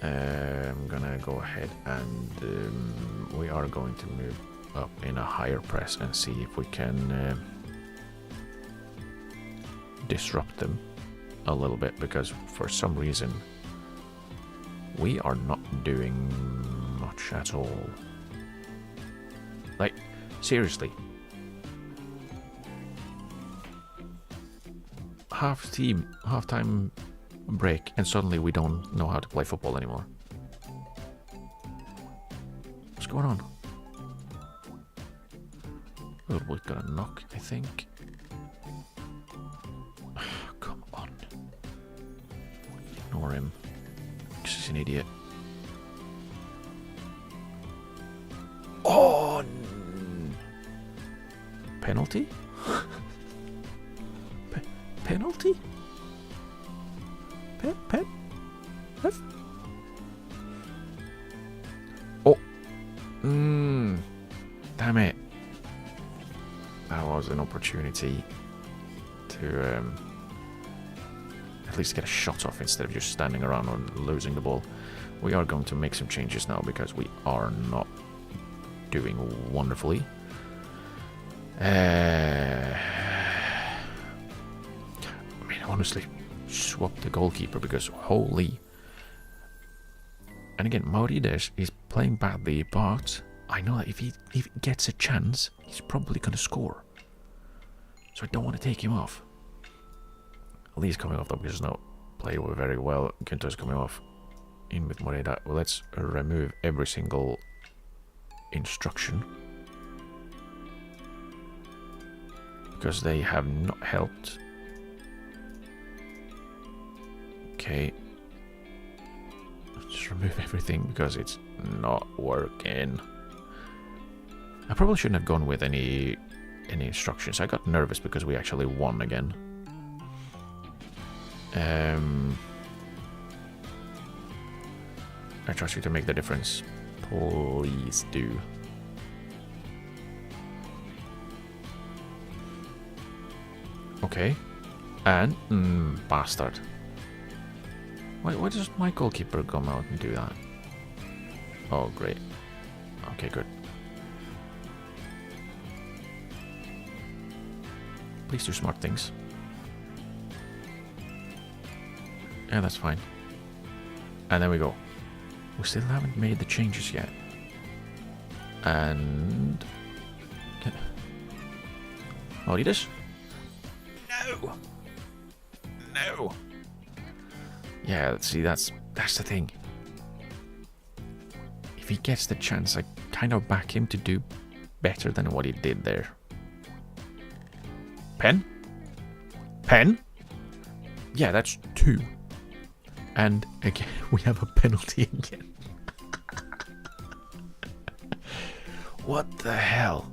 I'm gonna go ahead and we are going to move up in a higher press and see if we can disrupt them a little bit, because for some reason we are not doing much at all. Like, seriously. Half-time break, and suddenly we don't know how to play football anymore. What's going on? Oh, we got a knock, I think. Come on. Ignore him. He's an idiot. Oh! Penalty? Penalty? Ref? Oh! Damn it. That was an opportunity to at least get a shot off instead of just standing around and losing the ball. We are going to make some changes now because we are not doing wonderfully. I mean, honestly, swap the goalkeeper because holy. And again, Maurides is playing badly, but I know that if he gets a chance, he's probably going to score. So I don't want to take him off. Lee's coming off though because he's not played very well. Gunter's coming off. In with Moreda. Well, let's remove every single instruction. Because they have not helped. Okay. Let's just remove everything because it's not working. I probably shouldn't have gone with any instructions. I got nervous because we actually won again. I trust you to make the difference. Please do. Okay. And bastard. Why does my goalkeeper come out and do that? Oh, great. Okay, good. Please do smart things. Yeah, that's fine. And then we go. We still haven't made the changes yet. And... Oh, this? No! No! Yeah, see, that's the thing. If he gets the chance, I kind of back him to do better than what he did there. Pen? Pen? Yeah, that's 2. And again, we have a penalty again. What the hell?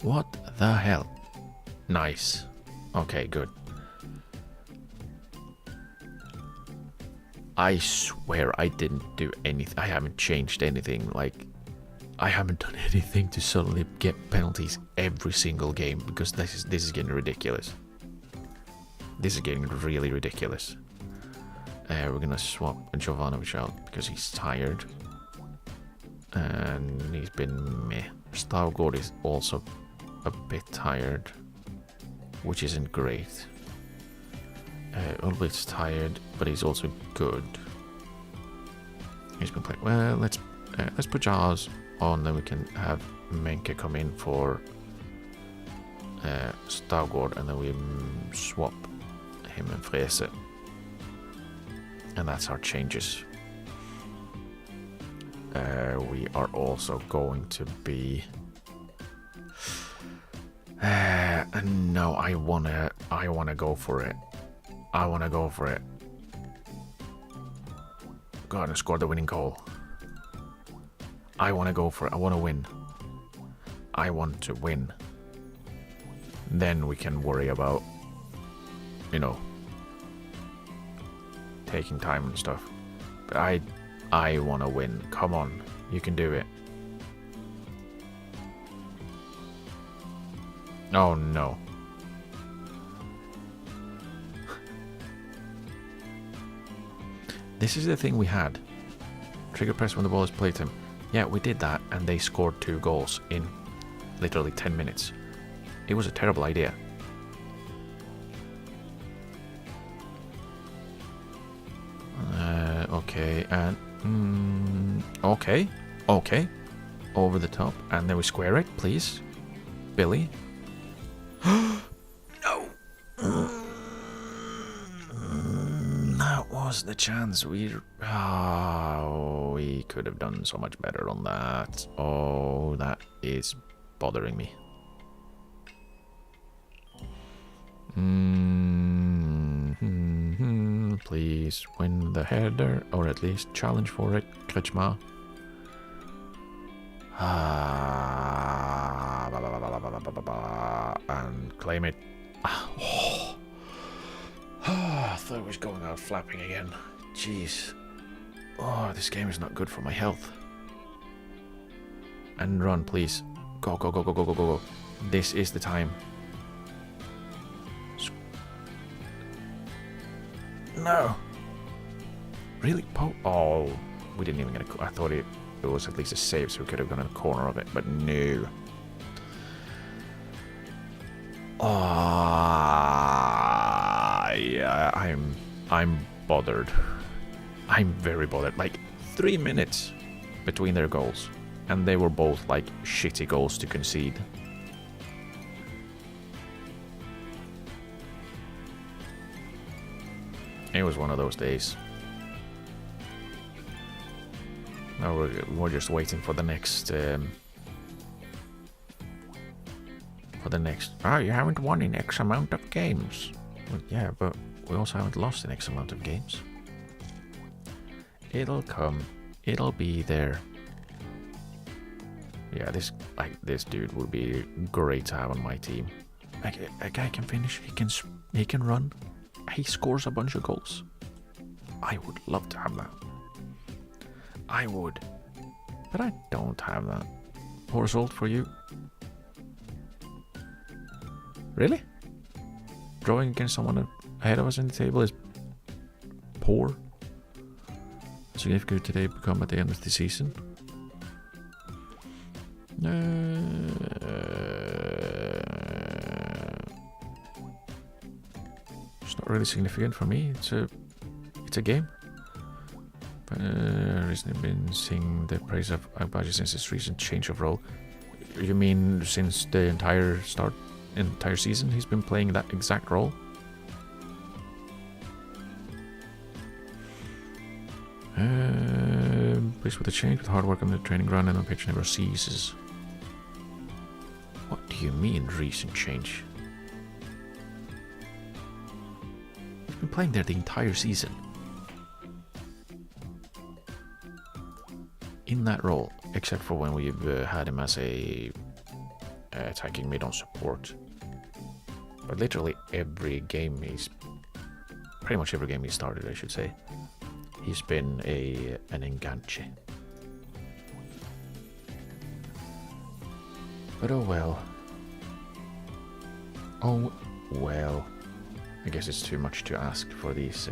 What the hell? Nice. Okay, good. I swear I didn't do anything. I haven't changed anything. Like, I haven't done anything to suddenly get penalties every single game because this is getting ridiculous. This is getting really ridiculous. We're gonna swap Jovanovic out because he's tired. And he's been meh. Stavgård is also a bit tired, which isn't great. Ulrich's tired, but he's also good. He's been playing well. Let's put Jaws on, then we can have Menke come in for Stavgård, and then we swap him and Frese. And that's our changes. We are also going to be. No, I wanna go for it. I wanna go for it. Go ahead and score the winning goal. I wanna go for it. I wanna win. I want to win. Then we can worry about, you know, taking time and stuff. But I want to win. Come on, you can do it. Oh no. This is the thing we had. Trigger press when the ball is played to him. Yeah, we did that and they scored 2 goals in literally 10 minutes. It was a terrible idea. Okay, and okay, over the top, and then we square it, please, Billy. No, that was the chance. We could have done so much better on that. Oh, that is bothering me. Please win the header, or at least challenge for it, Kretschmer. And claim it. I thought it was going out flapping again. Jeez. Oh, this game is not good for my health. And run, please. Go, go, go, go, go, go, go, go. This is the time. No. Really? Oh, we didn't even get a... I thought it was at least a save, so we could have gone in the corner of it, but no. Yeah, I'm bothered. I'm very bothered. Like, 3 minutes between their goals. And they were both like shitty goals to concede. It was one of those days. Now we're just waiting for the next... you haven't won in X amount of games. Well, yeah, but we also haven't lost in X amount of games. It'll come. It'll be there. Yeah, this dude would be great to have on my team. A guy can finish. He can run. He scores a bunch of goals. I would love to have that. I would, but I don't have that. Poor result for you. Really? Drawing against someone ahead of us in the table is poor. Significant today become at the end of the season. It's not really significant for me. It's a game. Recently been seeing the praise of Agbaji since his recent change of role. You mean since the entire season he's been playing that exact role? Pleased with the change, with hard work on the training ground and on pitch never ceases. What do you mean recent change? He's been playing there the entire season. In that role, except for when we've had him as a attacking mid on support. But literally every game pretty much every game he started, I should say, he's been an enganche. But oh well. Oh well. I guess it's too much to ask for these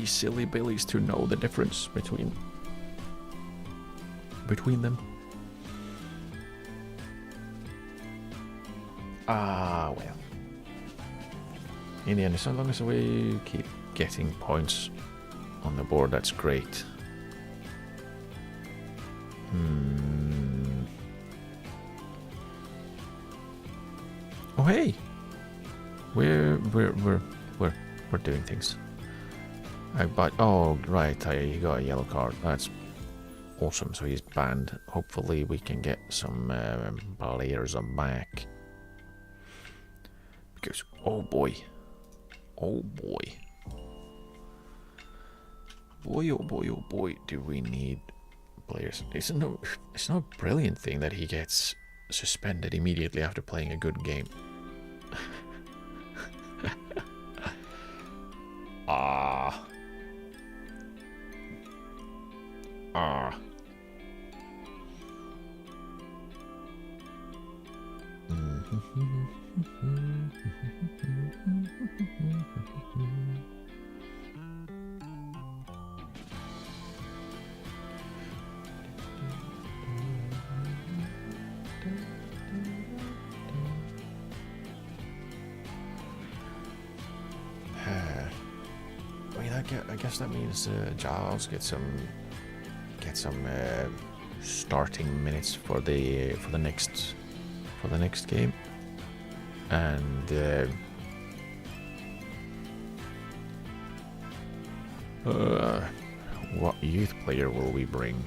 silly billies to know the difference between them. Well. In the end, as long as we keep getting points on the board, that's great. Oh hey, we're doing things. Oh right, he got a yellow card. That's awesome. So he's banned. Hopefully we can get some players back. Because oh boy, do we need players? It's not a brilliant thing that he gets suspended immediately after playing a good game. I guess that means Giles get some starting minutes for the next game, and what youth player will we bring?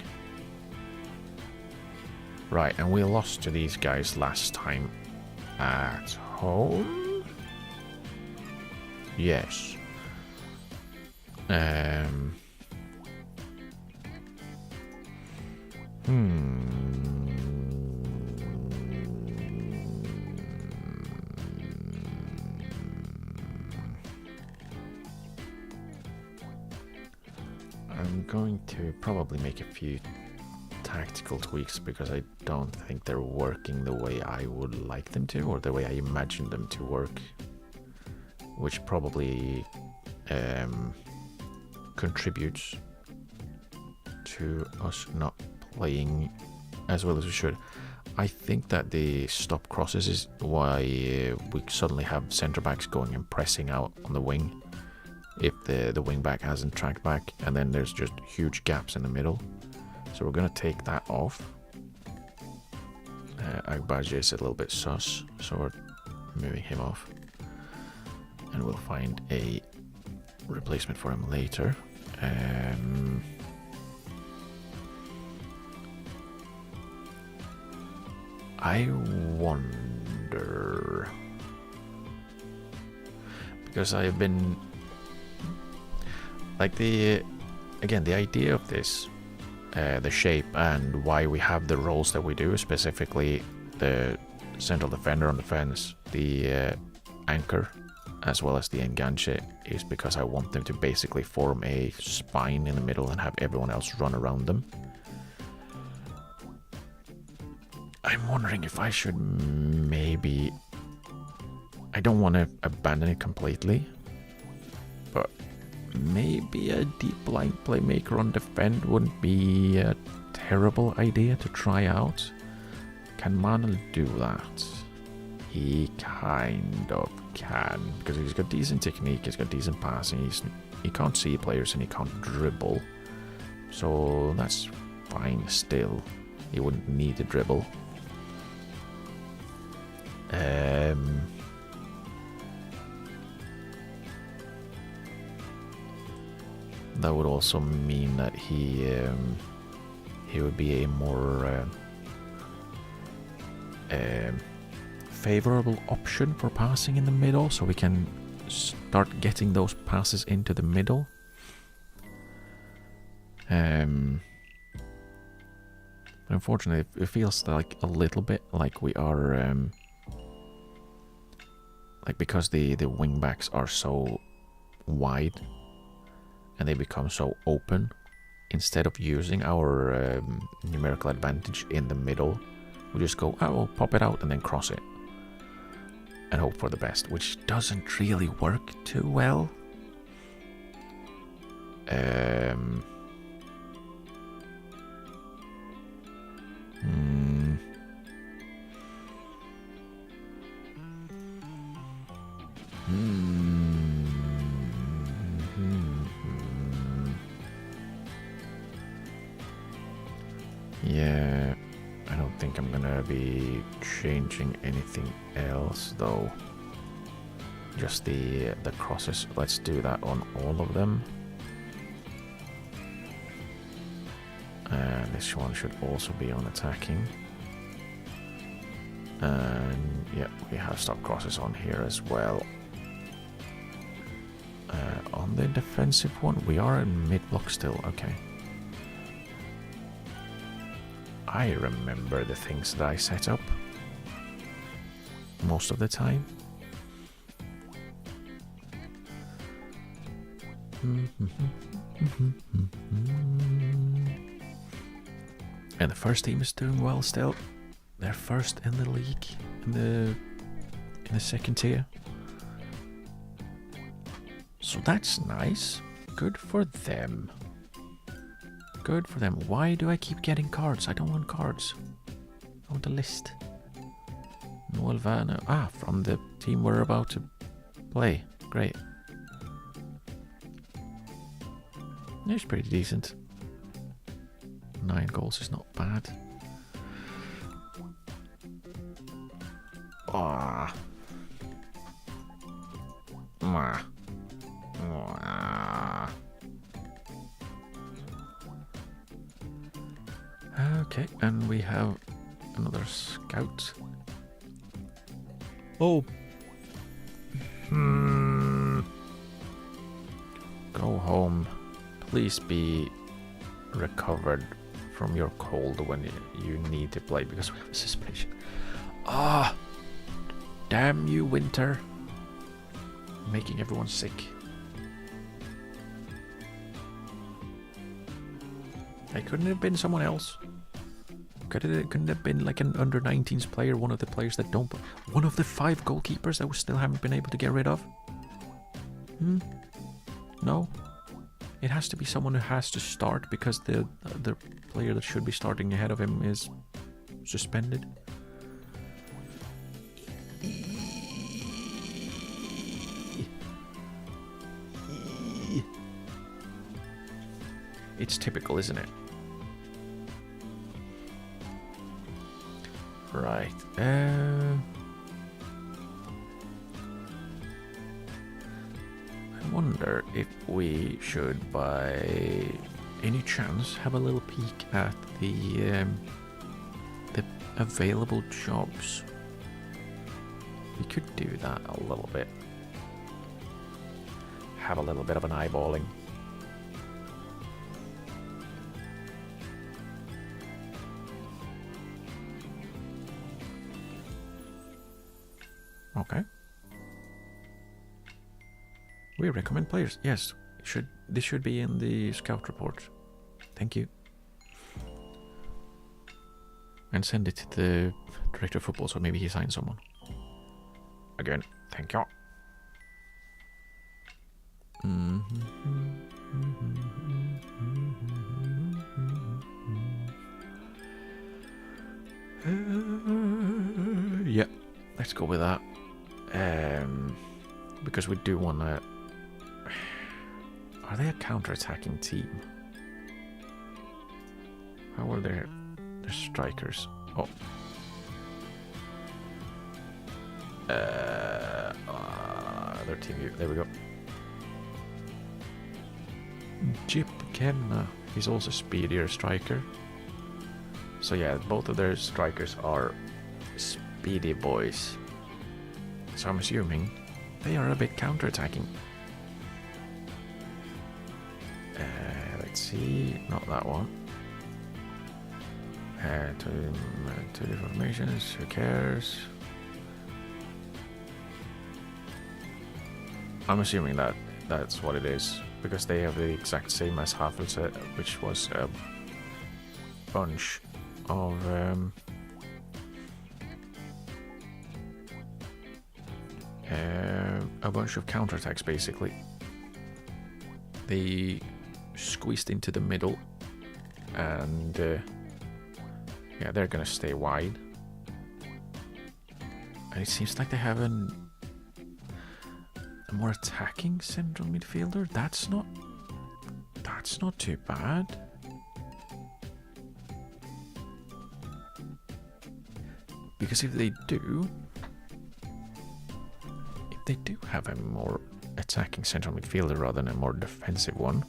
Right, and we lost to these guys last time at home. Yes. I'm going to probably make a few tactical tweaks because I don't think they're working the way I would like them to, or the way I imagine them to work, which probably contributes to us not playing as well as we should. I think that the stop crosses is why we suddenly have centre backs going and pressing out on the wing if the wing back hasn't tracked back, and then there's just huge gaps in the middle. So we're gonna take that off. Agbaje is a little bit sus, so we're moving him off. And we'll find a replacement for him later. I wonder... Because I've been... Like the idea of this, the shape and why we have the roles that we do, specifically the central defender on the fence, the anchor, as well as the enganche, is because I want them to basically form a spine in the middle and have everyone else run around them. I'm wondering if I should maybe... I don't want to abandon it completely, but maybe a deep line playmaker on defend wouldn't be a terrible idea to try out. Can Manuel do that? He kind of can, because he's got decent technique, he's got decent passing, he can't see players and he can't dribble. So that's fine still. He wouldn't need to dribble. That would also mean that he would be a more favorable option for passing in the middle, so we can start getting those passes into the middle. Unfortunately, it feels like a little bit like we are like, because the wing backs are so wide and they become so open, instead of using our numerical advantage in the middle, we just go, oh, we'll pop it out and then cross it and hope for the best, which doesn't really work too well. Yeah, I don't think I'm gonna be changing anything else though. Just the crosses. Let's do that on all of them. And this one should also be on attacking. And yeah, we have stop crosses on here as well. On the defensive one, we are in mid block still. Okay. I remember the things that I set up most of the time. And the first team is doing well still. They're first in the league in the second tier. So that's nice. Good for them. Good for them. Why do I keep getting cards? I don't want cards. I want a list. Noel Vanna. Ah, from the team we're about to play. Great. It's pretty decent. 9 goals is not bad. Ah. Ah. Ah. Okay, and we have another scout. Oh. Go home. Please be recovered from your cold when you need to play, because we have a suspension. Ah. Damn you, Winter. Making everyone sick. It couldn't have been someone else. Couldn't have been like an under-19s player, one of the players that don't... One of the 5 goalkeepers that we still haven't been able to get rid of? No? It has to be someone who has to start because the player that should be starting ahead of him is suspended. it's typical, isn't it? Right. I wonder if we should, by any chance, have a little peek at the available jobs. We could do that a little bit. Have a little bit of an eyeballing. Okay. We recommend players. Yes, this should be in the scout report. Thank you. And send it to the director of football so maybe he signs someone. Again, thank you. Yeah, let's go with that. Because we do want to... Are they a counter-attacking team? How are their strikers? Oh. Their team view. There we go. Jip Kenna. He's also speedier striker. So yeah, both of their strikers are speedy boys. So I'm assuming they are a bit counter-attacking. Let's see, not that one. Two different formations, who cares? I'm assuming that's what it is, because they have the exact same as Havelse, which was a bunch of counterattacks basically. They squeezed into the middle, and yeah, they're gonna stay wide. And it seems like they have a more attacking central midfielder. That's not too bad. Because if they do have a more attacking central midfielder rather than a more defensive one,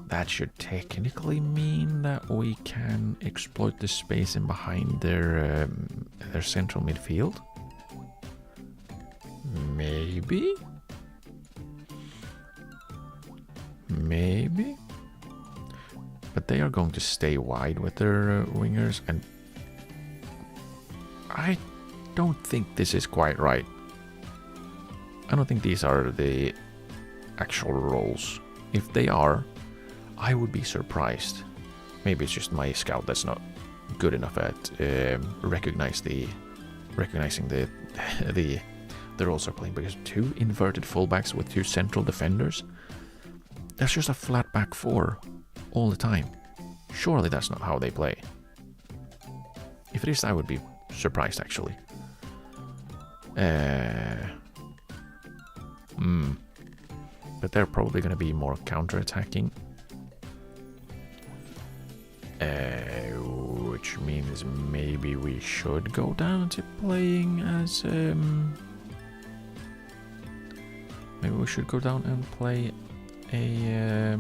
that should technically mean that we can exploit the space in behind their central midfield. Maybe. But they are going to stay wide with their wingers, and I don't think this is quite right. I don't think these are the actual roles. If they are, I would be surprised. Maybe it's just my scout that's not good enough at recognizing the roles they're playing. Because two inverted fullbacks with two central defenders, that's just a flat back four all the time. Surely that's not how they play. If it is, I would be surprised actually. But they're probably going to be more counter-attacking. Which means maybe we should go down to playing as... maybe we should go down and play a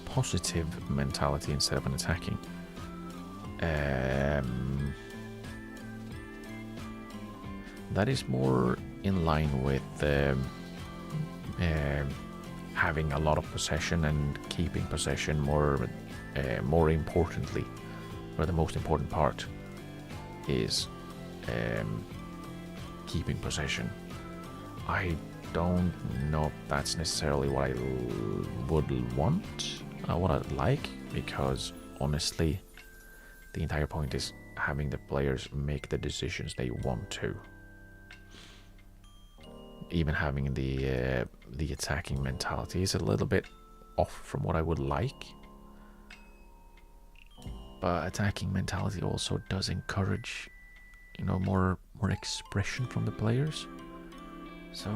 positive mentality instead of an attacking. That is more in line with having a lot of possession and keeping possession more importantly, or the most important part is keeping possession. I don't know if that's necessarily what I would want, what I'd like, because honestly the entire point is having the players make the decisions they want to. Even having the attacking mentality is a little bit off from what I would like. But attacking mentality also does encourage, more expression from the players. So,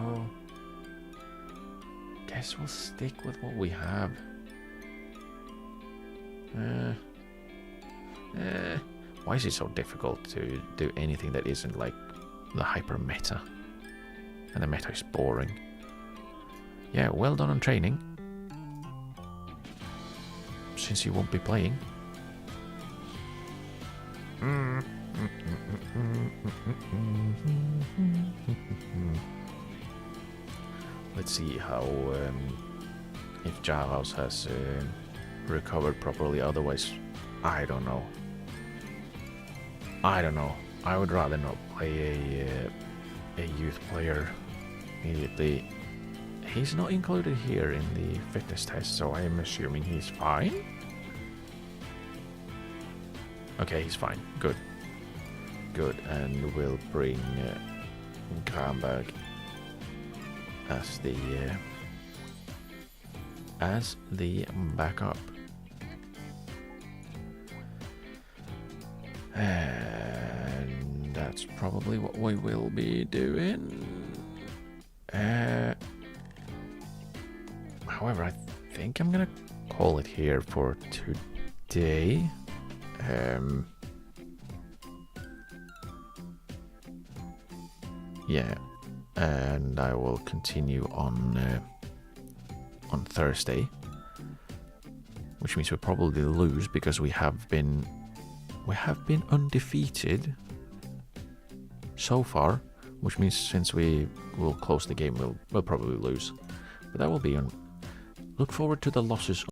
guess we'll stick with what we have. Why is it so difficult to do anything that isn't like the hyper meta? And the meta is boring. Yeah, well done on training. Since you won't be playing. Let's see how if Jahaus has recovered properly. Otherwise, I don't know. I would rather not play a youth player immediately. He's not included here in the fitness test, so I am assuming he's fine. Okay, he's fine. Good. Good, and we'll bring Granberg as the backup. And that's probably what we will be doing. However, I think I'm gonna call it here for today. Yeah, and I will continue on Thursday, which means we'll probably lose because we have been undefeated so far, which means since we will close the game, we'll probably lose. But that will be on. Look forward to the losses